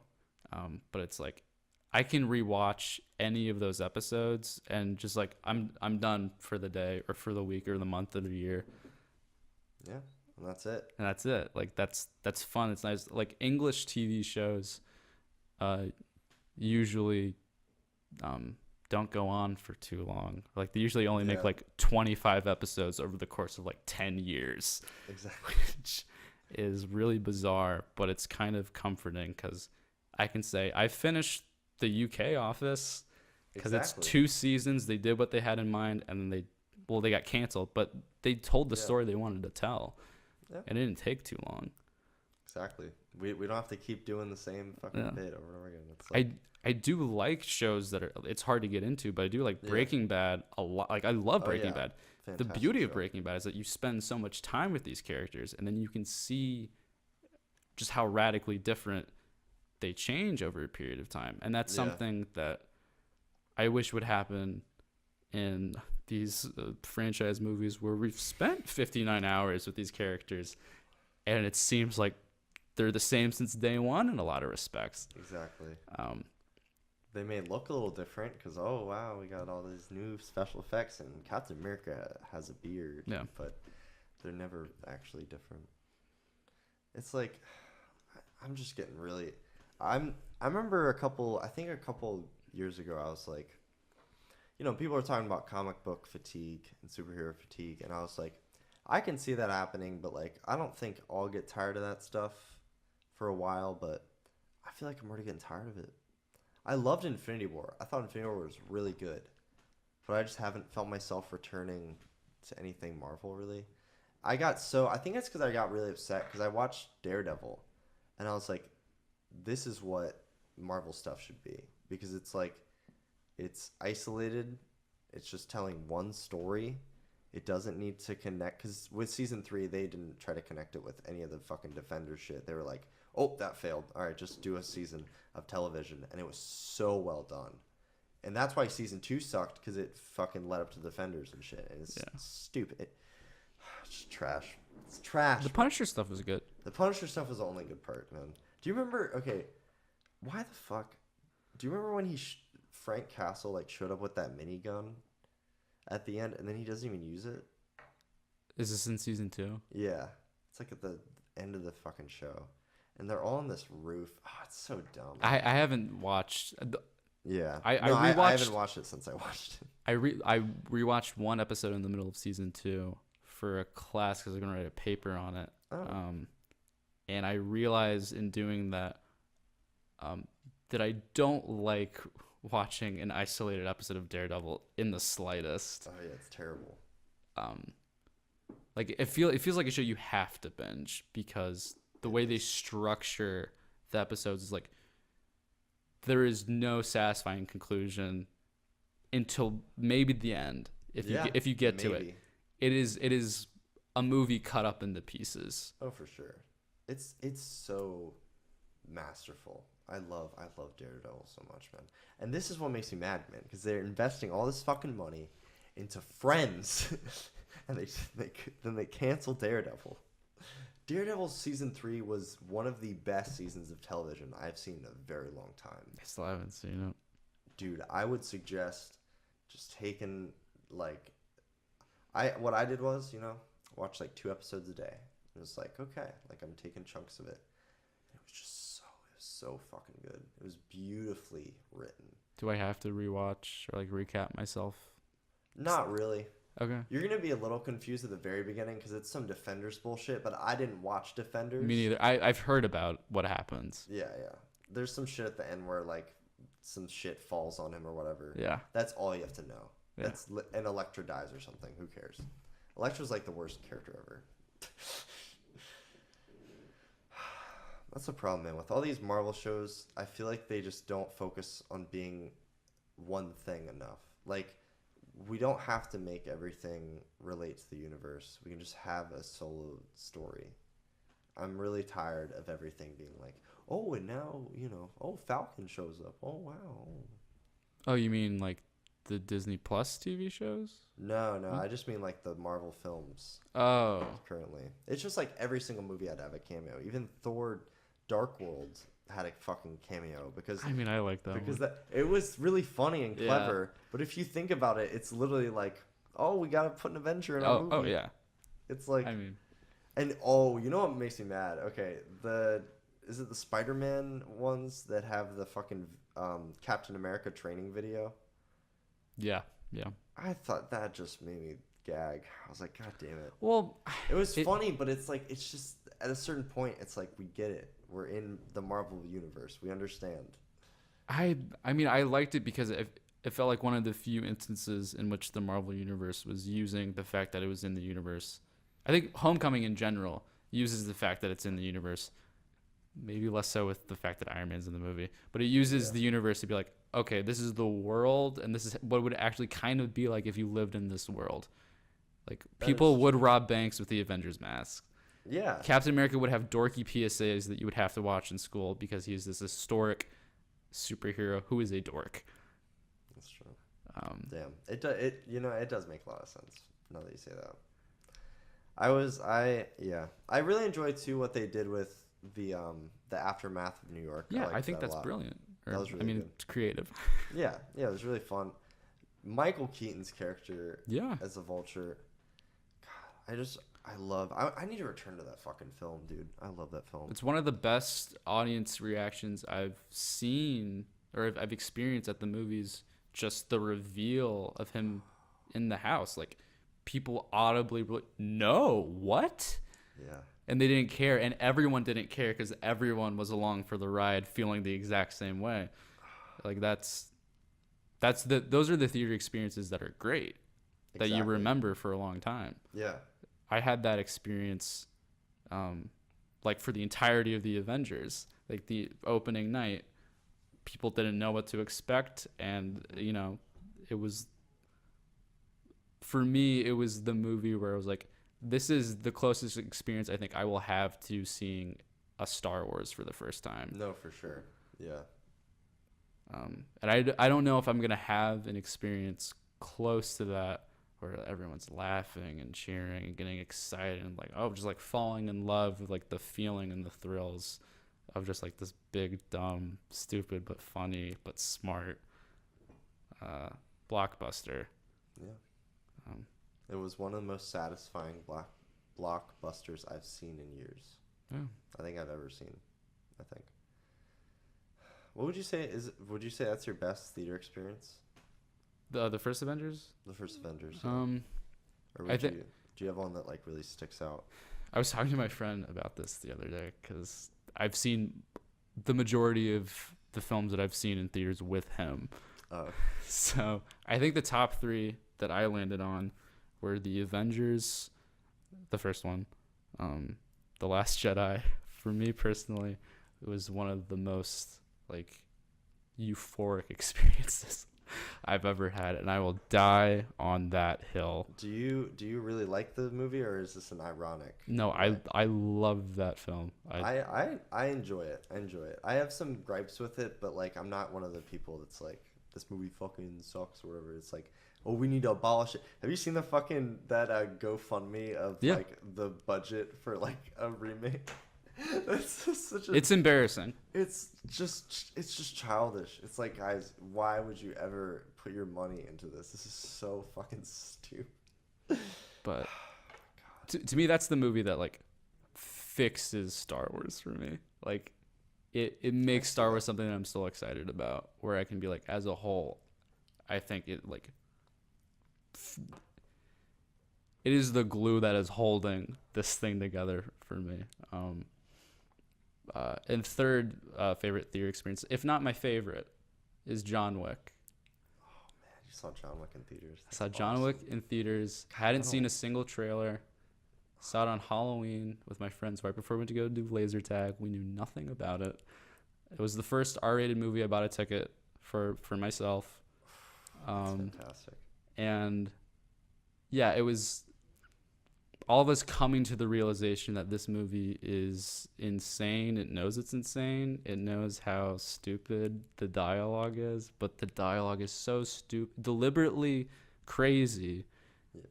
[SPEAKER 2] But it's like I can rewatch any of those episodes and just like I'm done for the day or for the week or the month or the year.
[SPEAKER 1] Yeah, and that's it.
[SPEAKER 2] And that's it. Like that's fun. It's nice. Like English TV shows usually don't go on for too long. Like they usually only make like 25 episodes over the course of like 10 years.
[SPEAKER 1] Exactly.
[SPEAKER 2] Which is really bizarre, but it's kind of comforting because I can say I finished the UK Office because it's 2 seasons. They did what they had in mind, and then they got canceled, but they told the story they wanted to tell, and it didn't take too long.
[SPEAKER 1] Exactly. We don't have to keep doing the same fucking bit over and over again. It's like,
[SPEAKER 2] I do like shows that it's hard to get into, but I do like Breaking Bad a lot. Like I love Breaking Bad.
[SPEAKER 1] Fantastic
[SPEAKER 2] The beauty of
[SPEAKER 1] show.
[SPEAKER 2] Breaking Bad is that you spend so much time with these characters, and then you can see just how radically different they change over a period of time. And that's something that I wish would happen in these franchise movies where we've spent 59 hours with these characters, and it seems like they're the same since day one in a lot of respects.
[SPEAKER 1] Exactly. They may look a little different because, oh, wow, we got all these new special effects, and Captain America has a beard.
[SPEAKER 2] Yeah.
[SPEAKER 1] But they're never actually different. It's like, I'm just getting really... I remember a couple years ago, I was like, people are talking about comic book fatigue and superhero fatigue, and I was like, I can see that happening, but like, I don't think I'll get tired of that stuff for a while, but I feel like I'm already getting tired of it. I loved Infinity War. I thought Infinity War was really good, but I just haven't felt myself returning to anything Marvel really. I think it's because I got really upset because I watched Daredevil, and I was like, this is what Marvel stuff should be, because it's like, it's isolated. It's just telling one story. It doesn't need to connect, because with season 3, they didn't try to connect it with any of the fucking Defender shit. They were like, oh, that failed. All right, just do a season of television. And it was so well done. And that's why season 2 sucked, because it fucking led up to Defenders and shit. And it's stupid. It's just trash. It's trash.
[SPEAKER 2] The Punisher stuff was good.
[SPEAKER 1] The Punisher stuff was the only good part, man. Do you remember, okay, why the fuck? Do you remember when Frank Castle like showed up with that minigun at the end, and then he doesn't even use it?
[SPEAKER 2] Is this in season 2?
[SPEAKER 1] Yeah, it's like at the end of the fucking show, and they're all on this roof. Oh, it's so dumb.
[SPEAKER 2] I haven't watched.
[SPEAKER 1] I haven't watched it since I watched it.
[SPEAKER 2] I rewatched one episode in the middle of season 2 for a class because I'm gonna write a paper on it.
[SPEAKER 1] Oh.
[SPEAKER 2] And I realized in doing that that I don't like watching an isolated episode of Daredevil in the slightest.
[SPEAKER 1] Oh yeah, it's terrible.
[SPEAKER 2] Like it feels like a show you have to binge, because the way they structure the episodes is like there is no satisfying conclusion until maybe the end. If you get to it, it is a movie cut up into pieces.
[SPEAKER 1] Oh, for sure. It's so masterful. I love Daredevil so much, man. And this is what makes me mad, man, because they're investing all this fucking money into Friends, and then they cancel Daredevil. Daredevil season 3 was one of the best seasons of television I've seen in a very long time.
[SPEAKER 2] I still haven't seen it.
[SPEAKER 1] Dude, I would suggest just taking what I did was, watch like 2 episodes a day. It was like, okay, like I'm taking chunks of it. It was just so fucking good. It was beautifully written.
[SPEAKER 2] Do I have to rewatch or like recap myself?
[SPEAKER 1] Not really.
[SPEAKER 2] Okay.
[SPEAKER 1] You're gonna be a little confused at the very beginning because it's some Defenders bullshit, but I didn't watch Defenders.
[SPEAKER 2] Me neither. I've heard about what happens.
[SPEAKER 1] Yeah, yeah. There's some shit at the end where like some shit falls on him or whatever.
[SPEAKER 2] Yeah.
[SPEAKER 1] That's all you have to know.
[SPEAKER 2] Yeah.
[SPEAKER 1] That's and Elektra dies or something. Who cares? Elektra's like the worst character ever. That's the problem, man. With all these Marvel shows, I feel like they just don't focus on being one thing enough. Like, we don't have to make everything relate to the universe. We can just have a solo story. I'm really tired of everything being like, oh, and now, oh, Falcon shows up. Oh, wow.
[SPEAKER 2] Oh, you mean like the Disney Plus TV shows?
[SPEAKER 1] No, I just mean like the Marvel films
[SPEAKER 2] Oh.
[SPEAKER 1] currently. It's just like every single movie had to have a cameo. Even Thor Dark World had a fucking cameo because
[SPEAKER 2] I mean, I like that
[SPEAKER 1] because
[SPEAKER 2] one.
[SPEAKER 1] that it was really funny and
[SPEAKER 2] Yeah.
[SPEAKER 1] clever. But if you think about it, it's literally like, oh, we gotta put an Avenger in our movie.
[SPEAKER 2] Oh yeah.
[SPEAKER 1] It's like,
[SPEAKER 2] I mean,
[SPEAKER 1] and you know what makes me mad? Okay, is it the Spider-Man ones that have the fucking Captain America training video?
[SPEAKER 2] yeah.
[SPEAKER 1] I thought that just made me gag. I was like, God damn it.
[SPEAKER 2] Well,
[SPEAKER 1] It was funny, but it's like, it's just at a certain point, it's like we get it. We're in the Marvel universe. We understand.
[SPEAKER 2] I mean, I liked it because it felt like one of the few instances in which the Marvel universe was using the fact that it was in the universe. I think Homecoming in general uses the fact that it's in the universe. Maybe less so with the fact that Iron Man's in the movie, but it uses the universe to be like, okay, this is the world, and this is what it would actually kind of be like if you lived in this world. Like, people would rob banks with the Avengers mask.
[SPEAKER 1] Yeah.
[SPEAKER 2] Captain America would have dorky PSAs that you would have to watch in school because he's this historic superhero who is a dork.
[SPEAKER 1] That's true.
[SPEAKER 2] Damn.
[SPEAKER 1] It does make a lot of sense now that you say that. I really enjoyed too what they did with the aftermath of New York.
[SPEAKER 2] Yeah,
[SPEAKER 1] liked
[SPEAKER 2] I think
[SPEAKER 1] that a
[SPEAKER 2] that's
[SPEAKER 1] lot.
[SPEAKER 2] brilliant.
[SPEAKER 1] That was really
[SPEAKER 2] I mean,
[SPEAKER 1] good.
[SPEAKER 2] it's creative.
[SPEAKER 1] Yeah, it was really fun. Michael Keaton's character
[SPEAKER 2] Yeah.
[SPEAKER 1] as a vulture. God, I need to return to that fucking film, dude. I love that film.
[SPEAKER 2] It's one of the best audience reactions I've seen or I've experienced at the movies. Just the reveal of him in the house. Like, people audibly were like, no, what?
[SPEAKER 1] Yeah.
[SPEAKER 2] And they didn't care, and everyone didn't care because everyone was along for the ride feeling the exact same way. Like, those are the theater experiences that are great, that you
[SPEAKER 1] Exactly.
[SPEAKER 2] remember for a long time.
[SPEAKER 1] Yeah.
[SPEAKER 2] I had that experience like for the entirety of the Avengers. Like, the opening night, people didn't know what to expect, and it was, for me, it was the movie where I was like, this is the closest experience I think I will have to seeing a Star Wars for the first time.
[SPEAKER 1] No, for sure. Yeah.
[SPEAKER 2] And I don't know if I'm gonna have an experience close to that where everyone's laughing and cheering and getting excited and like, just like falling in love with like the feeling and the thrills of just like this big, dumb, stupid but funny but smart blockbuster.
[SPEAKER 1] Yeah. It was one of the most satisfying blockbusters I've seen in years.
[SPEAKER 2] Yeah.
[SPEAKER 1] I think I've ever seen. I think. What would you say would you say that's your best theater experience?
[SPEAKER 2] The first Avengers?
[SPEAKER 1] The first Avengers. Or
[SPEAKER 2] do
[SPEAKER 1] you have one that like really sticks out?
[SPEAKER 2] I was talking to my friend about this the other day because I've seen the majority of the films that I've seen in theaters with him. So I think the top three that I landed on were the Avengers, the first one, The Last Jedi. For me personally, it was one of the most like euphoric experiences I've ever had, and I will die on that hill.
[SPEAKER 1] Do you really like the movie, or is this an ironic?
[SPEAKER 2] No, I love that film.
[SPEAKER 1] I enjoy it. I have some gripes with it, but like I'm not one of the people that's like, this movie fucking sucks or whatever. It's like, oh, we need to abolish it. Have you seen the fucking that GoFundMe of like the budget for like a remake? That's just such a.
[SPEAKER 2] It's embarrassing.
[SPEAKER 1] It's just childish. It's like, guys, why would you ever put your money into this? This is so fucking stupid.
[SPEAKER 2] But to me, that's the movie that like fixes Star Wars for me. Like, it makes Star Wars something that I'm still excited about, where I can be like, as a whole, I think it it is the glue that is holding this thing together for me. And third favorite theater experience, if not my favorite, is John Wick.
[SPEAKER 1] Oh man, you saw John Wick in theaters.
[SPEAKER 2] I saw John Wick in theaters. Hadn't seen a single trailer. Saw it on Halloween with my friends right before we went to go do laser tag. We knew nothing about it. It was the first R-rated movie I bought a ticket for myself.
[SPEAKER 1] That's fantastic.
[SPEAKER 2] And yeah, it was all of us coming to the realization that this movie is insane. It knows it's insane. It knows how stupid the dialogue is, but the dialogue is so stupid, deliberately crazy,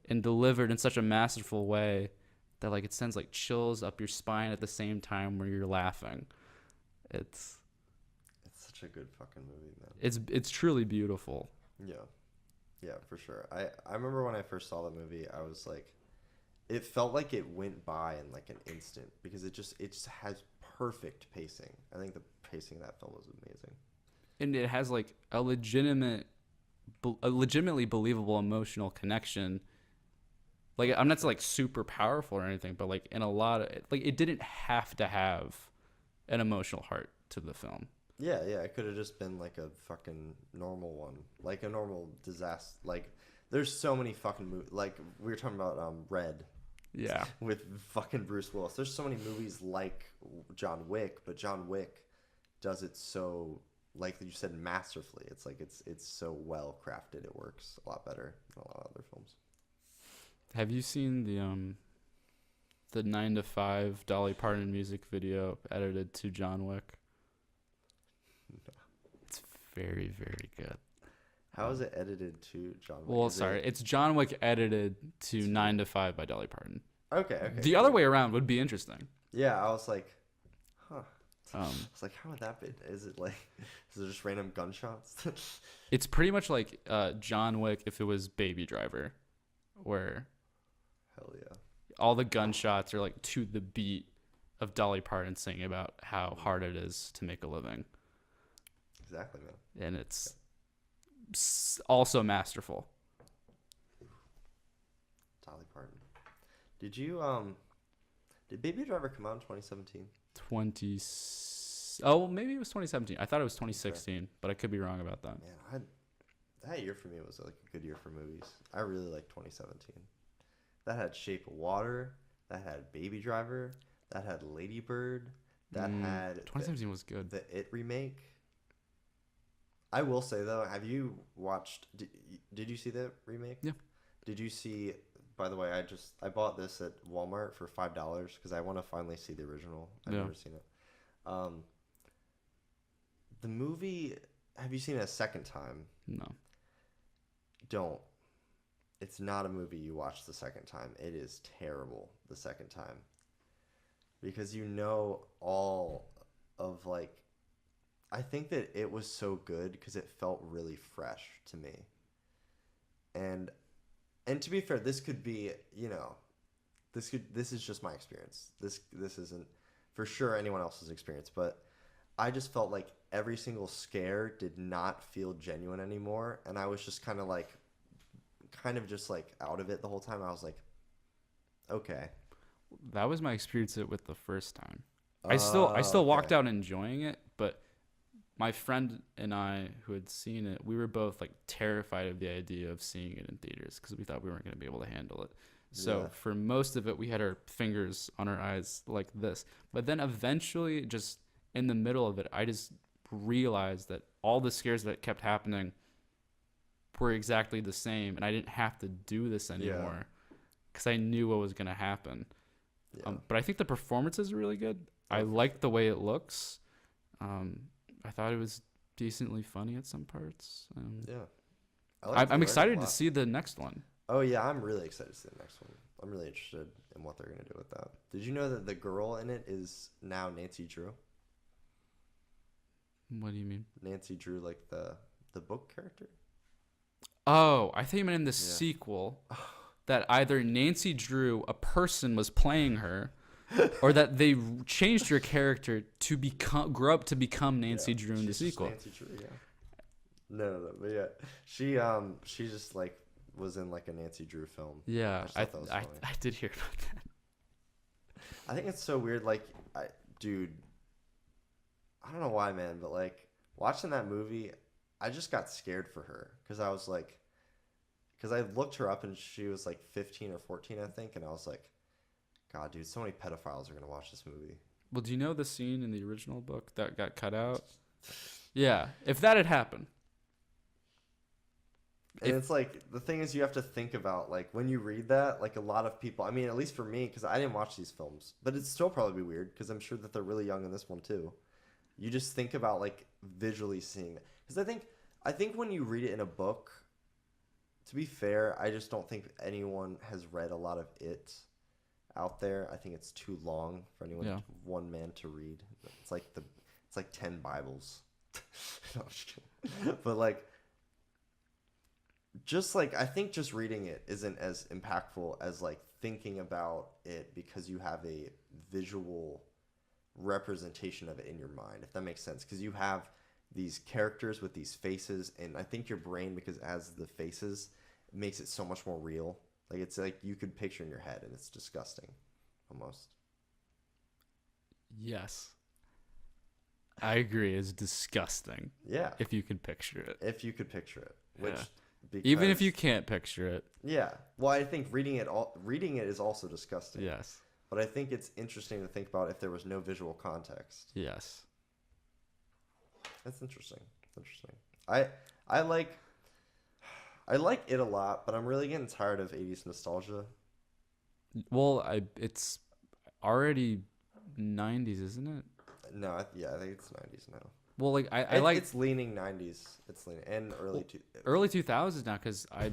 [SPEAKER 2] and delivered in such a masterful way that like it sends like chills up your spine at the same time where you're laughing. It's
[SPEAKER 1] such a good fucking movie, man.
[SPEAKER 2] It's truly beautiful.
[SPEAKER 1] Yeah, for sure. I remember when I first saw the movie, I was like, it felt like it went by in like an instant because it just has perfect pacing. I think the pacing of that film was amazing.
[SPEAKER 2] And it has like a legitimately believable emotional connection. Like, I'm not like super powerful or anything, but like in a lot of like, it didn't have to have an emotional heart to the film.
[SPEAKER 1] Yeah, it could have just been like a fucking normal one, like a normal disaster. Like, there's so many fucking movies. Like we were talking about Red.
[SPEAKER 2] Yeah.
[SPEAKER 1] With fucking Bruce Willis. There's so many movies like John Wick, but John Wick does it so, like you said, masterfully. It's like it's so well crafted. It works a lot better than a lot of other films.
[SPEAKER 2] Have you seen the 9 to 5 Dolly Parton music video edited to John Wick?
[SPEAKER 1] No.
[SPEAKER 2] It's very, very good.
[SPEAKER 1] How is it edited to John Wick?
[SPEAKER 2] Well, sorry, it's John Wick edited to 9 to 5 by Dolly Parton.
[SPEAKER 1] Okay.
[SPEAKER 2] The other way around would be interesting.
[SPEAKER 1] Yeah, I was like, huh.
[SPEAKER 2] Um,
[SPEAKER 1] I was like, how would that be? Is it just random gunshots?
[SPEAKER 2] It's pretty much like John Wick if it was Baby Driver, where
[SPEAKER 1] Hell yeah.
[SPEAKER 2] all the gunshots are like to the beat of Dolly Parton singing about how hard it is to make a living.
[SPEAKER 1] Exactly, man.
[SPEAKER 2] And it's also masterful.
[SPEAKER 1] Dolly Parton. Did Baby Driver come out in 2017?
[SPEAKER 2] Maybe it was 2017. I thought it was 2016, okay. But I could be wrong about that.
[SPEAKER 1] Man, that year for me was like a good year for movies. I really liked 2017. That had Shape of Water. That had Baby Driver. That had Lady Bird. That had
[SPEAKER 2] 2017 was good.
[SPEAKER 1] The It remake. I will say though, have you watched? Did you see the remake?
[SPEAKER 2] Yeah.
[SPEAKER 1] Did you see? By the way, I bought this at Walmart for $5 because I want to finally see the original. I've never seen it. The movie. Have you seen it a second time?
[SPEAKER 2] No.
[SPEAKER 1] Don't. It's not a movie you watch the second time. It is terrible the second time. Because you know all of like. I think that it was so good because it felt really fresh to me. And to be fair, this could be, this is just my experience. This isn't for sure anyone else's experience, but I just felt like every single scare did not feel genuine anymore, and I was just kind of just like out of it the whole time. I was like, okay.
[SPEAKER 2] That was my experience with the first time. I still walked out enjoying it, but my friend and I, who had seen it, we were both like terrified of the idea of seeing it in theaters because we thought we weren't going to be able to handle it. So for most of it, we had our fingers on our eyes like this. But then eventually, just in the middle of it, I just realized that all the scares that kept happening were exactly the same, and I didn't have to do this anymore because I knew what was going to happen. Yeah. But I think the performances are really good. I liked the way it looks. I thought it was decently funny at some parts. I'm excited to see the next one.
[SPEAKER 1] Oh, yeah, I'm really excited to see the next one. I'm really interested in what they're going to do with that. Did you know that the girl in it is now Nancy Drew?
[SPEAKER 2] What do you mean?
[SPEAKER 1] Nancy Drew, like the book character?
[SPEAKER 2] Oh, I thought you meant in the sequel that either Nancy Drew, a person, was playing her, or that they changed her character to grow up to become Nancy Drew in the
[SPEAKER 1] She's just
[SPEAKER 2] sequel.
[SPEAKER 1] Nancy Drew, yeah. No, but yeah, she just like was in like a Nancy Drew film.
[SPEAKER 2] Yeah,
[SPEAKER 1] just thought that was funny.
[SPEAKER 2] I did hear about that.
[SPEAKER 1] I think it's so weird. Like, dude, I don't know why, man, but like watching that movie, I just got scared for her because I was like, because I looked her up and she was like 15 or 14, I think, and I was like, God, dude, so many pedophiles are gonna watch this movie.
[SPEAKER 2] Well, do you know the scene in the original book that got cut out? Yeah, if that had happened.
[SPEAKER 1] And it's like, the thing is, you have to think about, like, when you read that, like, a lot of people, I mean, at least for me, because I didn't watch these films, but it'd still probably be weird, because I'm sure that they're really young in this one, too. You just think about, like, visually seeing it. Because I think when you read it in a book, to be fair, I just don't think anyone has read a lot of it out there. I think it's too long for one man to read. It's like 10 Bibles. No, I'm just kidding. But, like, just like I think just reading it isn't as impactful as like thinking about it because you have a visual representation of it in your mind, if that makes sense, because you have these characters with these faces, and I think your brain, because it has the faces, makes it so much more real. Like it's like you could picture in your head, and it's disgusting almost.
[SPEAKER 2] Yes, I agree. It's disgusting.
[SPEAKER 1] Yeah,
[SPEAKER 2] if you could picture it.
[SPEAKER 1] Which
[SPEAKER 2] Even if you can't picture it.
[SPEAKER 1] Yeah. Well, I think reading it is also disgusting.
[SPEAKER 2] Yes.
[SPEAKER 1] But I think it's interesting to think about if there was no visual context.
[SPEAKER 2] Yes.
[SPEAKER 1] That's interesting. I like it a lot, but I'm really getting tired of 80s nostalgia.
[SPEAKER 2] Well, it's already 90s, isn't it?
[SPEAKER 1] No, I think it's 90s now.
[SPEAKER 2] Well, like I like
[SPEAKER 1] it's leaning 90s. It's leaning and
[SPEAKER 2] early 2000s now because I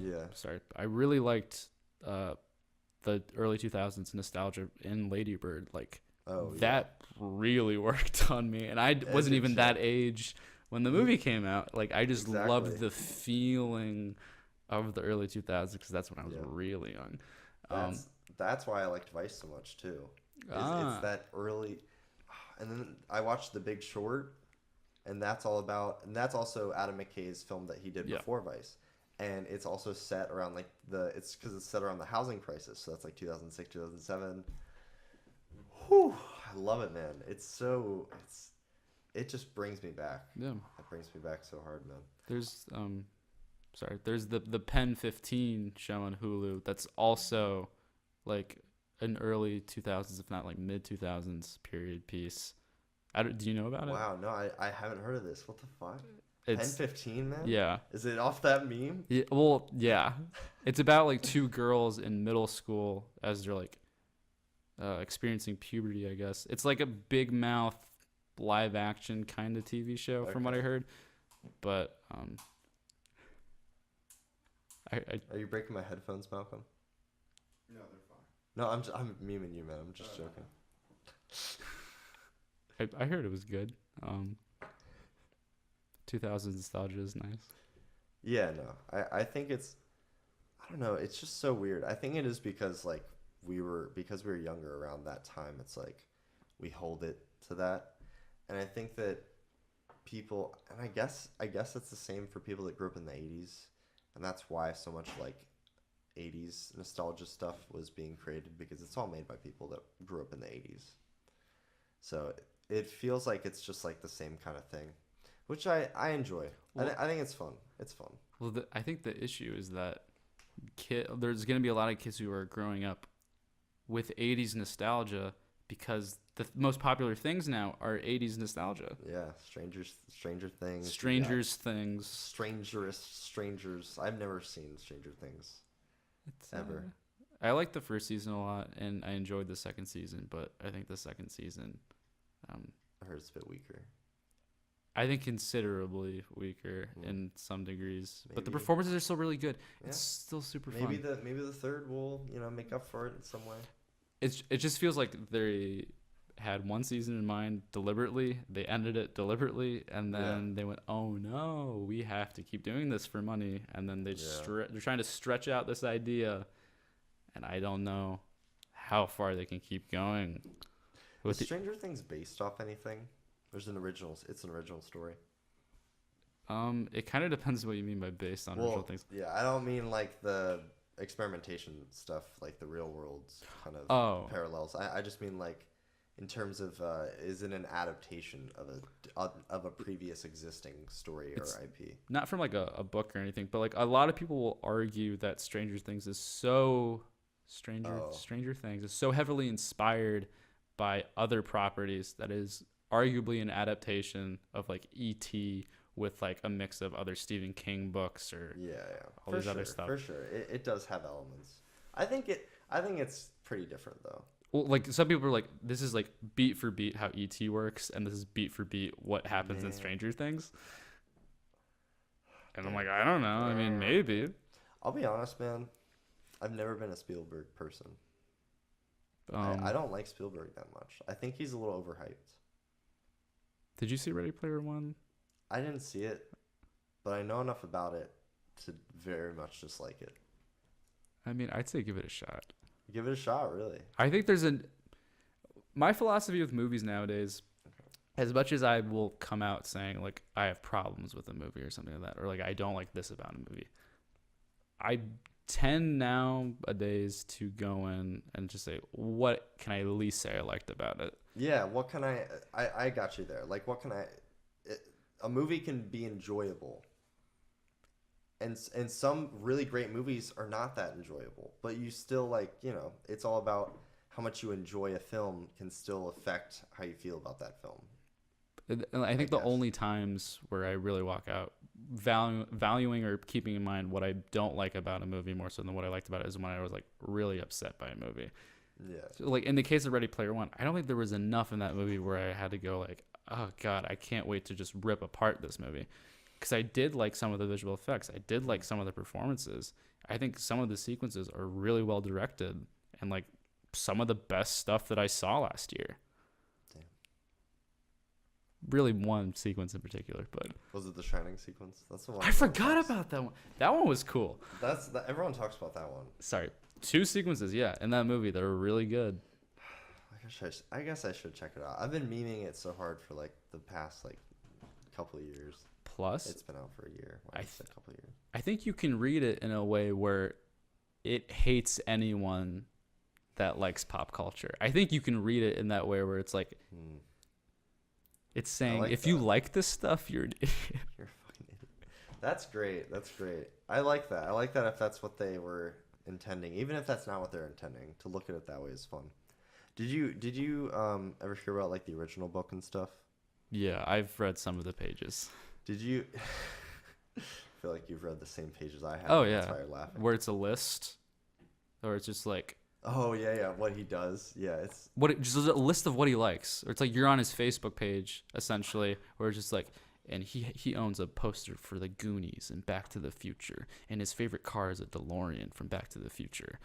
[SPEAKER 2] really liked the early 2000s nostalgia in Lady Bird. Like that really worked on me, and I wasn't even that age when the movie came out. Like I just loved the feeling of the early 2000s because that's when I was really young.
[SPEAKER 1] That's why I liked Vice so much too. It's that early, and then I watched The Big Short. And that's also Adam McKay's film that he did before Vice. And it's also set around it's set around the housing crisis. So that's like 2006, 2007. Whew, I love it, man. It just brings me back. Yeah. It brings me back so hard, man.
[SPEAKER 2] There's the Pen 15 show on Hulu that's also like an early 2000s, if not like mid 2000s period piece. Do you know about it?
[SPEAKER 1] Wow, no, I haven't heard of this. What the fuck? Pen 15, man?
[SPEAKER 2] Yeah.
[SPEAKER 1] Is it off that meme?
[SPEAKER 2] Yeah, well, yeah. It's about like two girls in middle school as they're like experiencing puberty, I guess. It's like a Big Mouth live action kind of TV show from what I heard. But
[SPEAKER 1] Are you breaking my headphones, Malcolm?
[SPEAKER 3] No, they're fine.
[SPEAKER 1] No, I'm memeing you, man. I'm just joking.
[SPEAKER 2] I heard it was good. 2000s nostalgia is nice.
[SPEAKER 1] Yeah, no. I think I don't know, it's just so weird. I think it is because like we were younger around that time. It's like we hold it to that. And I think that people, and I guess it's the same for people that grew up in the 80s, and that's why so much like 80s nostalgia stuff was being created, because it's all made by people that grew up in the 80s. So it feels like it's just like the same kind of thing, which I enjoy. Well, I think it's fun. It's fun.
[SPEAKER 2] Well, I think the issue is that there's going to be a lot of kids who are growing up with 80s nostalgia because the most popular things now are 80s nostalgia.
[SPEAKER 1] Yeah, Stranger Things. Strangers. I've never seen Stranger Things. Ever.
[SPEAKER 2] I liked the first season a lot, and I enjoyed the second season, but I think the second season...
[SPEAKER 1] I heard it's a bit weaker.
[SPEAKER 2] I think considerably weaker in some degrees, but the performances are still really good. Yeah. It's still super fun.
[SPEAKER 1] Maybe the third will make up for it in some way.
[SPEAKER 2] It just feels like they had one season in mind deliberately. They ended it deliberately, and then they went, "Oh no, we have to keep doing this for money." And then they're trying to stretch out this idea, and I don't know how far they can keep going.
[SPEAKER 1] Is Stranger Things based off anything? It's an original story.
[SPEAKER 2] It kind of depends what you mean by based on original things.
[SPEAKER 1] Yeah, I don't mean like the experimentation stuff, like the real world's kind of parallels. I just mean like in terms of is it an adaptation of a previous existing story or IP?
[SPEAKER 2] Not from like a book or anything, but like a lot of people will argue that Stranger Things is so Stranger Things is so heavily inspired by other properties that is arguably an adaptation of like E.T. with like a mix of other Stephen King books or all these other stuff.
[SPEAKER 1] For sure, it does have elements. I think it's pretty different though.
[SPEAKER 2] Well, like some people are like, this is like beat for beat how E.T. works, and this is beat for beat what happens in Stranger Things. And I'm like, I don't know. I mean, maybe.
[SPEAKER 1] I'll be honest, man. I've never been a Spielberg person. I don't like Spielberg that much. I think he's a little overhyped.
[SPEAKER 2] Did you see Ready Player One?
[SPEAKER 1] I didn't see it, but I know enough about it to very much dislike it.
[SPEAKER 2] I mean, I'd say give it a shot.
[SPEAKER 1] Give it a shot, really.
[SPEAKER 2] I think my philosophy with movies nowadays, as much as I will come out saying like I have problems with a movie or something like that, or like I don't like this about a movie, I tend nowadays to go in and just say, what can I at least say I liked about it?
[SPEAKER 1] Yeah, what can I got you there. Like, what can a movie can be enjoyable. And some really great movies are not that enjoyable, but you still like, it's all about how much you enjoy a film can still affect how you feel about that film.
[SPEAKER 2] And I think the only times where I really walk out valuing or keeping in mind what I don't like about a movie more so than what I liked about it is when I was like really upset by a movie.
[SPEAKER 1] Yeah.
[SPEAKER 2] So, like in the case of Ready Player One, I don't think there was enough in that movie where I had to go like, oh God, I can't wait to just rip apart this movie. Because I did like some of the visual effects. I did like some of the performances. I think some of the sequences are really well directed and like some of the best stuff that I saw last year.
[SPEAKER 1] Damn.
[SPEAKER 2] Really one sequence in particular, but
[SPEAKER 1] was it the Shining sequence? That's the one.
[SPEAKER 2] I forgot about that one. That one was cool.
[SPEAKER 1] Everyone talks about that one.
[SPEAKER 2] Sorry, 2 sequences, in that movie that were really good.
[SPEAKER 1] I guess I should check it out. I've been memeing it so hard for like the past like couple of years.
[SPEAKER 2] Plus,
[SPEAKER 1] it's been out for a year. A couple of years.
[SPEAKER 2] I think you can read it in a way where it hates anyone that likes pop culture. I think you can read it in that way where it's like, it's saying if you like this stuff, you're an idiot.
[SPEAKER 1] You're a fucking idiot. That's great. That's great. I like that. I like that if that's what they were intending, even if that's not what they're intending. To look at it that way is fun. Did you ever hear about like the original book and stuff?
[SPEAKER 2] Yeah, I've read some of the pages.
[SPEAKER 1] Did you? I feel like you've read the same pages I have.
[SPEAKER 2] Oh yeah,
[SPEAKER 1] that's why you're laughing.
[SPEAKER 2] Where it's a list, or it's just like.
[SPEAKER 1] Oh yeah, what he does. Yeah, it's
[SPEAKER 2] just a list of what he likes. Or it's like you're on his Facebook page essentially, where it's just like, and he owns a poster for the Goonies and Back to the Future, and his favorite car is a DeLorean from Back to the Future.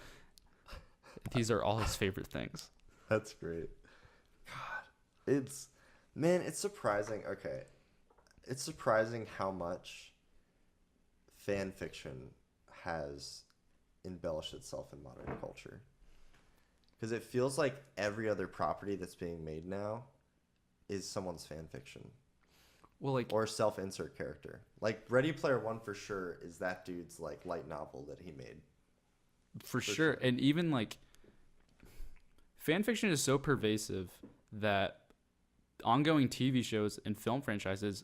[SPEAKER 2] These are all his favorite things.
[SPEAKER 1] That's great. God, it's surprising. Okay. It's surprising how much fan fiction has embellished itself in modern culture. Because it feels like every other property that's being made now is someone's fan fiction.
[SPEAKER 2] Well, like,
[SPEAKER 1] or self-insert character. Like Ready Player One for sure is that dude's like light novel that he made.
[SPEAKER 2] For sure. And even like fan fiction is so pervasive that ongoing TV shows and film franchises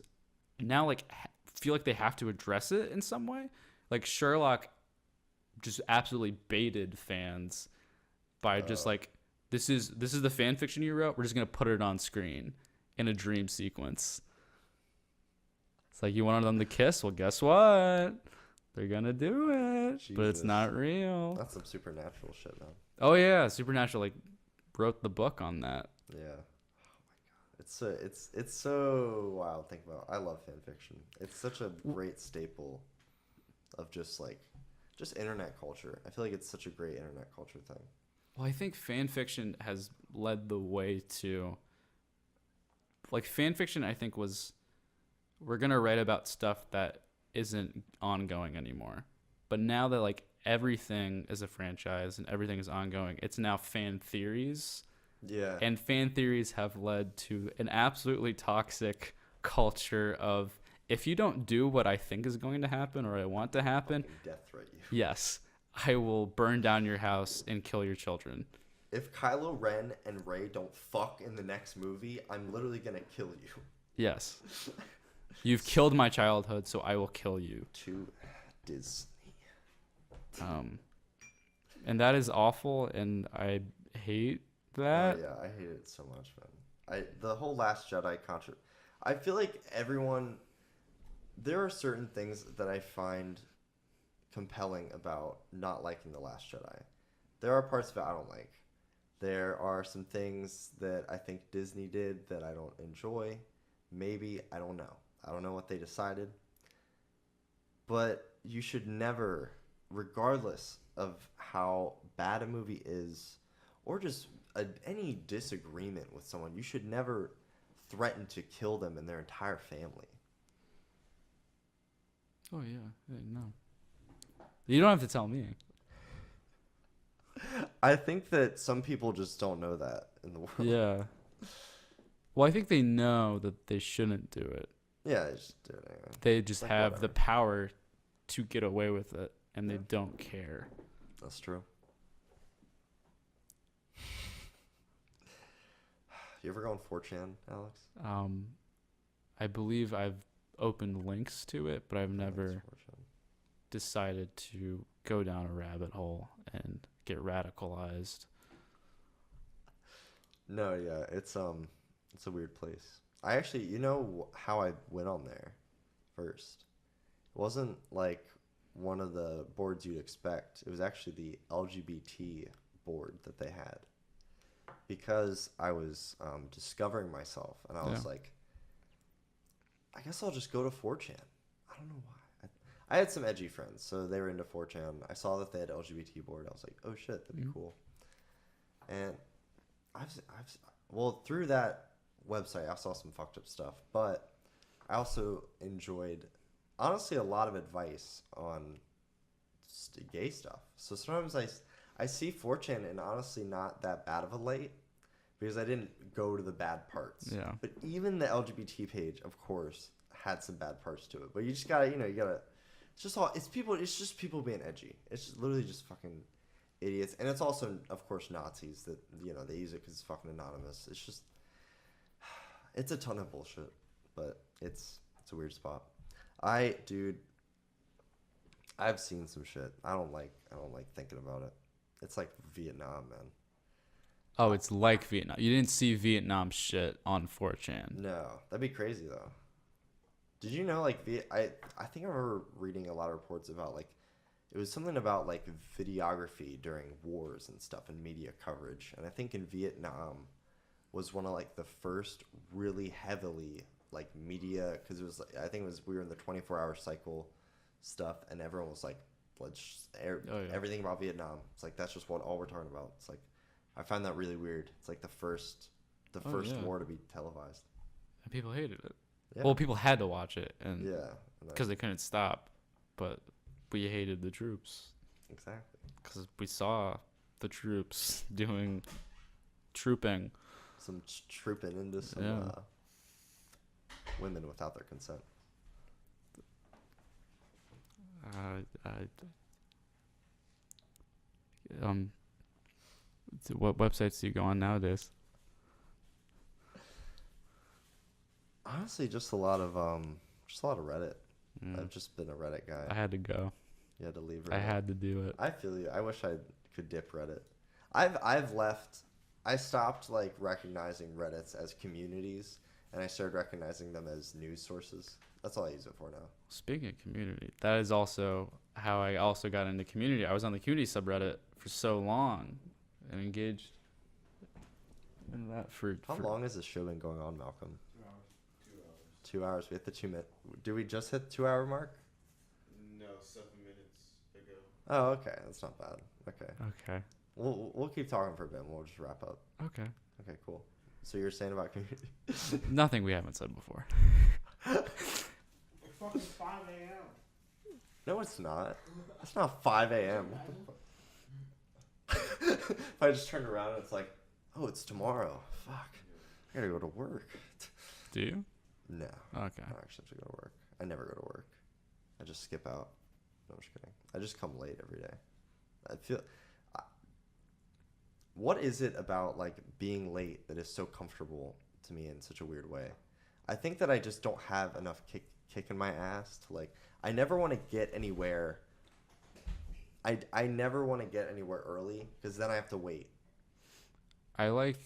[SPEAKER 2] now like feel like they have to address it in some way. Like Sherlock just absolutely baited fans by just like, this is the fan fiction you wrote, we're just gonna put it on screen in a dream sequence. It's like, you wanted them to kiss, well guess what, they're gonna do it. Jesus. But it's not real.
[SPEAKER 1] That's some Supernatural shit, man.
[SPEAKER 2] Oh yeah, Supernatural like wrote the book on that.
[SPEAKER 1] Yeah. It's so wild to think about. I love fan fiction. It's such a great staple of just internet culture. I feel like it's such a great internet culture thing.
[SPEAKER 2] Well, I think fan fiction has led the way to like fan fiction. I think was we're gonna write about stuff that isn't ongoing anymore. But now that like everything is a franchise and everything is ongoing. It's now fan theories.
[SPEAKER 1] Yeah.
[SPEAKER 2] And fan theories have led to an absolutely toxic culture of, if you don't do what I think is going to happen or I want to happen,
[SPEAKER 1] Fucking death threat you.
[SPEAKER 2] yes, I will burn down your house and kill your children.
[SPEAKER 1] If Kylo Ren and Rey don't fuck in the next movie, I'm literally gonna kill you.
[SPEAKER 2] Yes. You've killed my childhood, so I will kill you.
[SPEAKER 1] To Disney.
[SPEAKER 2] And that is awful, and I hate that.
[SPEAKER 1] Oh, yeah, I hate it so much, man. The whole Last Jedi I feel like there are certain things that I find compelling about not liking The Last Jedi. There are parts of it I don't like. There are some things that I think Disney did that I don't enjoy. Maybe, I don't know. I don't know what they decided. But you should never, regardless of how bad a movie is, or just any disagreement with someone, you should never threaten to kill them and their entire family.
[SPEAKER 2] Oh, yeah. No. You don't have to tell me.
[SPEAKER 1] I think that some people just don't know that in the world.
[SPEAKER 2] Yeah. Well, I think they know that they shouldn't do it.
[SPEAKER 1] Yeah, they just do it anyway.
[SPEAKER 2] They just
[SPEAKER 1] Like,
[SPEAKER 2] have
[SPEAKER 1] whatever.
[SPEAKER 2] the power to get away with it, and they don't care.
[SPEAKER 1] That's true. You ever go on 4chan, Alex?
[SPEAKER 2] I believe I've opened links to it, but I've never
[SPEAKER 1] That's 4chan.
[SPEAKER 2] decided to go down a rabbit hole and get radicalized.
[SPEAKER 1] No, yeah, it's a weird place. I actually, you know how I went on there first? It wasn't like one of the boards you'd expect. It was actually the LGBT board that they had. Because I was discovering myself, and I was
[SPEAKER 2] Yeah.
[SPEAKER 1] like, I guess I'll just go to 4chan. I don't know why. I had some edgy friends, so they were into 4chan. I saw that they had LGBT board. I was like, oh shit, that'd be cool. And well, through that website, I saw some fucked up stuff, but I also enjoyed, honestly, a lot of advice on gay stuff. So sometimes I see 4chan and honestly not that bad of a light because I didn't go to the bad parts.
[SPEAKER 2] Yeah.
[SPEAKER 1] But even the LGBT page, of course, had some bad parts to it. But you just gotta, it's just people being edgy. It's just literally just fucking idiots. And it's also, of course, Nazis that, they use it because it's fucking anonymous. It's just, it's a ton of bullshit, but it's a weird spot. I've seen some shit. I don't like thinking about it. It's like Vietnam, man.
[SPEAKER 2] Oh, it's like Vietnam. You didn't see Vietnam shit on 4chan.
[SPEAKER 1] No, that'd be crazy though. Did you know, like, I think I remember reading a lot of reports about, like, it was something about, like, videography during wars and stuff and media coverage. And I think in Vietnam was one of, like, the first really heavily, like, media, because it was, I think it was, we were in the 24-hour cycle stuff, and everyone was like, let's just air everything about Vietnam. It's like, that's just all we're talking about. It's like, I find that really weird. It's like the first war to be televised.
[SPEAKER 2] And people hated it.
[SPEAKER 1] Yeah.
[SPEAKER 2] Well, people had to watch it, and
[SPEAKER 1] Yeah.
[SPEAKER 2] because they couldn't stop, but we hated the troops
[SPEAKER 1] Exactly.
[SPEAKER 2] because we saw the troops doing trooping.
[SPEAKER 1] Some trooping into some
[SPEAKER 2] Yeah.
[SPEAKER 1] Women without their consent.
[SPEAKER 2] What websites do you go on nowadays?
[SPEAKER 1] Honestly, just a lot of Reddit. I've just been a Reddit guy.
[SPEAKER 2] I had to go.
[SPEAKER 1] You had to leave Reddit.
[SPEAKER 2] I had to do it.
[SPEAKER 1] I feel you. I wish I could dip Reddit. I've left. I stopped like recognizing Reddits as communities, and I started recognizing them as news sources. That's all I use it for now.
[SPEAKER 2] Speaking of community, that is also how I also got into community. I was on the community subreddit for so long and engaged in that for...
[SPEAKER 1] How long has this show been going on, Malcolm?
[SPEAKER 3] 2 hours.
[SPEAKER 1] 2 hours. We hit the 2 minute. Do we just hit the 2 hour mark?
[SPEAKER 3] No, 7 minutes ago.
[SPEAKER 1] Oh, okay. That's not bad. Okay.
[SPEAKER 2] Okay.
[SPEAKER 1] We'll keep talking for a bit and we'll just wrap up.
[SPEAKER 2] Okay.
[SPEAKER 1] Okay, cool. So you're saying about community?
[SPEAKER 2] Nothing we haven't said before.
[SPEAKER 3] It's fucking 5 a.m.
[SPEAKER 1] No, it's not. It's not 5 a.m. If I just turned around and it's like, oh, it's tomorrow. Fuck. I gotta go to work.
[SPEAKER 2] Do you?
[SPEAKER 1] No.
[SPEAKER 2] Okay.
[SPEAKER 1] I don't actually have to go to work. I never go to work. I just skip out. No, I'm just kidding. I just come late every day. I feel. What is it about like being late that is so comfortable to me in such a weird way? I think that I just don't have enough kick in my ass to like. I never want to get anywhere. I never want to get anywhere early because then I have to wait.
[SPEAKER 2] I like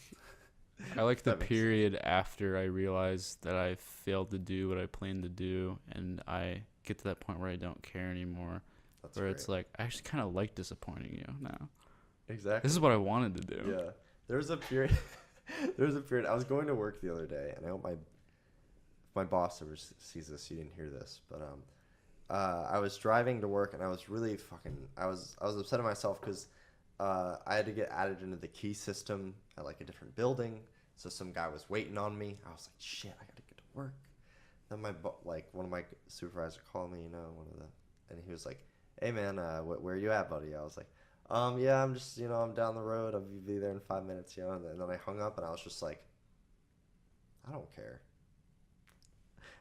[SPEAKER 2] the
[SPEAKER 1] That makes
[SPEAKER 2] period after I realize that I failed to do what I planned to do, and I get to that point where I don't care anymore.
[SPEAKER 1] That's
[SPEAKER 2] where
[SPEAKER 1] great.
[SPEAKER 2] it's like, I actually kind of like disappointing you now.
[SPEAKER 1] Exactly.
[SPEAKER 2] This is what I wanted to do.
[SPEAKER 1] Yeah. There was a period. I was going to work the other day, and I hope my boss ever sees this. You didn't hear this, but I was driving to work, and I was really I was upset at myself because I had to get added into the key system at like a different building. So some guy was waiting on me. I was like, shit, I gotta get to work. Then one of my supervisors called me, and he was like, hey man, where are you at, buddy? I was like, yeah, I'm just, I'm down the road. I'll be there in 5 minutes, And then I hung up, and I was just like, I don't care.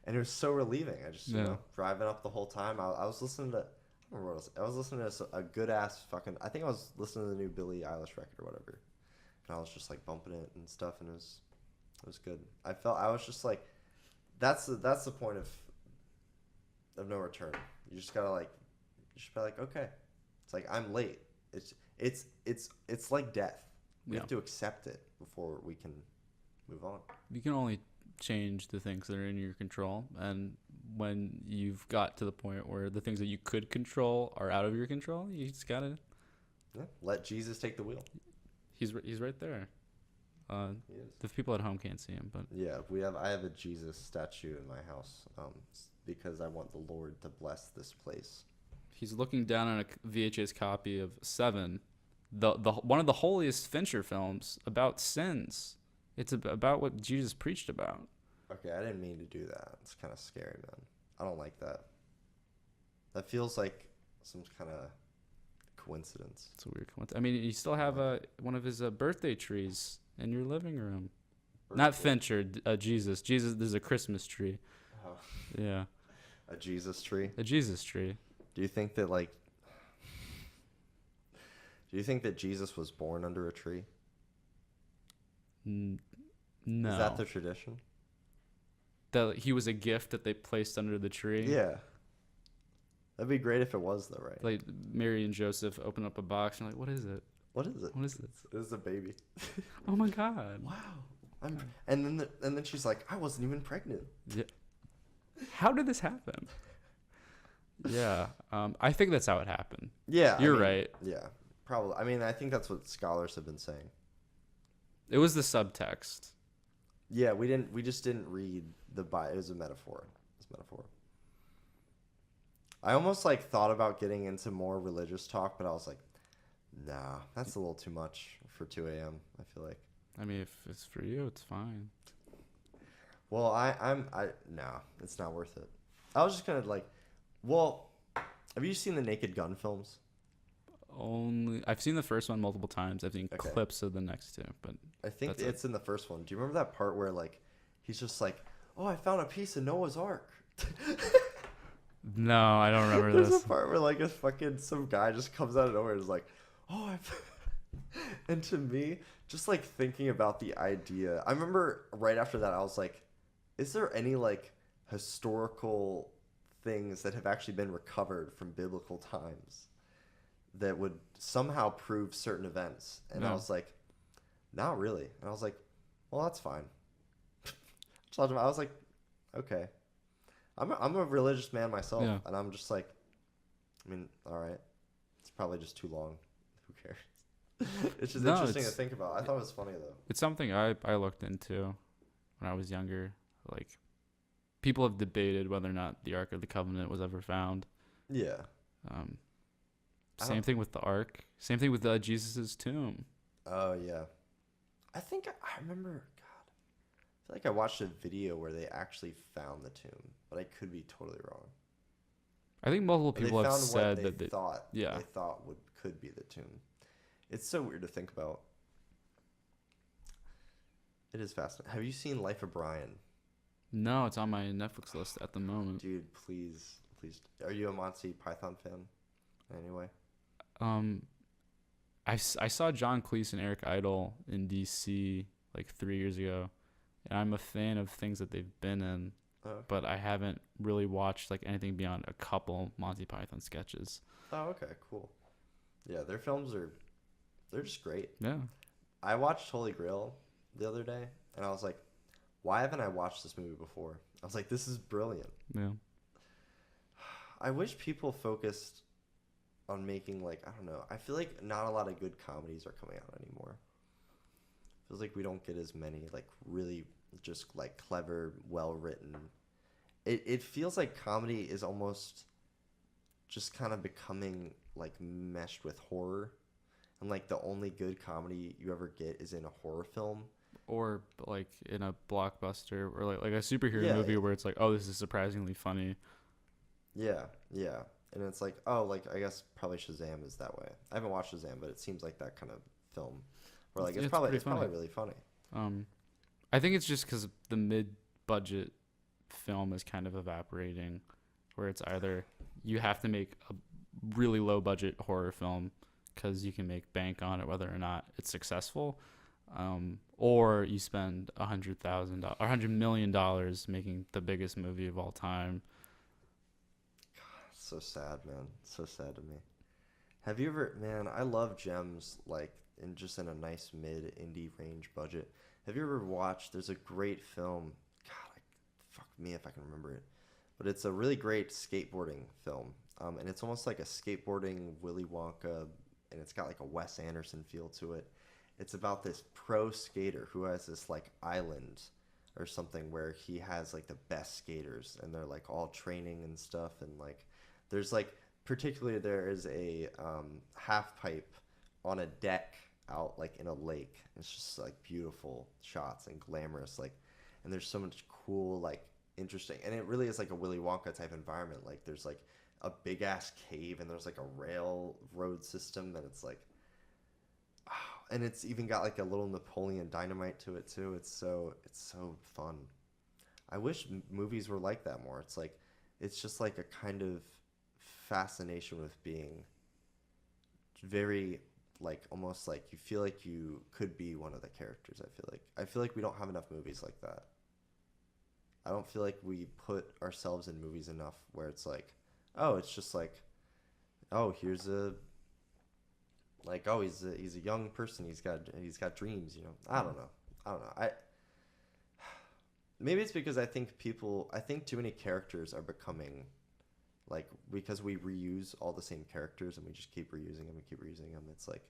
[SPEAKER 1] And it was so relieving. I just, driving up the whole time. I was listening to, I don't remember what else. I was listening to a good ass I think I was listening to the new Billie Eilish record or whatever. And I was just like bumping it and stuff, and it was good. I was just like, that's the point of no return. You just gotta like, okay. It's like, I'm late. It's like death. We have to accept it before we can move on.
[SPEAKER 2] You can only change the things that are in your control, and when you've got to the point where the things that you could control are out of your control, you just gotta
[SPEAKER 1] let Jesus take the wheel.
[SPEAKER 2] He's right there.
[SPEAKER 1] He is.
[SPEAKER 2] The people at home can't see him, but
[SPEAKER 1] Yeah, I have a Jesus statue in my house because I want the Lord to bless this place.
[SPEAKER 2] he's looking down on a VHS copy of Seven, the one of the holiest Fincher films about sins. It's about what Jesus preached about.
[SPEAKER 1] Okay, I didn't mean to do that. It's kind of scary, man. I don't like that. That feels like some kind of coincidence.
[SPEAKER 2] It's a weird coincidence. I mean, you still have one of his birthday trees in your living room. Not Fincher, Jesus. Jesus, there's a Christmas tree.
[SPEAKER 1] Oh.
[SPEAKER 2] Yeah.
[SPEAKER 1] A Jesus tree?
[SPEAKER 2] A Jesus tree.
[SPEAKER 1] Do you think that, Jesus was born under a tree?
[SPEAKER 2] No.
[SPEAKER 1] Is that the tradition?
[SPEAKER 2] That he was a gift that they placed under the tree?
[SPEAKER 1] Yeah. That'd be great if it was, though, right?
[SPEAKER 2] Like Mary and Joseph open up a box and like, what is it?
[SPEAKER 1] What is it?
[SPEAKER 2] What is this?
[SPEAKER 1] It is a baby.
[SPEAKER 2] Oh my God.
[SPEAKER 1] Wow. And then she's like, I wasn't even pregnant.
[SPEAKER 2] Yeah. How did this happen? Yeah. I think that's how it happened.
[SPEAKER 1] Yeah.
[SPEAKER 2] You're right.
[SPEAKER 1] Yeah. Probably. I mean, I think that's what scholars have been saying.
[SPEAKER 2] It was the subtext.
[SPEAKER 1] Yeah, we just didn't read the Bible. It was a metaphor. It's a metaphor. I almost thought about getting into more religious talk, but I was like, nah, that's a little too much for 2 a.m. I feel like.
[SPEAKER 2] I mean, if it's for you, it's fine.
[SPEAKER 1] Well, no, it's not worth it. I was just gonna have you seen the Naked Gun films?
[SPEAKER 2] I've seen the first one multiple times. I've seen clips of the next two, but
[SPEAKER 1] I think it's in the first one. Do you remember that part where he's just like, oh, I found a piece of Noah's Ark?
[SPEAKER 2] No, I don't remember
[SPEAKER 1] There's
[SPEAKER 2] this.
[SPEAKER 1] a part where some guy just comes out of nowhere and is like, oh, and to me, just thinking about the idea, I remember right after that I was like, is there any historical things that have actually been recovered from biblical times that would somehow prove certain events? And I was like, not really. And I was like, well, that's fine. I was like, okay. I'm a religious man myself, and I'm just like, I mean, all right. It's probably just too long. Who cares? It's just interesting to think about. I thought it was funny, though.
[SPEAKER 2] It's something I looked into when I was younger. People have debated whether or not the Ark of the Covenant was ever found.
[SPEAKER 1] Yeah.
[SPEAKER 2] Same thing with the Ark. Same thing with Jesus' tomb.
[SPEAKER 1] Oh, yeah. I think I remember, God, I feel like I watched a video where they actually found the tomb, but I could be totally wrong.
[SPEAKER 2] I think multiple
[SPEAKER 1] Or they
[SPEAKER 2] people have
[SPEAKER 1] found
[SPEAKER 2] said
[SPEAKER 1] what
[SPEAKER 2] that
[SPEAKER 1] they thought
[SPEAKER 2] yeah.
[SPEAKER 1] they thought could be the tomb. It's so weird to think about. It is fascinating. Have you seen Life of Brian?
[SPEAKER 2] No, it's on my Netflix list at the moment.
[SPEAKER 1] Dude, please. Are you a Monty Python fan? Anyway.
[SPEAKER 2] Um, I saw John Cleese and Eric Idle in DC like 3 years ago, and I'm a fan of things that they've been in,
[SPEAKER 1] Okay.
[SPEAKER 2] but I haven't really watched like anything beyond a couple Monty Python sketches.
[SPEAKER 1] Oh, okay, cool. Yeah, their films they're just great.
[SPEAKER 2] Yeah.
[SPEAKER 1] I watched Holy Grail the other day, and I was like, why haven't I watched this movie before? I was like, this is brilliant.
[SPEAKER 2] Yeah.
[SPEAKER 1] I wish people focused on making, like, I don't know. I feel like not a lot of good comedies are coming out anymore. Feels like we don't get as many, like, really just, like, clever, well-written. It feels like comedy is almost just kind of becoming, like, meshed with horror. And, like, the only good comedy you ever get is in a horror film.
[SPEAKER 2] Or like in a blockbuster or like a superhero
[SPEAKER 1] Yeah,
[SPEAKER 2] movie where it's like, oh, this is surprisingly funny.
[SPEAKER 1] Yeah. And it's like, oh, like, I guess probably Shazam is that way. I haven't watched Shazam, but it seems like that kind of film. Where, like, it's probably really funny.
[SPEAKER 2] I think it's just because the mid-budget film is kind of evaporating, where it's either you have to make a really low-budget horror film because you can make bank on it whether or not it's successful, or you spend $100 million making the biggest movie of all time.
[SPEAKER 1] So sad, man. So sad to me. Have you ever, man, I love gems, like, in a nice mid-indie range budget. Have you ever watched, there's a great film, God, fuck me if I can remember it, but it's a really great skateboarding film, and it's almost like a skateboarding Willy Wonka, and it's got, like, a Wes Anderson feel to it. It's about this pro skater who has this, like, island or something where he has, like, the best skaters, and they're, like, all training and stuff, and, like, there's, like, particularly there is a half pipe on a deck out, like, in a lake. It's just, like, beautiful shots and glamorous, like, and there's so much cool, like, interesting, and it really is like a Willy Wonka type environment. Like, there's, like, a big ass cave, and there's, like, a railroad system, and it's like, oh, and it's even got, like, a little Napoleon Dynamite to it too. It's so fun. I wish movies were like that more. It's like, it's just like a kind of fascination with being very, like, almost like you feel like you could be one of the characters. I feel like we don't have enough movies like that. I don't feel like we put ourselves in movies enough where it's like, oh, it's just like, oh, here's a, like, oh, he's a young person, he's got dreams, you know. I don't know. Maybe it's because I think too many characters are becoming, like, because we reuse all the same characters and we just keep reusing them. It's like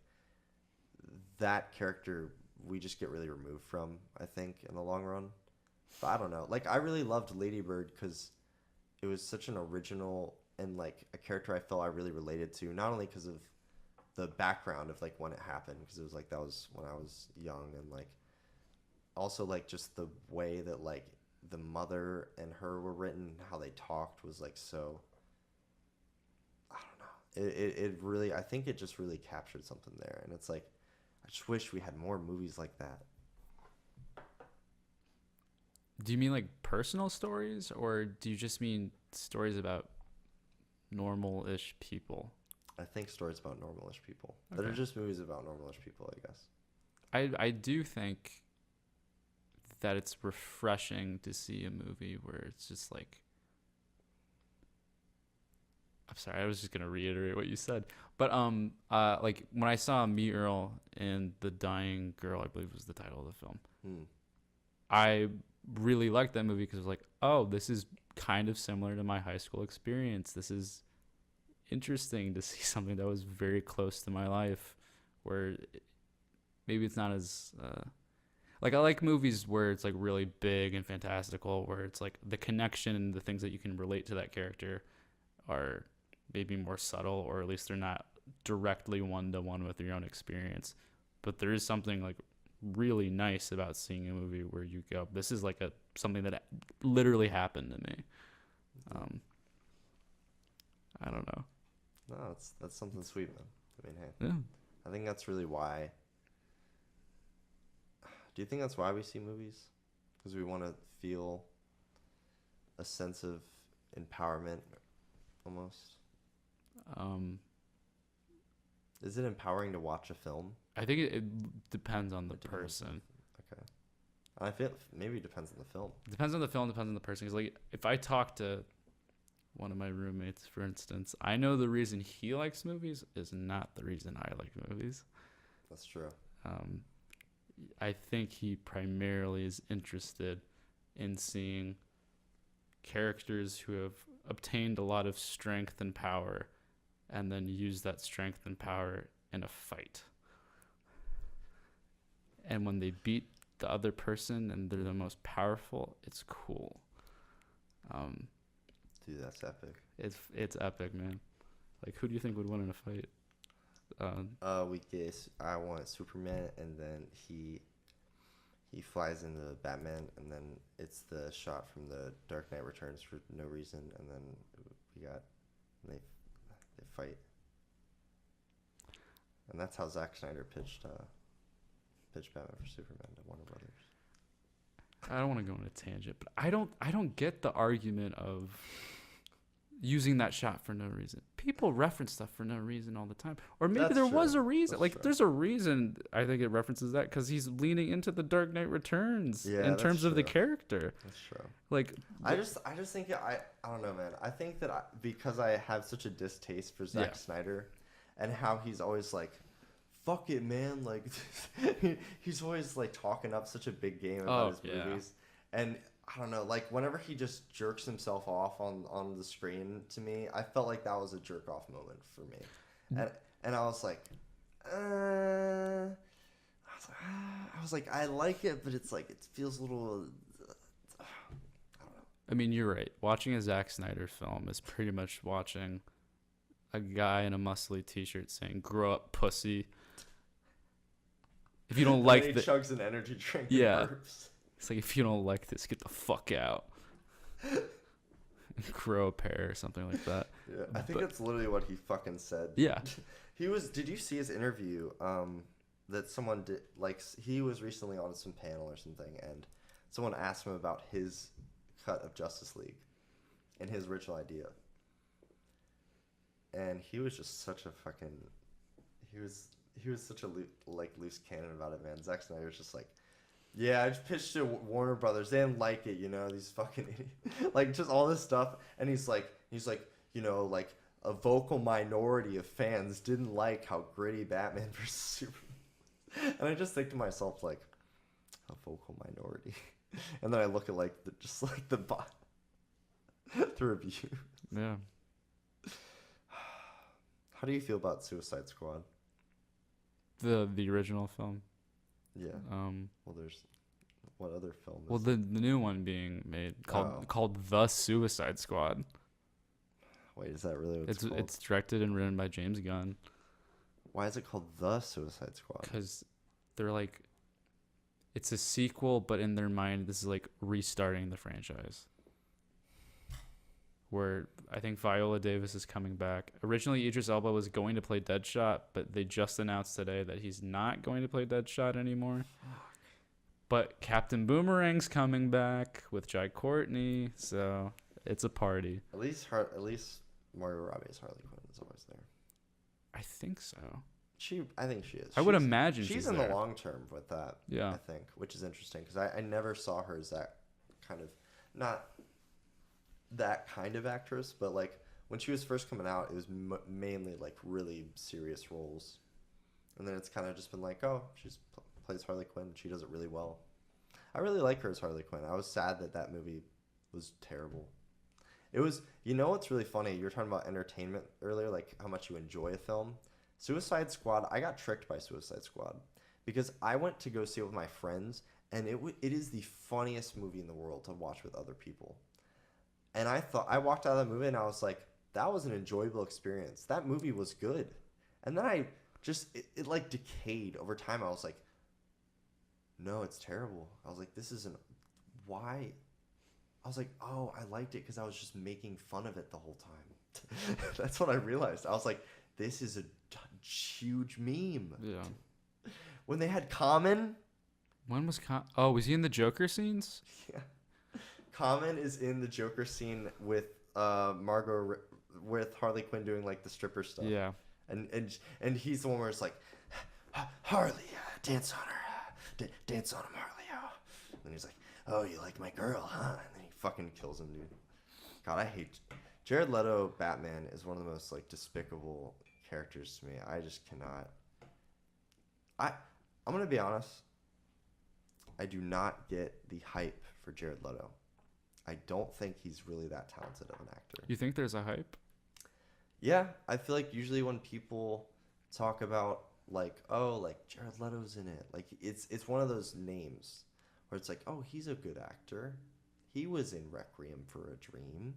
[SPEAKER 1] that character we just get really removed from, I think, in the long run. But I don't know. Like, I really loved Lady Bird because it was such an original and, like, a character I felt I really related to, not only because of the background of, like, when it happened, because it was like that was when I was young, and, like, also, like, just the way that, like, the mother and her were written, how they talked was, like, so, I don't know. It really, I think it just really captured something there, and it's like, I just wish we had more movies like that.
[SPEAKER 2] Do you mean like personal stories, or do you just mean stories about normal-ish people?
[SPEAKER 1] I think stories about normal-ish people. Okay. That are just movies about normal-ish people, I guess.
[SPEAKER 2] I do think that it's refreshing to see a movie where it's just like, I'm sorry, I was just gonna reiterate what you said, but like when I saw Me, Earl, and the Dying Girl, I believe was the title of the film. I really liked that movie because it was like, oh, this is kind of similar to my high school experience. This is interesting to see something that was very close to my life, where maybe it's not as like, I like movies where it's like really big and fantastical, where it's like the connection and the things that you can relate to that character are maybe more subtle, or at least they're not directly one-to-one with your own experience. But there is something like really nice about seeing a movie where you go, this is like a, something that literally happened to me. I don't know.
[SPEAKER 1] No, that's something sweet, man. I mean, hey,
[SPEAKER 2] Yeah.
[SPEAKER 1] I think that's really why. Do you think that's why we see movies? Because we want to feel a sense of empowerment, almost.
[SPEAKER 2] Um,
[SPEAKER 1] Is it empowering to watch a film?
[SPEAKER 2] I think it depends on the
[SPEAKER 1] It depends.
[SPEAKER 2] person.
[SPEAKER 1] Okay. I feel maybe it depends on the film.
[SPEAKER 2] It depends on the film, depends on the person. Because, like, if I talk to one of my roommates, for instance, I know the reason he likes movies is not the reason I like movies.
[SPEAKER 1] That's true.
[SPEAKER 2] I think he primarily is interested in seeing characters who have obtained a lot of strength and power and then use that strength and power in a fight. And when they beat the other person and they're the most powerful, it's cool.
[SPEAKER 1] Dude, that's epic.
[SPEAKER 2] It's epic, man. Like, who do you think would win in a fight?
[SPEAKER 1] We guess I want Superman, and then he flies into Batman, and then it's the shot from the Dark Knight Returns for no reason, and then they fight, and that's how Zack Snyder pitched Batman for Superman to Warner Brothers.
[SPEAKER 2] I don't want to go on a tangent, but I don't get the argument of using that shot for no reason. People reference stuff for no reason all the time. Or maybe
[SPEAKER 1] That's
[SPEAKER 2] there
[SPEAKER 1] true.
[SPEAKER 2] was a reason.
[SPEAKER 1] That's
[SPEAKER 2] Like,
[SPEAKER 1] true.
[SPEAKER 2] there's a reason I think it references that because he's leaning into the Dark Knight Returns
[SPEAKER 1] Yeah,
[SPEAKER 2] in
[SPEAKER 1] that's
[SPEAKER 2] terms of the
[SPEAKER 1] true.
[SPEAKER 2] character.
[SPEAKER 1] That's true.
[SPEAKER 2] Like,
[SPEAKER 1] I just think I don't know, man. I think that because I have such a distaste for Zack
[SPEAKER 2] Yeah.
[SPEAKER 1] Snyder, and how he's always like, "Fuck it, man!" Like, he's always like talking up such a big game about his
[SPEAKER 2] yeah.
[SPEAKER 1] movies, and I don't know, like whenever he just jerks himself off on the screen to me, I felt like that was a jerk off moment for me, and I was like, I like it, but it's like it feels a little.
[SPEAKER 2] I mean, you're right. Watching a Zack Snyder film is pretty much watching a guy in a muscly t-shirt saying, "Grow up, pussy." If you don't like
[SPEAKER 1] he
[SPEAKER 2] the
[SPEAKER 1] chugs an energy drink.
[SPEAKER 2] Yeah.
[SPEAKER 1] And burps.
[SPEAKER 2] It's like, if you don't like this, get the fuck out. Grow a pair or something like that.
[SPEAKER 1] Yeah, I think
[SPEAKER 2] But-
[SPEAKER 1] that's literally what he fucking said.
[SPEAKER 2] Yeah.
[SPEAKER 1] Did you see his interview that someone did, like he was recently on some panel or something, and someone asked him about his cut of Justice League and his original idea. And he was just such a fucking he was such a loose cannon about it, man. Zack Snyder was just like, yeah, I just pitched to Warner Brothers. They didn't like it, these fucking idiots. Like, just all this stuff. And he's like, like a vocal minority of fans didn't like how gritty Batman vs. Superman. And I just think to myself, like, a vocal minority. And then I look at the bot, the review.
[SPEAKER 2] Yeah.
[SPEAKER 1] How do you feel about Suicide Squad?
[SPEAKER 2] The original film.
[SPEAKER 1] Yeah. Well, there's what other film?
[SPEAKER 2] Well, the new one being made called The Suicide Squad.
[SPEAKER 1] Wait, is that really what it's called?
[SPEAKER 2] It's directed and written by James Gunn.
[SPEAKER 1] Why is it called The Suicide Squad?
[SPEAKER 2] Because they're like, it's a sequel, but in their mind, this is like restarting the franchise. Where I think Viola Davis is coming back. Originally, Idris Elba was going to play Deadshot, but they just announced today that he's not going to play Deadshot anymore. But Captain Boomerang's coming back with Jai Courtney, so it's a party.
[SPEAKER 1] At least Margot Robbie's Harley Quinn is always there.
[SPEAKER 2] I think so.
[SPEAKER 1] I think she is.
[SPEAKER 2] I would imagine
[SPEAKER 1] she's
[SPEAKER 2] she's
[SPEAKER 1] in
[SPEAKER 2] there.
[SPEAKER 1] the long term with that.
[SPEAKER 2] Yeah.
[SPEAKER 1] I think, which is interesting because I never saw her as that kind of not that kind of actress, but like when she was first coming out, it was mainly like really serious roles, and then it's kind of just been like, oh, she's plays Harley Quinn, and she does it really well. I really like her as Harley Quinn. I was sad that movie was terrible. It was, what's really funny? You were talking about entertainment earlier, like how much you enjoy a film. Suicide Squad, I got tricked by Suicide Squad because I went to go see it with my friends, and it is the funniest movie in the world to watch with other people. And I walked out of that movie and I was like, that was an enjoyable experience. That movie was good. And then it like decayed over time. I was like, no, it's terrible. I was like, this isn't, why? I was like, oh, I liked it because I was just making fun of it the whole time. That's what I realized. I was like, this is a huge meme.
[SPEAKER 2] Yeah.
[SPEAKER 1] When they had Common.
[SPEAKER 2] When was Oh, was he in the Joker scenes?
[SPEAKER 1] Yeah. Common is in the Joker scene with with Harley Quinn doing like the stripper stuff.
[SPEAKER 2] Yeah.
[SPEAKER 1] And he's the one where it's like, Harley, dance on her, dance on him, Harley. And he's like, oh, you like my girl, huh? And then he fucking kills him, dude. God, I hate Jared Leto. Batman is one of the most like despicable characters to me. I just cannot. I'm gonna be honest. I do not get the hype for Jared Leto. I don't think he's really that talented of an actor.
[SPEAKER 2] You think there's a hype?
[SPEAKER 1] Yeah, I feel like usually when people talk about like, oh, like Jared Leto's in it, like it's one of those names where it's like, oh, he's a good actor. He was in Requiem for a Dream.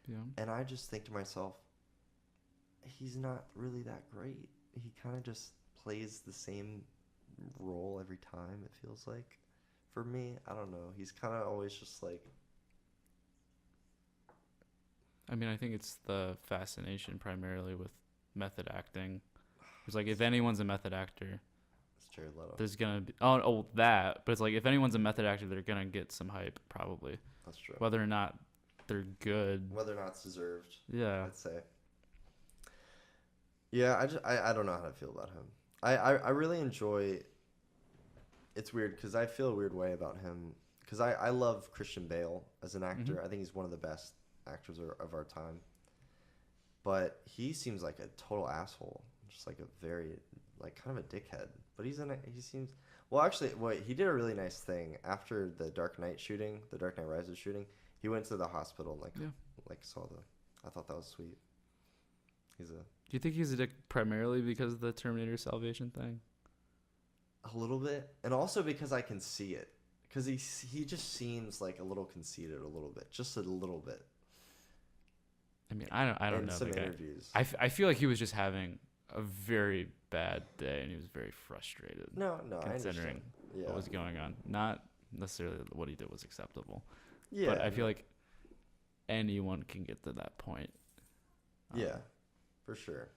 [SPEAKER 2] Yeah.
[SPEAKER 1] And I just think to myself, he's not really that great. He kind of just plays the same role every time, it feels like. For me, I don't know. He's kind of always just like...
[SPEAKER 2] I mean, I think it's the fascination primarily with method acting. It's like if anyone's a method actor,
[SPEAKER 1] It's Jared Leto.
[SPEAKER 2] there's gonna be that. But it's like if anyone's a method actor, they're gonna get some hype probably,
[SPEAKER 1] That's true.
[SPEAKER 2] whether or not they're good.
[SPEAKER 1] Whether or not it's deserved,
[SPEAKER 2] Yeah.
[SPEAKER 1] I'd say. Yeah, I don't know how to feel about him. I really enjoy... It's weird because I feel a weird way about him because I love Christian Bale as an actor. I think he's one of the best actors of our time. But he seems like a total asshole, just like a very like kind of a dickhead. But he seems actually he did a really nice thing after the Dark Knight Rises shooting. He went to the hospital and I thought that was sweet. Do
[SPEAKER 2] you think he's a dick primarily because of the Terminator Salvation thing?
[SPEAKER 1] A little bit, and also because I can see it, because he just seems like a little conceited, a little bit, just a little bit.
[SPEAKER 2] I mean, I don't
[SPEAKER 1] in
[SPEAKER 2] know.
[SPEAKER 1] some
[SPEAKER 2] The guy.
[SPEAKER 1] interviews.
[SPEAKER 2] I feel like he was just having a very bad day and he was very frustrated.
[SPEAKER 1] No,
[SPEAKER 2] considering what was going on, not necessarily what he did was acceptable.
[SPEAKER 1] Yeah,
[SPEAKER 2] but I feel like anyone can get to that point.
[SPEAKER 1] Yeah, for sure.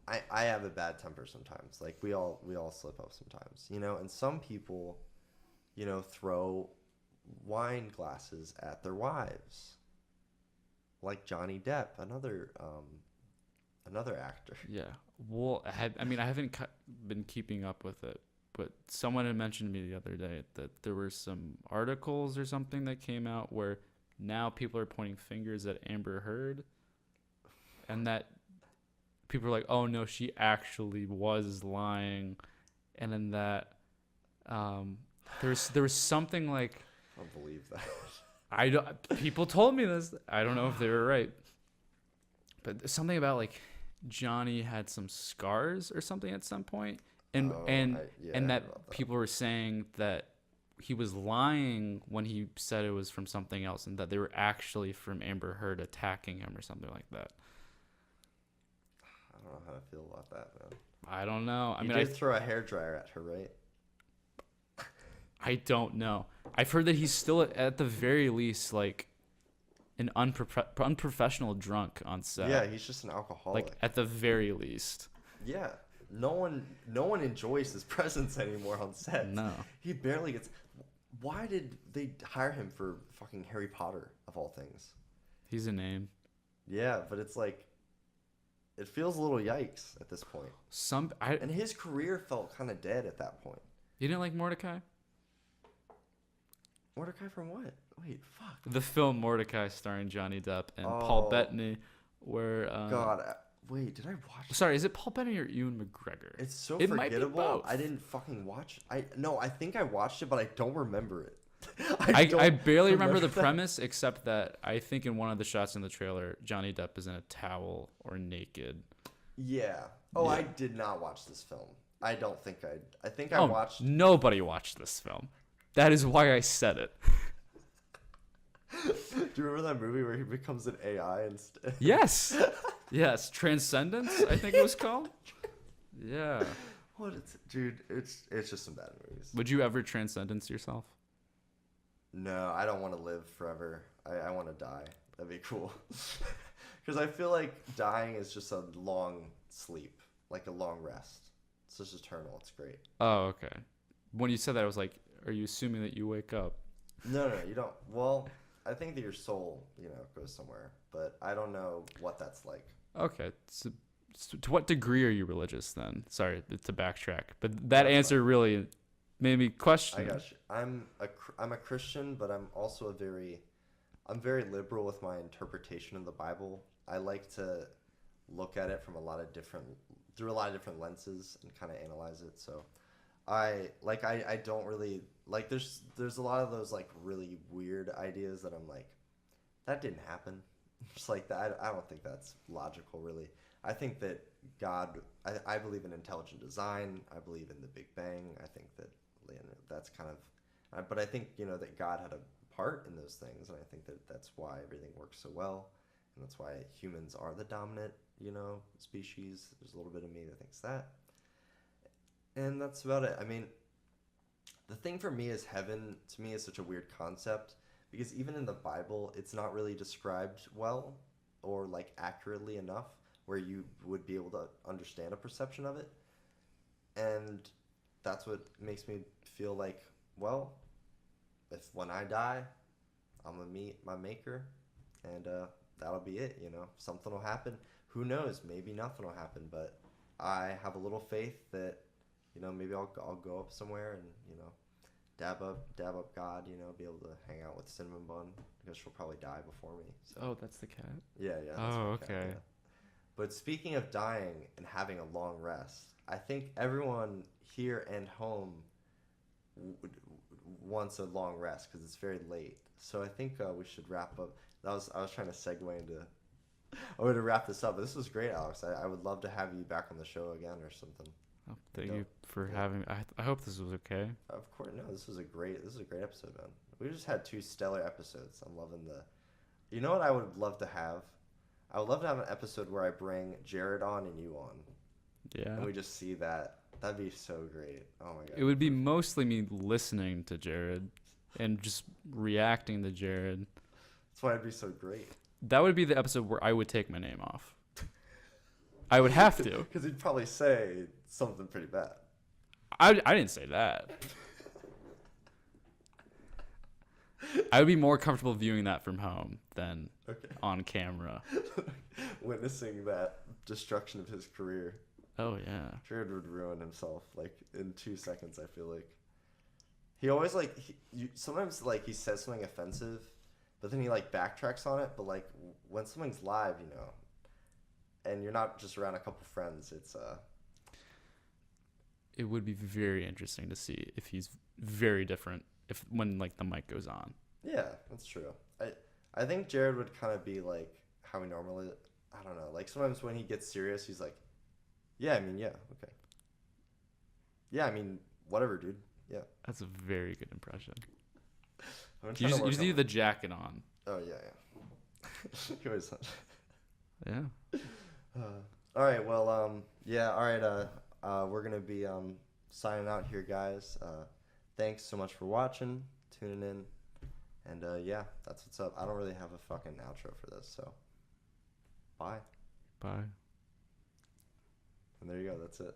[SPEAKER 1] I have a bad temper sometimes. Like we all slip up sometimes, and some people, throw wine glasses at their wives. Like Johnny Depp, another actor.
[SPEAKER 2] Yeah. Well, I haven't been keeping up with it, but someone had mentioned to me the other day that there were some articles or something that came out where now people are pointing fingers at Amber Heard, and that people are like, oh no, she actually was lying, and then that there was something like,
[SPEAKER 1] I don't believe that.
[SPEAKER 2] People told me this. I don't know if they were right, but there's something about like Johnny had some scars or something at some point, and that people were saying that he was lying when he said it was from something else, and that they were actually from Amber Heard attacking him or something like that.
[SPEAKER 1] I don't know how to feel about that, man.
[SPEAKER 2] I don't know.
[SPEAKER 1] I did throw a hairdryer at her, right?
[SPEAKER 2] I don't know. I've heard that he's still at the very least like an unprofessional drunk on set.
[SPEAKER 1] Yeah, he's just an alcoholic.
[SPEAKER 2] Like at the very least.
[SPEAKER 1] Yeah, no one enjoys his presence anymore on set.
[SPEAKER 2] No,
[SPEAKER 1] he barely gets. Why did they hire him for fucking Harry Potter of all things?
[SPEAKER 2] He's a name.
[SPEAKER 1] Yeah, but it's like, it feels a little yikes at this point. And his career felt kind of dead at that point.
[SPEAKER 2] You didn't like Mordecai?
[SPEAKER 1] Mordecai from what? Wait, fuck.
[SPEAKER 2] The film Mordecai starring Johnny Depp and Paul Bettany, where
[SPEAKER 1] wait, did I watch?
[SPEAKER 2] Sorry, is it Paul Bettany or Ewan McGregor?
[SPEAKER 1] It's so
[SPEAKER 2] it
[SPEAKER 1] forgettable.
[SPEAKER 2] Might be both.
[SPEAKER 1] I didn't fucking watch. I think I watched it, but I don't remember it.
[SPEAKER 2] I barely remember the premise, except that I think in one of the shots in the trailer, Johnny Depp is in a towel or naked.
[SPEAKER 1] Yeah. Oh, yeah. I did not watch this film. I don't think I think I watched.
[SPEAKER 2] Nobody watched this film. That is why I said it.
[SPEAKER 1] Do you remember that movie where he becomes an AI instead?
[SPEAKER 2] Yes. Yes. Transcendence, I think it was called. Yeah.
[SPEAKER 1] Dude, it's just some bad movies.
[SPEAKER 2] Would you ever transcendence yourself?
[SPEAKER 1] No, I don't want to live forever. I want to die. That'd be cool. Because I feel like dying is just a long sleep, like a long rest. It's just eternal. It's great.
[SPEAKER 2] Oh, okay. When you said that, I was like, are you assuming that you wake up?
[SPEAKER 1] No, you don't. Well, I think that your soul, goes somewhere, but I don't know what that's like.
[SPEAKER 2] Okay. So to what degree are you religious then? Sorry to backtrack, but that
[SPEAKER 1] That's
[SPEAKER 2] answer
[SPEAKER 1] fine.
[SPEAKER 2] really made me question.
[SPEAKER 1] I got you. I'm a Christian, but I'm also I'm very liberal with my interpretation of the Bible. I like to look at it from through a lot of different lenses and kind of analyze it. So I don't really like there's a lot of those like really weird ideas that I'm like, that didn't happen. Just like that. I don't think that's logical really. I think that I believe in intelligent design. I believe in the Big Bang. I think that that's kind of, but I think, that God had a part in those things. And I think that that's why everything works so well. And that's why humans are the dominant, species. There's a little bit of me that thinks that. And that's about it. I mean, the thing for me is heaven, to me, is such a weird concept because even in the Bible, it's not really described well or like accurately enough where you would be able to understand a perception of it. And that's what makes me feel like, well, if when I die, I'm gonna meet my maker, and that'll be it. Something will happen. Who knows? Maybe nothing will happen, but I have a little faith that, maybe I'll go up somewhere and dab up God. Be able to hang out with Cinnamon Bun because she'll probably die before me. So.
[SPEAKER 2] Oh, that's the cat.
[SPEAKER 1] Yeah. That's
[SPEAKER 2] Oh,
[SPEAKER 1] my cat,
[SPEAKER 2] okay.
[SPEAKER 1] yeah. But speaking of dying and having a long rest, I think everyone here and home wants a long rest because it's very late. So I think we should wrap up. I was trying to segue into. I would to wrap this up. But this was great, Alex. I would love to have you back on the show again or something.
[SPEAKER 2] Oh, thank
[SPEAKER 1] No.
[SPEAKER 2] you for
[SPEAKER 1] Yeah.
[SPEAKER 2] having me. I hope this was okay.
[SPEAKER 1] Of course, no. This is a great episode, man. We just had 2 stellar episodes. I'm loving the. You know what I would love to have? I would love to have an episode where I bring Jared on and you on,
[SPEAKER 2] Yeah.
[SPEAKER 1] and we just see that. That'd be so great. Oh my god.
[SPEAKER 2] It would be mostly me listening to Jared and just reacting to Jared.
[SPEAKER 1] That's why it'd be so great.
[SPEAKER 2] That would be the episode where I would take my name off. I would have to.
[SPEAKER 1] Because he'd probably say something pretty bad.
[SPEAKER 2] I didn't say that. I would be more comfortable viewing that from home than on camera.
[SPEAKER 1] Witnessing that destruction of his career.
[SPEAKER 2] Oh, yeah.
[SPEAKER 1] Jared would ruin himself like in 2 seconds. I feel like he always like sometimes like he says something offensive, but then he like backtracks on it. But like when something's live, and you're not just around a couple friends, it's
[SPEAKER 2] It would be very interesting to see if he's very different when like the mic goes on.
[SPEAKER 1] Yeah, that's true. I think Jared would kind of be like how he normally. I don't know. Like sometimes when he gets serious, he's like, "Yeah, I mean, yeah, okay. Yeah, I mean, whatever, dude. Yeah."
[SPEAKER 2] That's a very good impression.
[SPEAKER 1] I'm
[SPEAKER 2] You
[SPEAKER 1] trying to work
[SPEAKER 2] just
[SPEAKER 1] on
[SPEAKER 2] need
[SPEAKER 1] it.
[SPEAKER 2] the jacket on.
[SPEAKER 1] Oh yeah. He always.
[SPEAKER 2] Yeah.
[SPEAKER 1] All right. Well. Yeah. All right. We're gonna be signing out here, guys. Thanks so much for watching, tuning in, and yeah, that's what's up. I don't really have a fucking outro for this, so bye.
[SPEAKER 2] Bye.
[SPEAKER 1] And there you go. That's it.